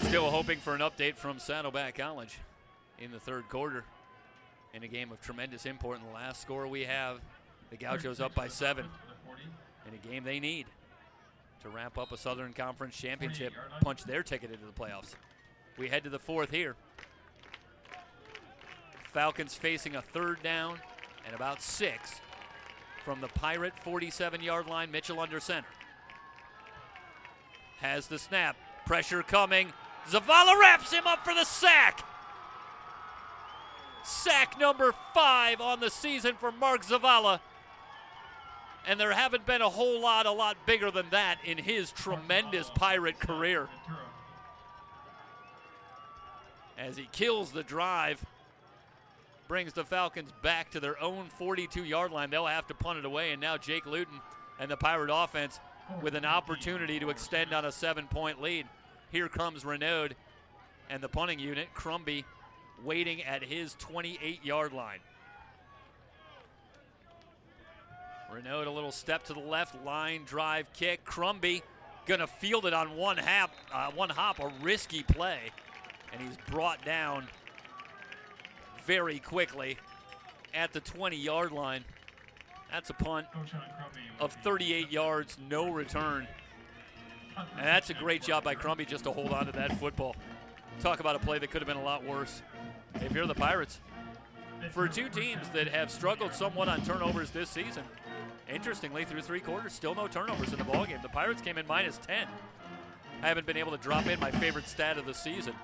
Still hoping for an update from Saddleback College in the third quarter in a game of tremendous import. In the last score we have, the Gauchos up by 7 in a game they need to wrap up a Southern Conference championship, punch their ticket into the playoffs. We head to the 4th here. Falcons facing a 3rd down and about 6 From the Pirate 47-yard line, Mitchell under center. Has the snap. Pressure coming. Zavala wraps him up for the sack. Sack number 5 on the season for Mark Zavala. And there haven't been a lot bigger than that in his tremendous Pirate career. As he kills the drive, brings the Falcons back to their own 42-yard line. They'll have to punt it away, and now Jake Luton and the Pirate offense with an opportunity to extend on a 7-point lead. Here comes Renaud and the punting unit, Crumby, waiting at his 28-yard line. Renaud, a little step to the left, line drive kick. Crumby gonna field it on one hop, a risky play, and he's brought down very quickly at the 20-yard line. That's a punt of 38 yards, no return. And that's a great job by Crumby just to hold on to that football. Talk about a play that could have been a lot worse. If you're the Pirates, for two teams that have struggled somewhat on turnovers this season, interestingly, through 3 quarters, still no turnovers in the ballgame. The Pirates came in -10. I haven't been able to drop in my favorite stat of the season,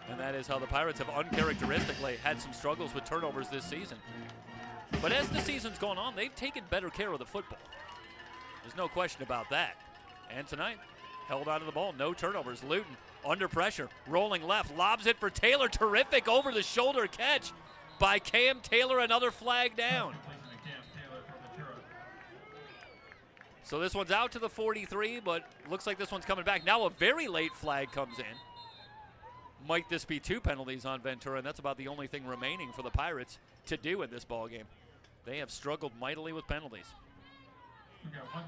and that is how the Pirates have uncharacteristically had some struggles with turnovers this season. But as the season's gone on, they've taken better care of the football. There's no question about that. And tonight, held onto the ball, no turnovers. Luton under pressure, rolling left, lobs it for Taylor. Terrific over-the-shoulder catch by Cam Taylor, another flag down. So this one's out to the 43, but looks like this one's coming back. Now a very late flag comes in. Might this be 2 penalties on Ventura, and that's about the only thing remaining for the Pirates to do in this ballgame. They have struggled mightily with penalties. We got 1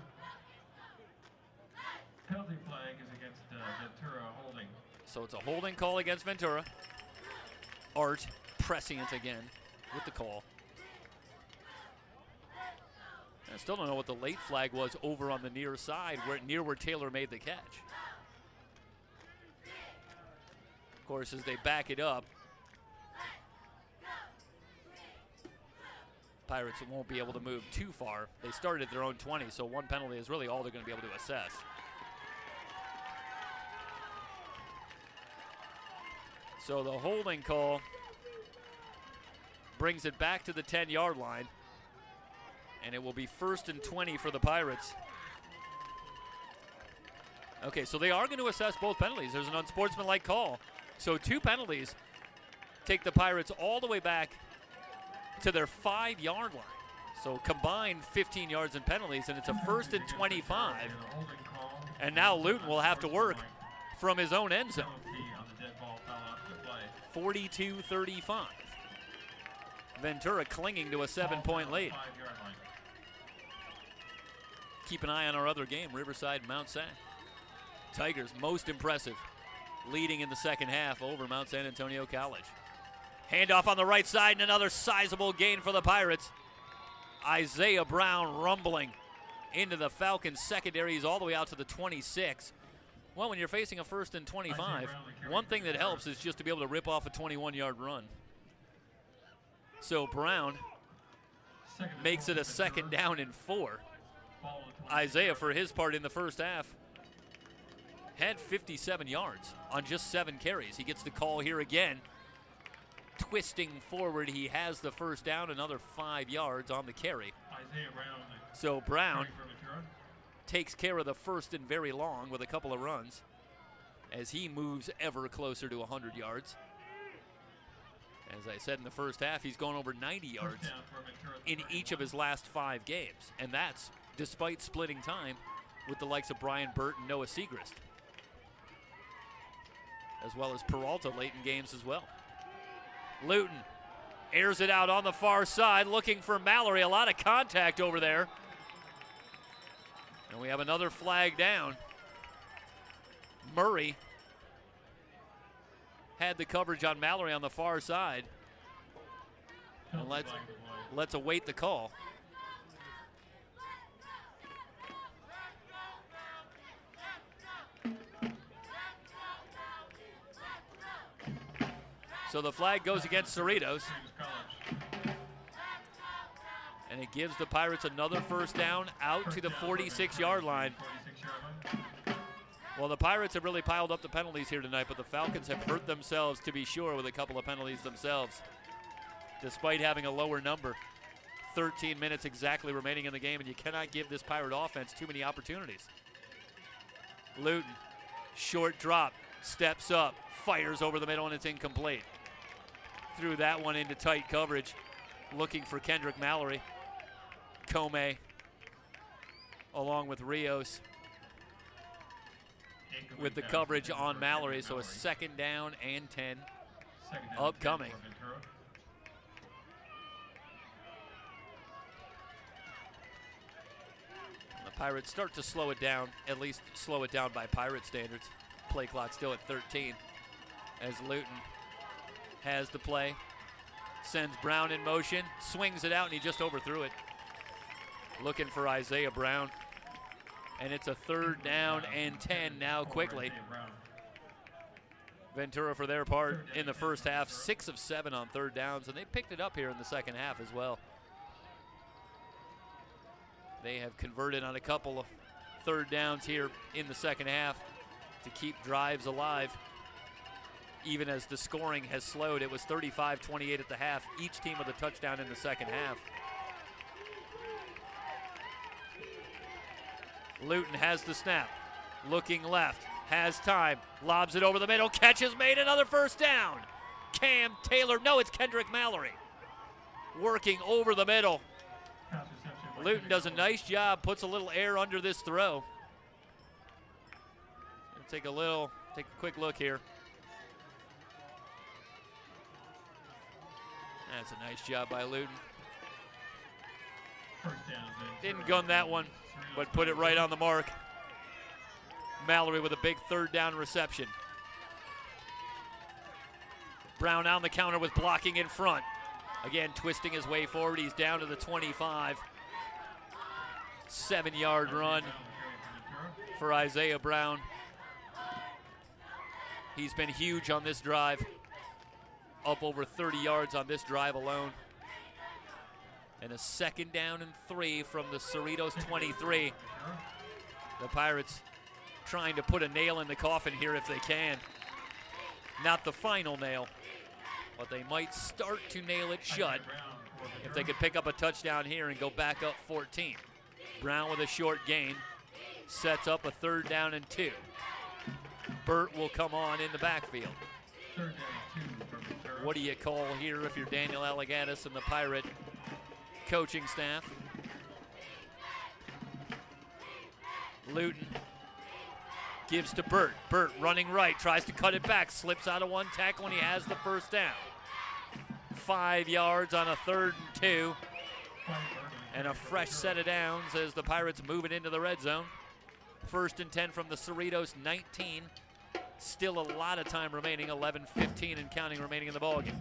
penalty flag is against Ventura holding. So it's a holding call against Ventura. Art prescient again with the call. I still don't know what the late flag was over on the near side, near where Taylor made the catch. Of course, as they back it up, Pirates won't be able to move too far. They started at their own 20, so 1 penalty is really all they're going to be able to assess. So the holding call brings it back to the 10-yard line, and it will be 1st and 20 for the Pirates. Okay, so they are going to assess both penalties. There's an unsportsmanlike call. So 2 penalties take the Pirates all the way back to their 5-yard line. So combined 15 yards in penalties, and it's a 1st and 25. And now Luton will have to work from his own end zone. 42-35. Ventura clinging to a 7-point lead. Keep an eye on our other game, Riverside Mount Sac. Tigers most impressive, leading in the second half over Mount San Antonio College. Handoff on the right side and another sizable gain for the Pirates. Isaiah Brown rumbling into the Falcons secondaries all the way out to the 26. Well, when you're facing a 1st and 25, one thing that helps is just to be able to rip off a 21-yard run. So Brown makes it a 2nd down and 4. Isaiah, for his part in the first half, had 57 yards on just 7 carries. He gets the call here again. Twisting forward, he has the 1st down, another 5 yards on the carry. So Brown takes care of the 1st and very long with a couple of runs as he moves ever closer to 100 yards. As I said in the first half, he's gone over 90 yards in each of his last 5 games, and that's despite splitting time with the likes of Brian Burt and Noah Segrist, as well as Peralta late in games as well. Luton airs it out on the far side, looking for Mallory. A lot of contact over there. And we have another flag down. Murray had the coverage on Mallory on the far side. And let's await the call. So the flag goes against Cerritos. And it gives the Pirates another first down out to the 46-yard line. Well, the Pirates have really piled up the penalties here tonight, but the Falcons have hurt themselves, to be sure, with a couple of penalties themselves, despite having a lower number. 13 minutes exactly remaining in the game, and you cannot give this Pirate offense too many opportunities. Luton, short drop, steps up, fires over the middle, and it's incomplete. Threw that one into tight coverage, looking for Kendrick Mallory. Comey, along with Rios, with the coverage on Mallory, so a second down and 10 upcoming. The Pirates start to slow it down, at least slow it down by Pirate standards. Play clock still at 13 as Luton has the play, sends Brown in motion, swings it out, and he just overthrew it. Looking for Isaiah Brown. And it's a third down and 10 now quickly. Ventura, for their part, in the first half, 6 of 7 on third downs, and they picked it up here in the second half as well. They have converted on a couple of third downs here in the second half to keep drives alive. Even as the scoring has slowed, it was 35-28 at the half, each team with a touchdown in the second half. Luton has the snap, looking left, has time, lobs it over the middle, catch is made, another first down. Cam Taylor, no, it's Kendrick Mallory, working over the middle. Luton does a nice job, puts a little air under this throw. Take a quick look here. That's a nice job by Luton. Didn't gun that one, but put it right on the mark. Mallory with a big third down reception. Brown on the counter with blocking in front. Again, twisting his way forward. He's down to the 25. 7-yard run for Isaiah Brown. He's been huge on this drive. Up over 30 yards on this drive alone. And a second down and 3 from the Cerritos 23. The Pirates trying to put a nail in the coffin here if they can. Not the final nail, but they might start to nail it shut if they could pick up a touchdown here and go back up 14. Brown with a short gain, sets up a third down and 2. Burt will come on in the backfield. What do you call here if you're Daniel Allegatis and the Pirate coaching staff? Luton gives to Burt. Burt running right, tries to cut it back, slips out of one tackle, and he has the first down. 5 yards on a 3rd and 2. And a fresh set of downs as the Pirates move it into the red zone. 1st and 10 from the Cerritos 19. Still a lot of time remaining, 11:15 and counting remaining in the ballgame.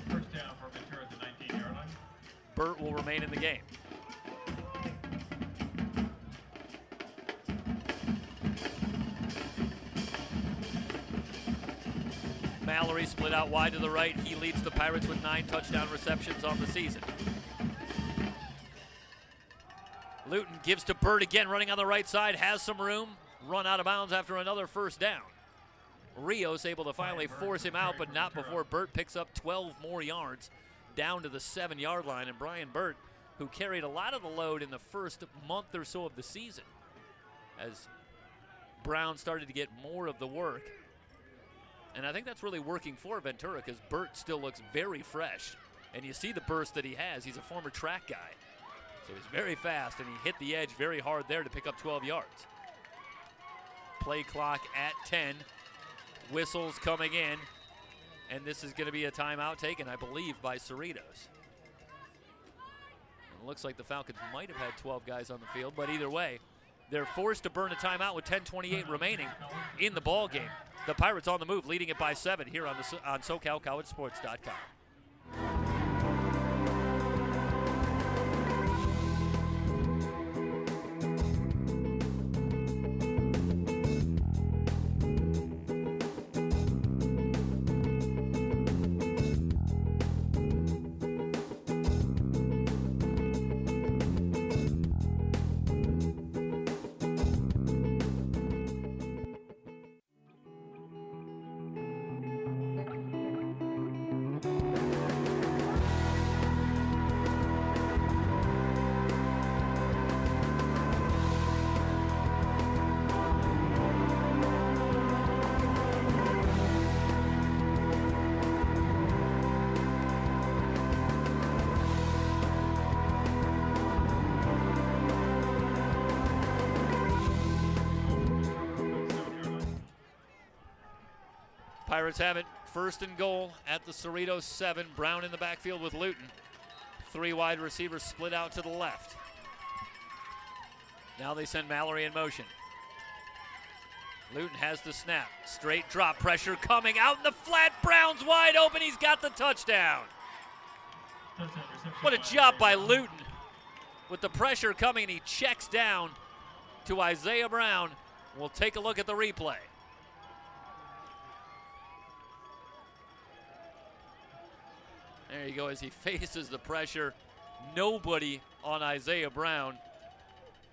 First down for Ventura at the 19-yard line. Burt will remain in the game. Mallory split out wide to the right. He leads the Pirates with 9 touchdown receptions on the season. Luton gives to Burt again, running on the right side, has some room, run out of bounds after another first down. Rios able to finally force him out, but not before Burt picks up 12 more yards down to the 7-yard line. And Brian Burt, who carried a lot of the load in the first month or so of the season, as Brown started to get more of the work. And I think that's really working for Ventura because Burt still looks very fresh. And you see the burst that he has. He's a former track guy. So he's very fast, and he hit the edge very hard there to pick up 12 yards. Play clock at 10. Whistles coming in. And this is going to be a timeout taken, I believe, by Cerritos. It looks like the Falcons might have had 12 guys on the field, but either way, they're forced to burn a timeout with 10:28 remaining in the ball game. The Pirates on the move, leading it by 7 here on SoCalCollegeSports.com. Pirates have it first and goal at the Cerritos 7. Brown in the backfield with Luton. 3 wide receivers split out to the left. Now they send Mallory in motion. Luton has the snap. Straight drop pressure coming out in the flat. Brown's wide open. He's got the touchdown. What a job by Luton. With the pressure coming, he checks down to Isaiah Brown. We'll take a look at the replay. There you go as he faces the pressure. Nobody on Isaiah Brown.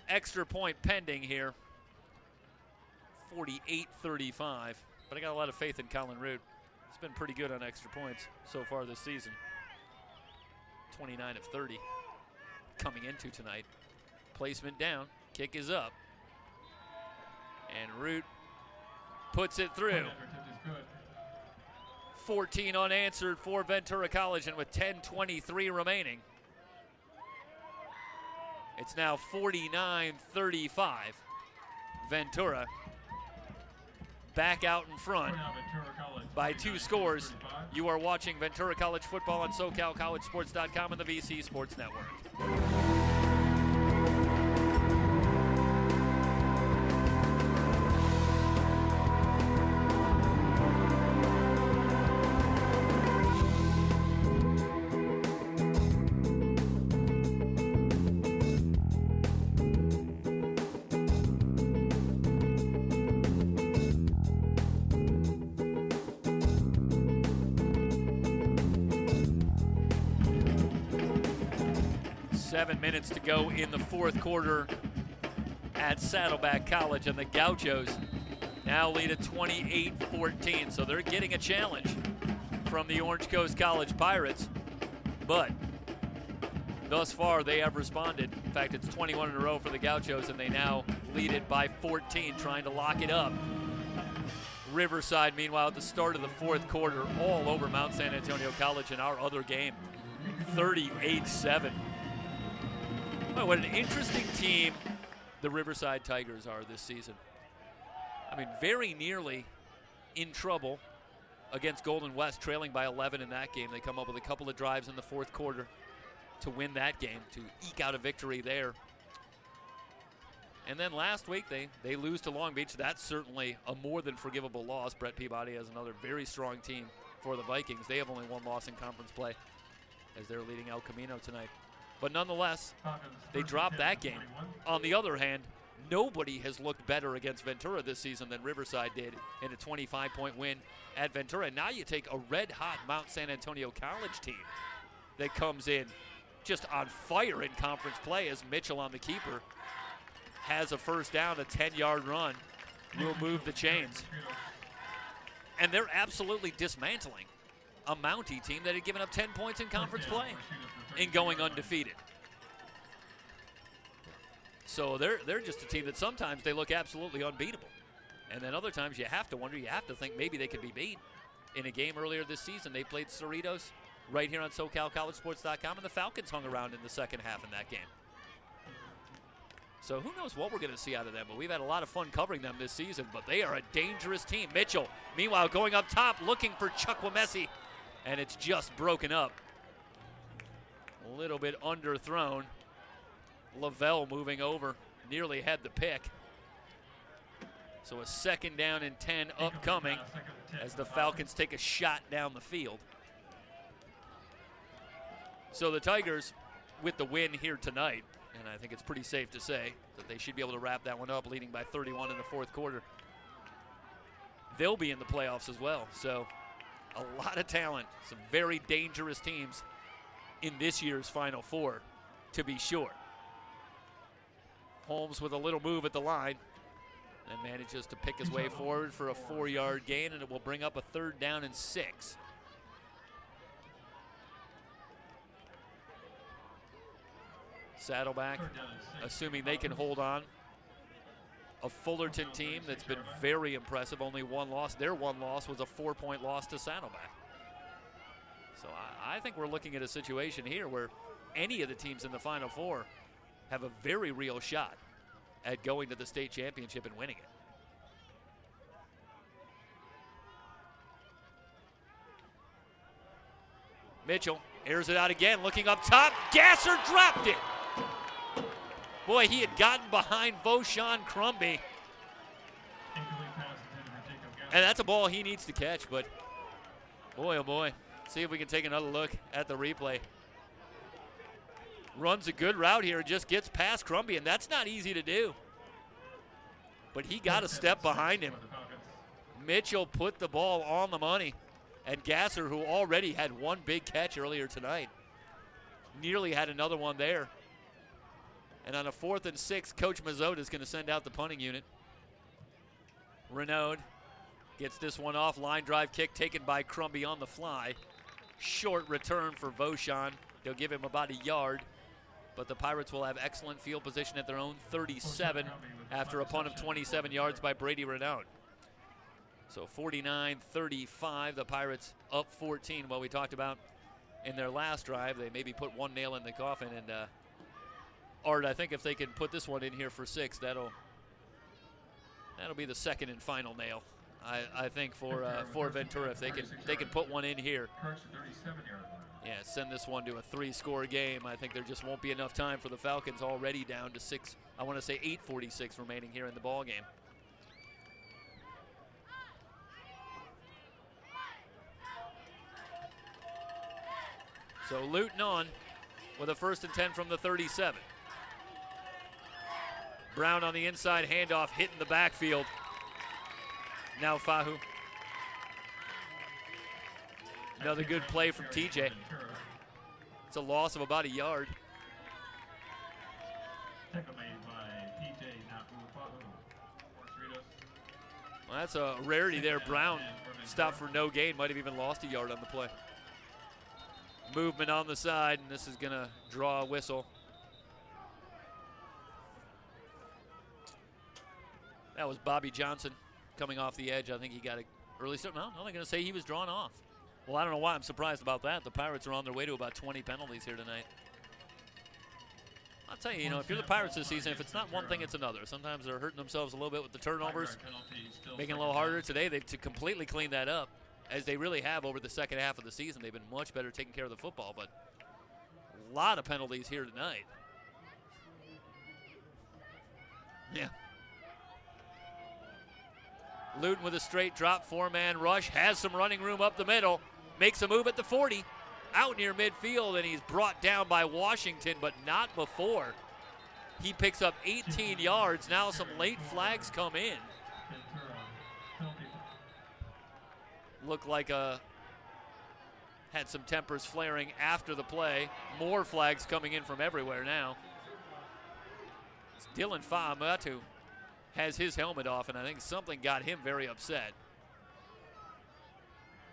Extra point pending here. 48-35. But I got a lot of faith in Colin Root. He's been pretty good on extra points so far this season. 29 of 30 coming into tonight. Placement down. Kick is up. And Root puts it through. 14 unanswered for Ventura College, and with 10:23 remaining, it's now 49-35. Ventura back out in front by 2 scores. You are watching Ventura College football on SoCalCollegeSports.com and the VC Sports Network. 7 minutes to go in the 4th quarter at Saddleback College, and the Gauchos now lead at 28-14. So they're getting a challenge from the Orange Coast College Pirates, but thus far they have responded. In fact, it's 21 in a row for the Gauchos, and they now lead it by 14, trying to lock it up. Riverside, meanwhile, at the start of the 4th quarter, all over Mount San Antonio College in our other game, 38-7. Oh, what an interesting team the Riverside Tigers are this season. I mean, very nearly in trouble against Golden West, trailing by 11 in that game. They come up with a couple of drives in the 4th quarter to win that game, to eke out a victory there. And then last week, they lose to Long Beach. That's certainly a more than forgivable loss. Brett Peabody has another very strong team for the Vikings. They have only 1 loss in conference play as they're leading El Camino tonight. But nonetheless, they dropped that game. On the other hand, nobody has looked better against Ventura this season than Riverside did in a 25-point win at Ventura. And now you take a red-hot Mount San Antonio College team that comes in just on fire in conference play, as Mitchell on the keeper has a first down, a 10-yard run will move the chains. And they're absolutely dismantling a Mountie team that had given up 10 points in conference play in going undefeated. So they're just a team that sometimes they look absolutely unbeatable. And then other times you have to wonder, you have to think maybe they could be beat. In a game earlier this season, they played Cerritos right here on SoCalCollegeSports.com, and the Falcons hung around in the second half in that game. So who knows what we're going to see out of them, but we've had a lot of fun covering them this season, but they are a dangerous team. Mitchell, meanwhile, going up top, looking for Chukwumesi, and it's just broken up. A little bit underthrown. Lavelle moving over, nearly had the pick. So a 2nd down and 10 upcoming as the Falcons take a shot down the field. So the Tigers with the win here tonight, and I think it's pretty safe to say that they should be able to wrap that one up, leading by 31 in the 4th quarter. They'll be in the playoffs as well. So a lot of talent, some very dangerous teams in this year's Final Four, to be sure. Holmes with a little move at the line and manages to pick his way forward for a 4-yard gain, and it will bring up a 3rd down and 6. Saddleback, assuming they can hold on. A Fullerton team that's been very impressive, only 1 loss. Their 1 loss was a 4-point loss to Saddleback. So I think we're looking at a situation here where any of the teams in the Final Four have a very real shot at going to the state championship and winning it. Mitchell airs it out again, looking up top. Gasser dropped it. Boy, he had gotten behind Voshan Crumby. And that's a ball he needs to catch, but boy, oh boy. See if we can take another look at the replay. Runs a good route here, just gets past Crumby, and that's not easy to do. But he got a step behind him. Mitchell put the ball on the money. And Gasser, who already had one big catch earlier tonight, nearly had another one there. And on a 4th and 6, Coach Mazzotta is going to send out the punting unit. Renaud gets this one off. Line drive kick taken by Crumby on the fly. Short return for Voshan. They'll give him about a yard. But the Pirates will have excellent field position at their own 37 after a punt of 27 yards by Brady Renaud. So 49-35, the Pirates up 14. Well, we talked about in their last drive, they maybe put one nail in the coffin. And Art, I think if they can put this one in here for 6, that'll be the second and final nail. I think for Ventura, if they can put one in here. Yeah, send this one to a 3-score game. I think there just won't be enough time for the Falcons, already down to 6. I want to say 8:46 remaining here in the ball game. So Luton on with a 1st and 10 from the 37. Brown on the inside, handoff, hitting the backfield. Now Fahu. Another good play from TJ. It's a loss of about a yard. Well, that's a rarity there. Brown stopped for no gain, might have even lost a yard on the play. Movement on the side, and this is going to draw a whistle. That was Bobby Johnson coming off the edge. I think he got an early start. No, I'm only going to say he was drawn off. Well, I don't know why I'm surprised about that. The Pirates are on their way to about 20 penalties here tonight. I'll tell you, if you're the Pirates this season, if it's not one thing, it's another. Sometimes they're hurting themselves a little bit with the turnovers, making it a little harder. Today, they've completely cleaned that up, as they really have over the second half of the season. They've been much better taking care of the football, but a lot of penalties here tonight. Yeah. Luton with a straight drop, 4-man rush, has some running room up the middle, makes a move at the 40, out near midfield, and he's brought down by Washington, but not before. He picks up 18 yards. Now some late flags come in. Looked like had some tempers flaring after the play. More flags coming in from everywhere now. It's Dylan Fa'amatu has his helmet off, and I think something got him very upset.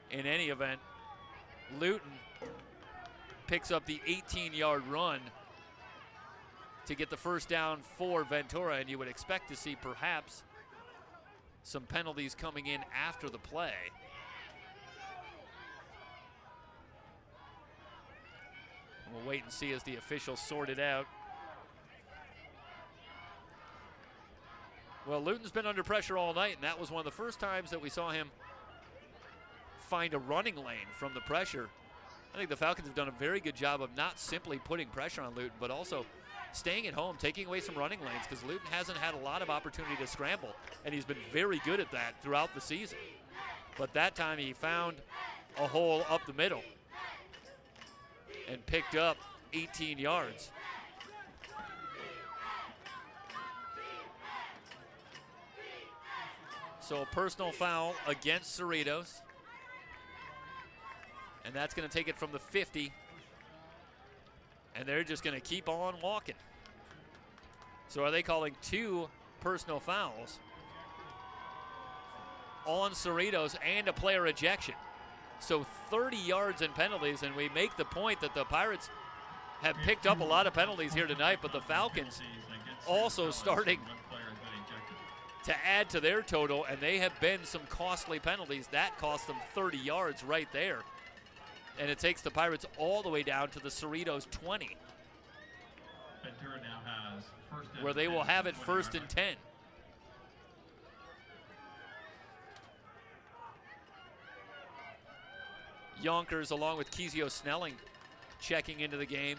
In any event, Luton picks up the 18-yard run to get the first down for Ventura, and you would expect to see perhaps some penalties coming in after the play. We'll wait and see as the officials sort it out. Well, Luton's been under pressure all night, and that was one of the first times that we saw him find a running lane from the pressure. I think the Falcons have done a very good job of not simply putting pressure on Luton, but also staying at home, taking away some running lanes, because Luton hasn't had a lot of opportunity to scramble, and he's been very good at that throughout the season. But that time he found a hole up the middle and picked up 18 yards. So a personal foul against Cerritos. And that's going to take it from the 50. And they're just going to keep on walking. So are they calling 2 personal fouls on Cerritos and a player ejection? So 30 yards in penalties, and we make the point that the Pirates have picked up a lot of penalties here tonight, but the Falcons also starting to add to their total, and they have been some costly penalties. That cost them 30 yards right there. And it takes the Pirates all the way down to the Cerritos 20. Ventura now has where they will have it 1st and 10. Yonkers along with Kezio Snelling checking into the game.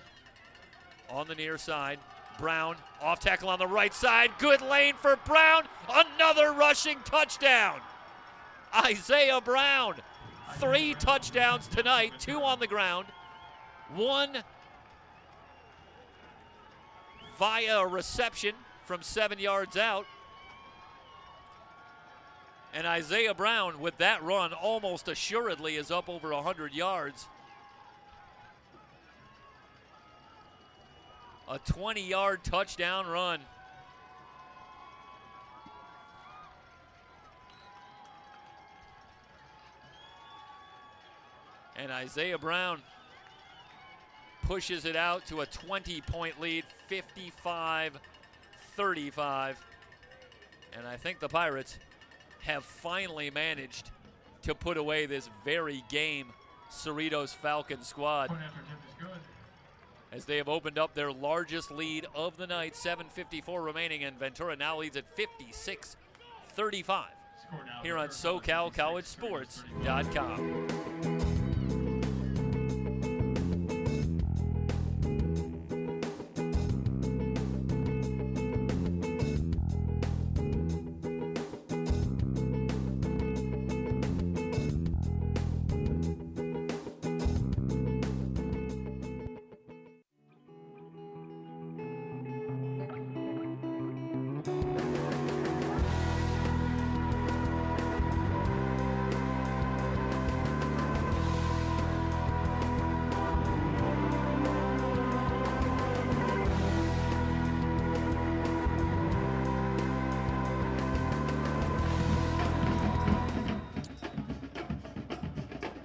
On the near side, Brown off tackle on the right side. Good lane for Brown. Another rushing touchdown. Isaiah Brown. 3 touchdowns tonight, 2 on the ground. 1 via a reception from 7 yards out. And Isaiah Brown, with that run, almost assuredly is up over 100 yards. A 20-yard touchdown run. And Isaiah Brown pushes it out to a 20-point lead, 55-35. And I think the Pirates have finally managed to put away this very game Cerritos Falcons squad, as they have opened up their largest lead of the night. 7:54 remaining, and Ventura now leads at 56-35 here on SoCalCollegeSports.com.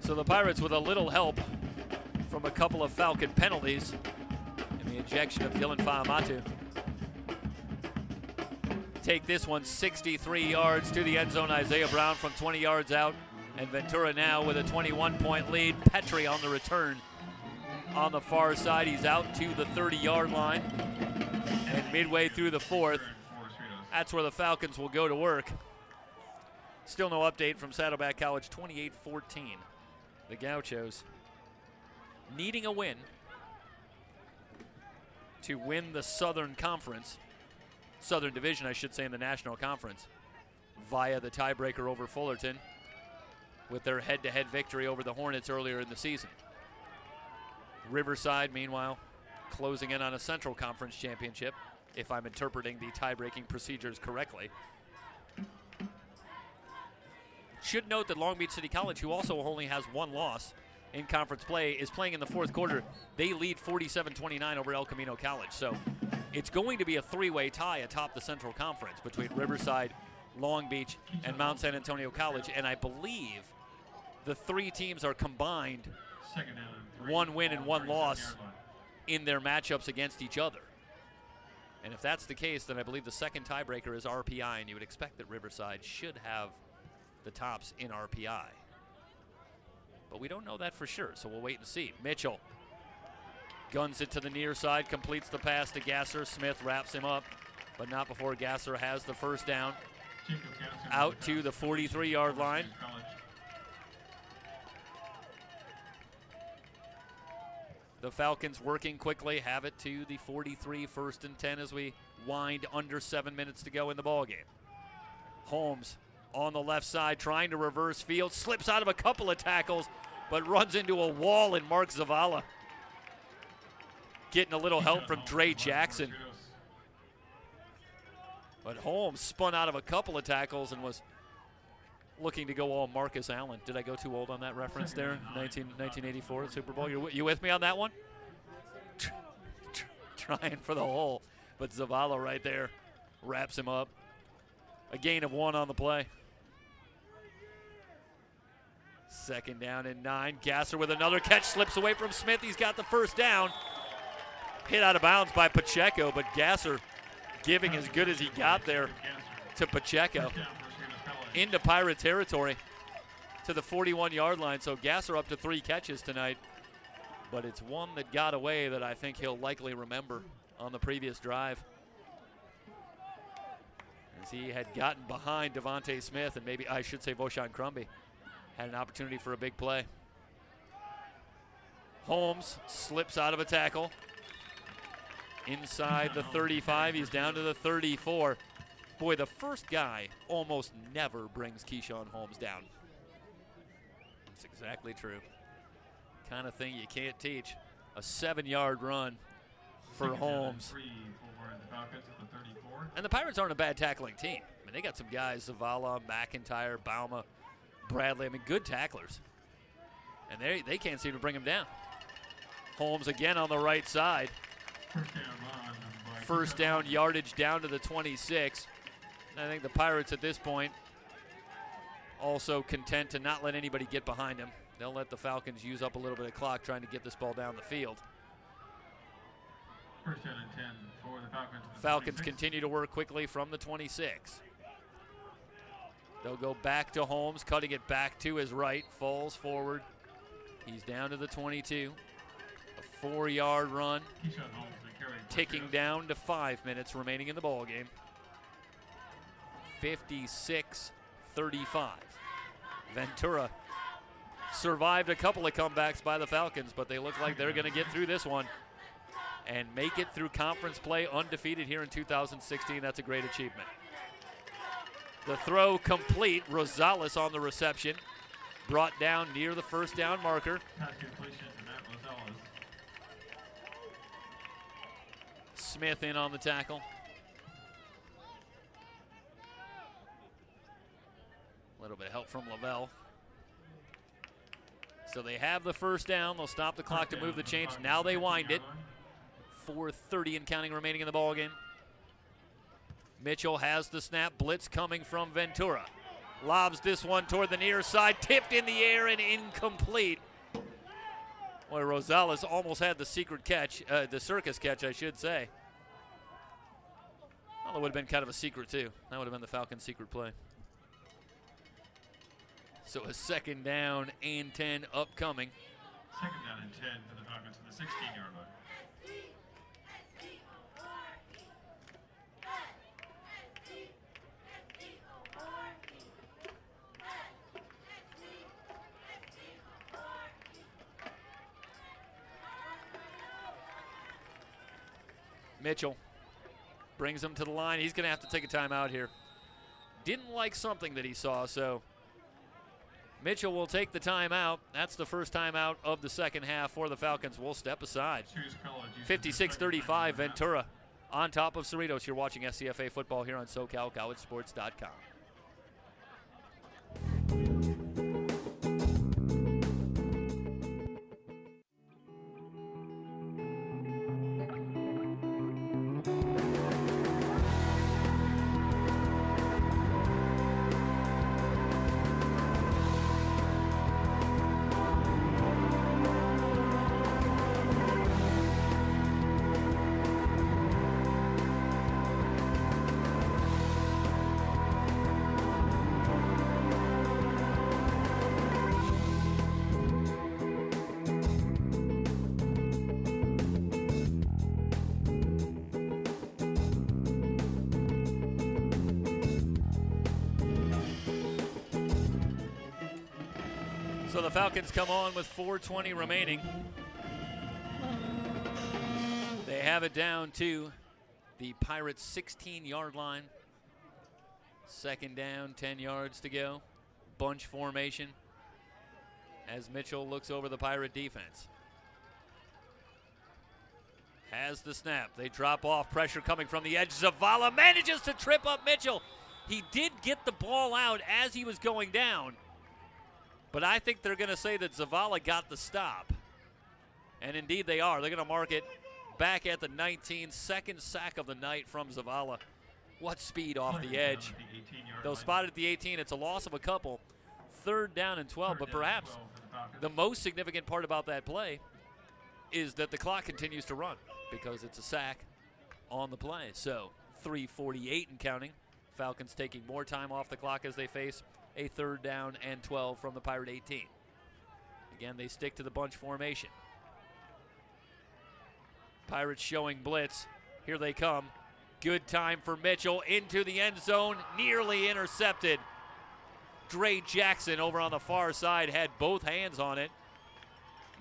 So the Pirates, with a little help from a couple of Falcon penalties and the ejection of Dylan Fa'amatu, take this one 63 yards to the end zone. Isaiah Brown from 20 yards out, and Ventura now with a 21-point lead. Petrie on the return on the far side. He's out to the 30-yard line, and midway through the fourth, that's where the Falcons will go to work. Still no update from Saddleback College. 28-14. The Gauchos needing a win to win the Southern Division, I should say, in the National Conference, via the tiebreaker over Fullerton with their head-to-head victory over the Hornets earlier in the season. Riverside, meanwhile, closing in on a Central Conference championship, if I'm interpreting the tie-breaking procedures correctly. Should note that Long Beach City College, who also only has 1 loss in conference play, is playing in the fourth quarter. They lead 47-29 over El Camino College. So it's going to be a 3-way tie atop the Central Conference between Riverside, Long Beach, and Mount San Antonio College. And I believe the 3 teams are combined 1 win and 1 loss in their matchups against each other. And if that's the case, then I believe the second tiebreaker is RPI, and you would expect that Riverside should have the tops in RPI. But we don't know that for sure, so we'll wait and see. Mitchell guns it to the near side, completes the pass to Gasser. Smith wraps him up, but not before Gasser has the first down. Out to the 43-yard line. The Falcons working quickly, have it to the 43, 1st and 10 as we wind under 7 minutes to go in the ballgame. Holmes on the left side, trying to reverse field, slips out of a couple of tackles, but runs into a wall in Mark Zavala. Getting a little help from Dre Jackson. But Holmes spun out of a couple of tackles and was looking to go all Marcus Allen. Did I go too old on that reference there? 1984 Super Bowl. You with me on that one? Trying for the hole, but Zavala right there wraps him up. A gain of 1 on the play. 2nd down and 9. Gasser with another catch, slips away from Smith. He's got the first down. Hit out of bounds by Pacheco, but Gasser giving as good as he got there to Pacheco. Into Pirate territory to the 41-yard line. So Gasser up to 3 catches tonight, but it's one that got away that I think he'll likely remember on the previous drive, as he had gotten behind Devontae Smith, and maybe I should say Voshan Crumby had an opportunity for a big play. Holmes slips out of a tackle. Inside the 35, he's down to the 34. Boy, the first guy almost never brings Keyshawn Holmes down. That's exactly true. Kind of thing you can't teach. A 7-yard run for Holmes. And the Pirates aren't a bad tackling team. I mean, they got some guys, Zavala, McIntyre, Bauma, Bradley. I mean, good tacklers. And they can't seem to bring him down. Holmes again on the right side. First down yardage down to the 26. And I think the Pirates at this point also content to not let anybody get behind him. They'll let the Falcons use up a little bit of clock trying to get this ball down the field. First down and 10 for the Falcons. Falcons continue to work quickly from the 26. They'll go back to Holmes, cutting it back to his right, falls forward. He's down to the 22. A 4-yard run, ticking down to 5 minutes remaining in the ball game. 56-35. Ventura survived a couple of comebacks by the Falcons, but they look like they're going to get through this one and make it through conference play undefeated here in 2016. That's a great achievement. The throw complete. Rosales on the reception. Brought down near the first down marker. Smith in on the tackle. A little bit of help from Lavelle. So they have the first down. They'll stop the clock to move the chains. Now they wind it. 4:30 and counting remaining in the ball game. Mitchell has the snap. Blitz coming from Ventura. Lobs this one toward the near side. Tipped in the air and incomplete. Boy, Rosales almost had the secret catch, the circus catch, I should say. Well, it would have been kind of a secret, too. That would have been the Falcons' secret play. So a second down and 10 upcoming. Second down and 10 for the Falcons from the 16-yard line. Mitchell brings him to the line. He's going to have to take a timeout here. Didn't like something that he saw, so Mitchell will take the timeout. That's the first timeout of the second half for the Falcons. We'll step aside. 56-35, Ventura on top of Cerritos. You're watching SCFA Football here on SoCalCollegeSports.com. So the Falcons come on with 4:20 remaining. They have it down to the Pirates' 16-yard line. Second down, 10 yards to go. Bunch formation as Mitchell looks over the Pirate defense. Has the snap. They drop off. Pressure coming from the edge. Zavala manages to trip up Mitchell. He did get the ball out as he was going down. But I think they're going to say that Zavala got the stop. And indeed they are. They're going to mark it back at the 19. Second sack of the night from Zavala. What speed off the edge. They'll spot it at the 18. It's a loss of a couple. Third down and 12. But perhaps the most significant part about that play is that the clock continues to run because it's a sack on the play. So 3:48 and counting. Falcons taking more time off the clock as they face a third down and 12 from the Pirate 18. Again, they stick to the bunch formation. Pirates showing blitz. Here they come. Good time for Mitchell into the end zone. Nearly intercepted. Dre Jackson over on the far side had both hands on it.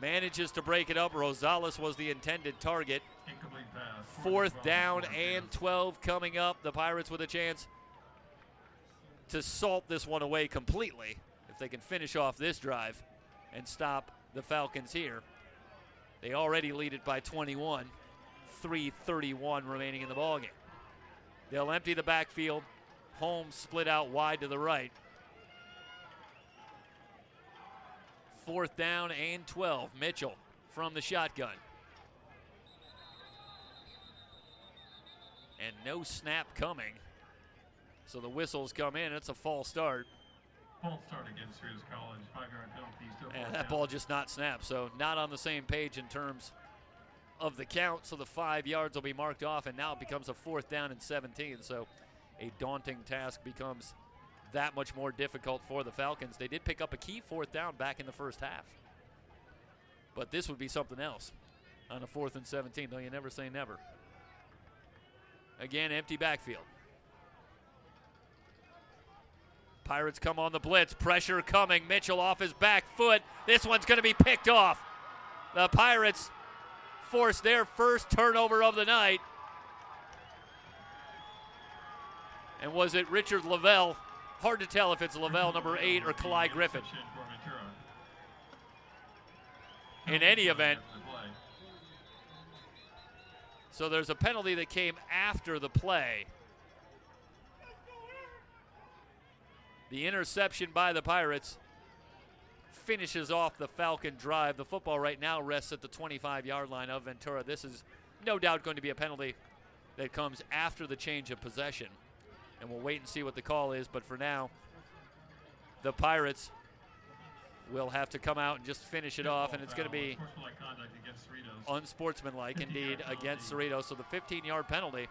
Manages to break it up. Rosales was the intended target. Incomplete pass. 4th down and 12 coming up. The Pirates with a chance to salt this one away completely if they can finish off this drive and stop the Falcons here. They already lead it by 21. 3:31 remaining in the ballgame. They'll empty the backfield. Holmes split out wide to the right. 4th down and 12. Mitchell from the shotgun. And no snap coming. So the whistles come in. It's a false start. False start against Cerritos College. 5-yard penalty. And that ball just not snapped. So not on the same page in terms of the count. So the 5 yards will be marked off. And now it becomes a 4th down and 17. So a daunting task becomes that much more difficult for the Falcons. They did pick up a key 4th down back in the first half. But this would be something else on a 4th and 17, though you never say never. Again, empty backfield. Pirates come on the blitz. Pressure coming. Mitchell off his back foot. This one's going to be picked off. The Pirates force their first turnover of the night. And was it Richard Lavelle? Hard to tell if it's Lavelle, number 8, or Kalai Griffin. In any event, so there's a penalty that came after the play. The interception by the Pirates finishes off the Falcon drive. The football right now rests at the 25-yard line of Ventura. This is no doubt going to be a penalty that comes after the change of possession. And we'll wait and see what the call is. But for now, the Pirates will have to come out and just finish it off. And it's going to be unsportsmanlike indeed against Cerritos. So the 15-yard penalty.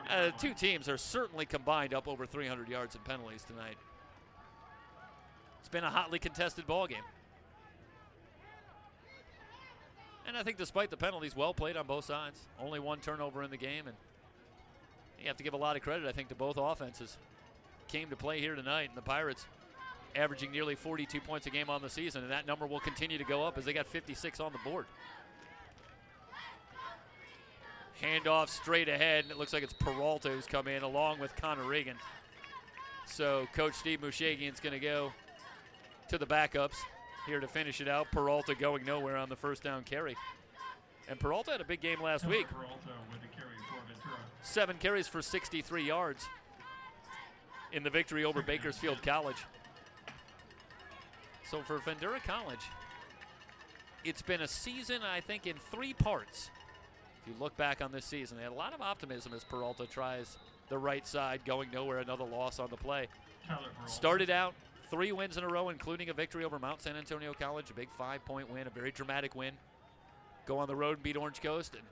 The two teams are certainly combined up over 300 yards in penalties tonight. It's been a hotly contested ball game. And I think despite the penalties, well played on both sides. Only one turnover in the game, and you have to give a lot of credit, I think, to both offenses. Came to play here tonight, and the Pirates averaging nearly 42 points a game on the season, and that number will continue to go up as they got 56 on the board. Handoff straight ahead, and it looks like it's Peralta who's come in along with Connor Reagan. So Coach Steve Mushagian's going to go to the backups here to finish it out. Peralta going nowhere on the 1st down carry. And Peralta had a big game last week. 7 carries for 63 yards in the victory over Bakersfield College. So for Ventura College, it's been a season, I think, in 3 parts. If you look back on this season, they had a lot of optimism as Peralta tries the right side, going nowhere, another loss on the play. Started out 3 wins in a row, including a victory over Mount San Antonio College, a big 5-point win, a very dramatic win. Go on the road and beat Orange Coast, and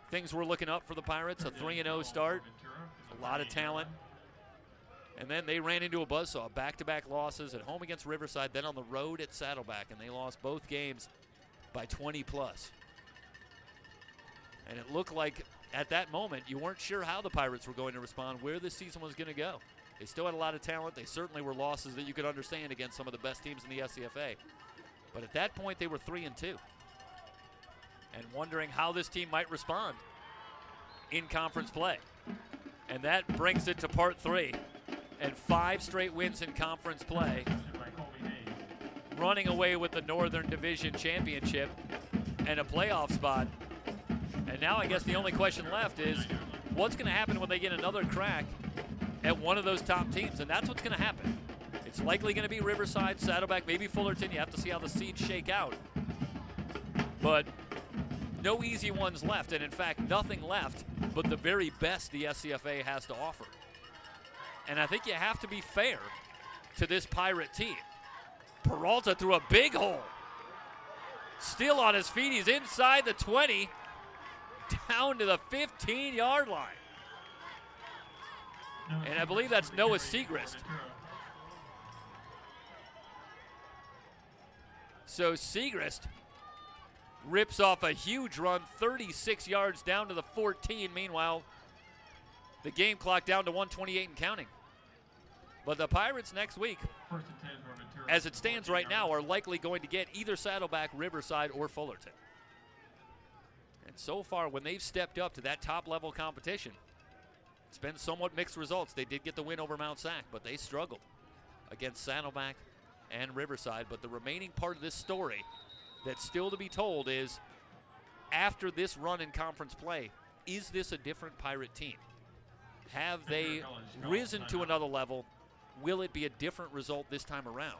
things were looking up for the Pirates, a 3-0 start, a lot of talent. And then they ran into a buzzsaw, back-to-back losses at home against Riverside, then on the road at Saddleback, and they lost both games by 20+. And it looked like at that moment you weren't sure how the Pirates were going to respond, where this season was going to go. They still had a lot of talent. They certainly were losses that you could understand against some of the best teams in the SCFA. But at that point, they were 3-2. And wondering how this team might respond in conference play. And that brings it to part 3. And 5 straight wins in conference play. Running away with the Northern Division Championship and a playoff spot. And now I guess the only question left is what's going to happen when they get another crack at one of those top teams? And that's what's going to happen. It's likely going to be Riverside, Saddleback, maybe Fullerton. You have to see how the seeds shake out. But no easy ones left, and in fact, nothing left but the very best the SCFA has to offer. And I think you have to be fair to this Pirate team. Peralta threw a big hole. Still on his feet, he's inside the 20, down to the 15-yard line. And I believe that's Noah Segrist. So Segrist rips off a huge run, 36 yards down to the 14. Meanwhile, the game clock down to 1:28 and counting. But the Pirates next week as it stands right now, are likely going to get either Saddleback, Riverside, or Fullerton. And so far, when they've stepped up to that top-level competition, it's been somewhat mixed results. They did get the win over Mount Sac, but they struggled against Saddleback and Riverside. But the remaining part of this story that's still to be told is, after this run in conference play, is this a different Pirate team? Have they risen to another level? Will it be a different result this time around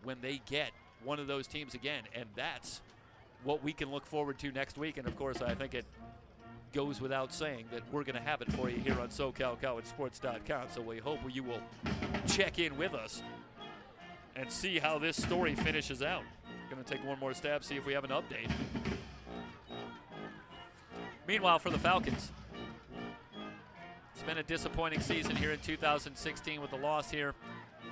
when they get one of those teams again? And that's what we can look forward to next week. And, of course, I think it goes without saying that we're going to have it for you here on SoCalCollegeSports.com. So we hope you will check in with us and see how this story finishes out. Going to take one more stab, see if we have an update. Meanwhile, for the Falcons, it's been a disappointing season here in 2016 with the loss here.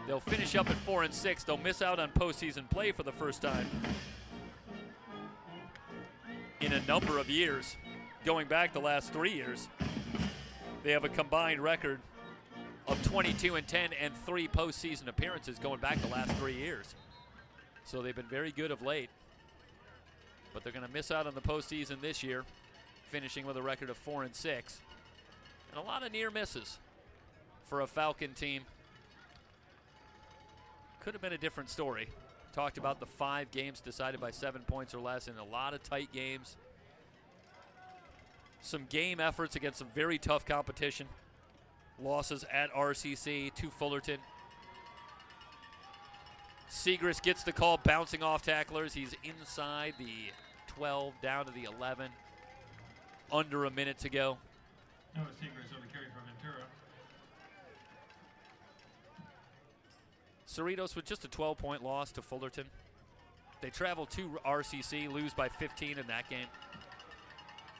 They'll finish up at 4-6. They'll miss out on postseason play for the first time in a number of years. Going back the last 3 years, they have a combined record of 22-10 and 3 postseason appearances going back the last 3 years. So they've been very good of late. But they're going to miss out on the postseason this year, finishing with a record of 4-6. And a lot of near misses for a Falcon team. Could have been a different story. Talked about the 5 games decided by 7 points or less, and a lot of tight games. Some game efforts against some very tough competition. Losses at RCC to Fullerton. Segrist gets the call, bouncing off tacklers. He's inside the 12, down to the 11. Under a minute to go. Noah Segrist on the carry from Ventura. Cerritos with just a 12-point loss to Fullerton. They travel to RCC, lose by 15 in that game.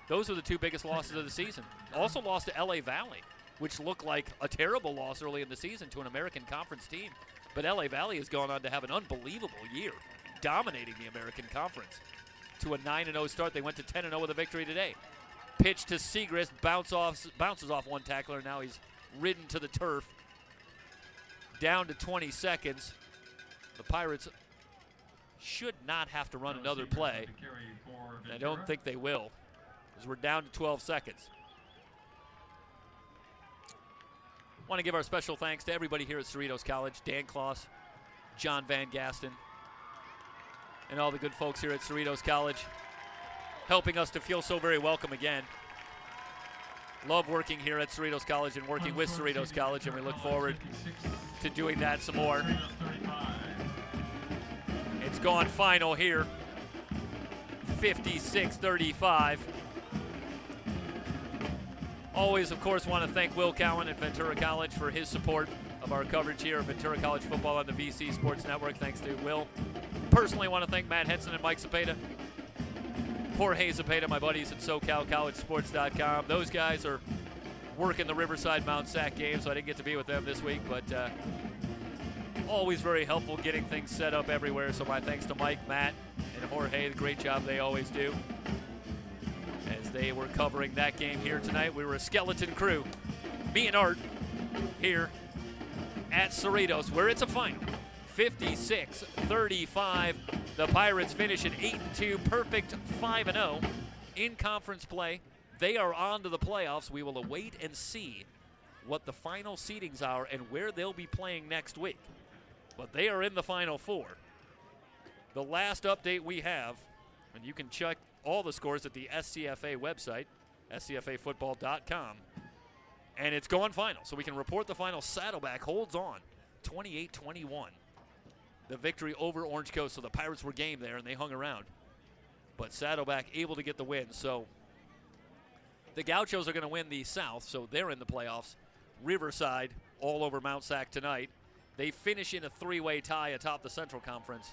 Those are the 2 biggest losses of the season. Also lost to LA Valley, which looked like a terrible loss early in the season to an American Conference team. But LA Valley has gone on to have an unbelievable year, dominating the American Conference. To a 9-0 start, they went to 10-0 with a victory today. Pitch to Segrist, bounces off one tackler. Now he's ridden to the turf. Down to 20 seconds. The Pirates should not have to run another play. I don't think they will, as we're down to 12 seconds. Want to give our special thanks to everybody here at Cerritos College, Dan Kloss, John Van Gaston, and all the good folks here at Cerritos College, helping us to feel so very welcome again. Love working here at Cerritos College and working with Cerritos College, and we look forward to doing that some more. It's gone final here, 56-35. Always, of course, want to thank Will Cowan at Ventura College for his support of our coverage here at Ventura College Football on the VC Sports Network. Thanks to Will. Personally want to thank Matt Henson and Mike Zapata. Jorge Zapata, my buddies at SoCalCollegeSports.com. Those guys are working the Riverside Mount Sac game, so I didn't get to be with them this week, but always very helpful getting things set up everywhere. So my thanks to Mike, Matt, and Jorge. The great job they always do. As they were covering that game here tonight, we were a skeleton crew. Me and Art here at Cerritos, where it's a final. 56-35. The Pirates finish at 8-2, perfect 5-0 in conference play. They are on to the playoffs. We will await and see what the final seedings are and where they'll be playing next week. But they are in the Final Four. The last update we have, and you can check all the scores at the SCFA website, SCFAFootball.com, and it's going final. So we can report the final. Saddleback holds on, 28-21. The victory over Orange Coast, so the Pirates were game there, and they hung around. But Saddleback able to get the win. So the Gauchos are going to win the South, so they're in the playoffs. Riverside all over Mount Sac tonight. They finish in a 3-way tie atop the Central Conference.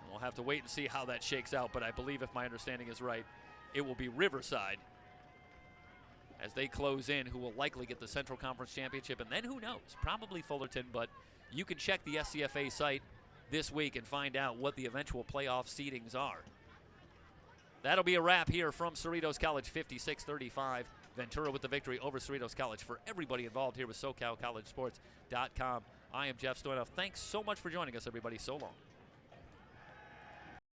And we'll have to wait and see how that shakes out, but I believe, if my understanding is right, it will be Riverside as they close in, who will likely get the Central Conference Championship. And then who knows? Probably Fullerton, but you can check the SCFA site this week and find out what the eventual playoff seedings are. That'll be a wrap here from Cerritos College, 56-35. Ventura with the victory over Cerritos College. For everybody involved here with SoCalCollegeSports.com, I am Jeff Stoynoff. Thanks so much for joining us, everybody. So long.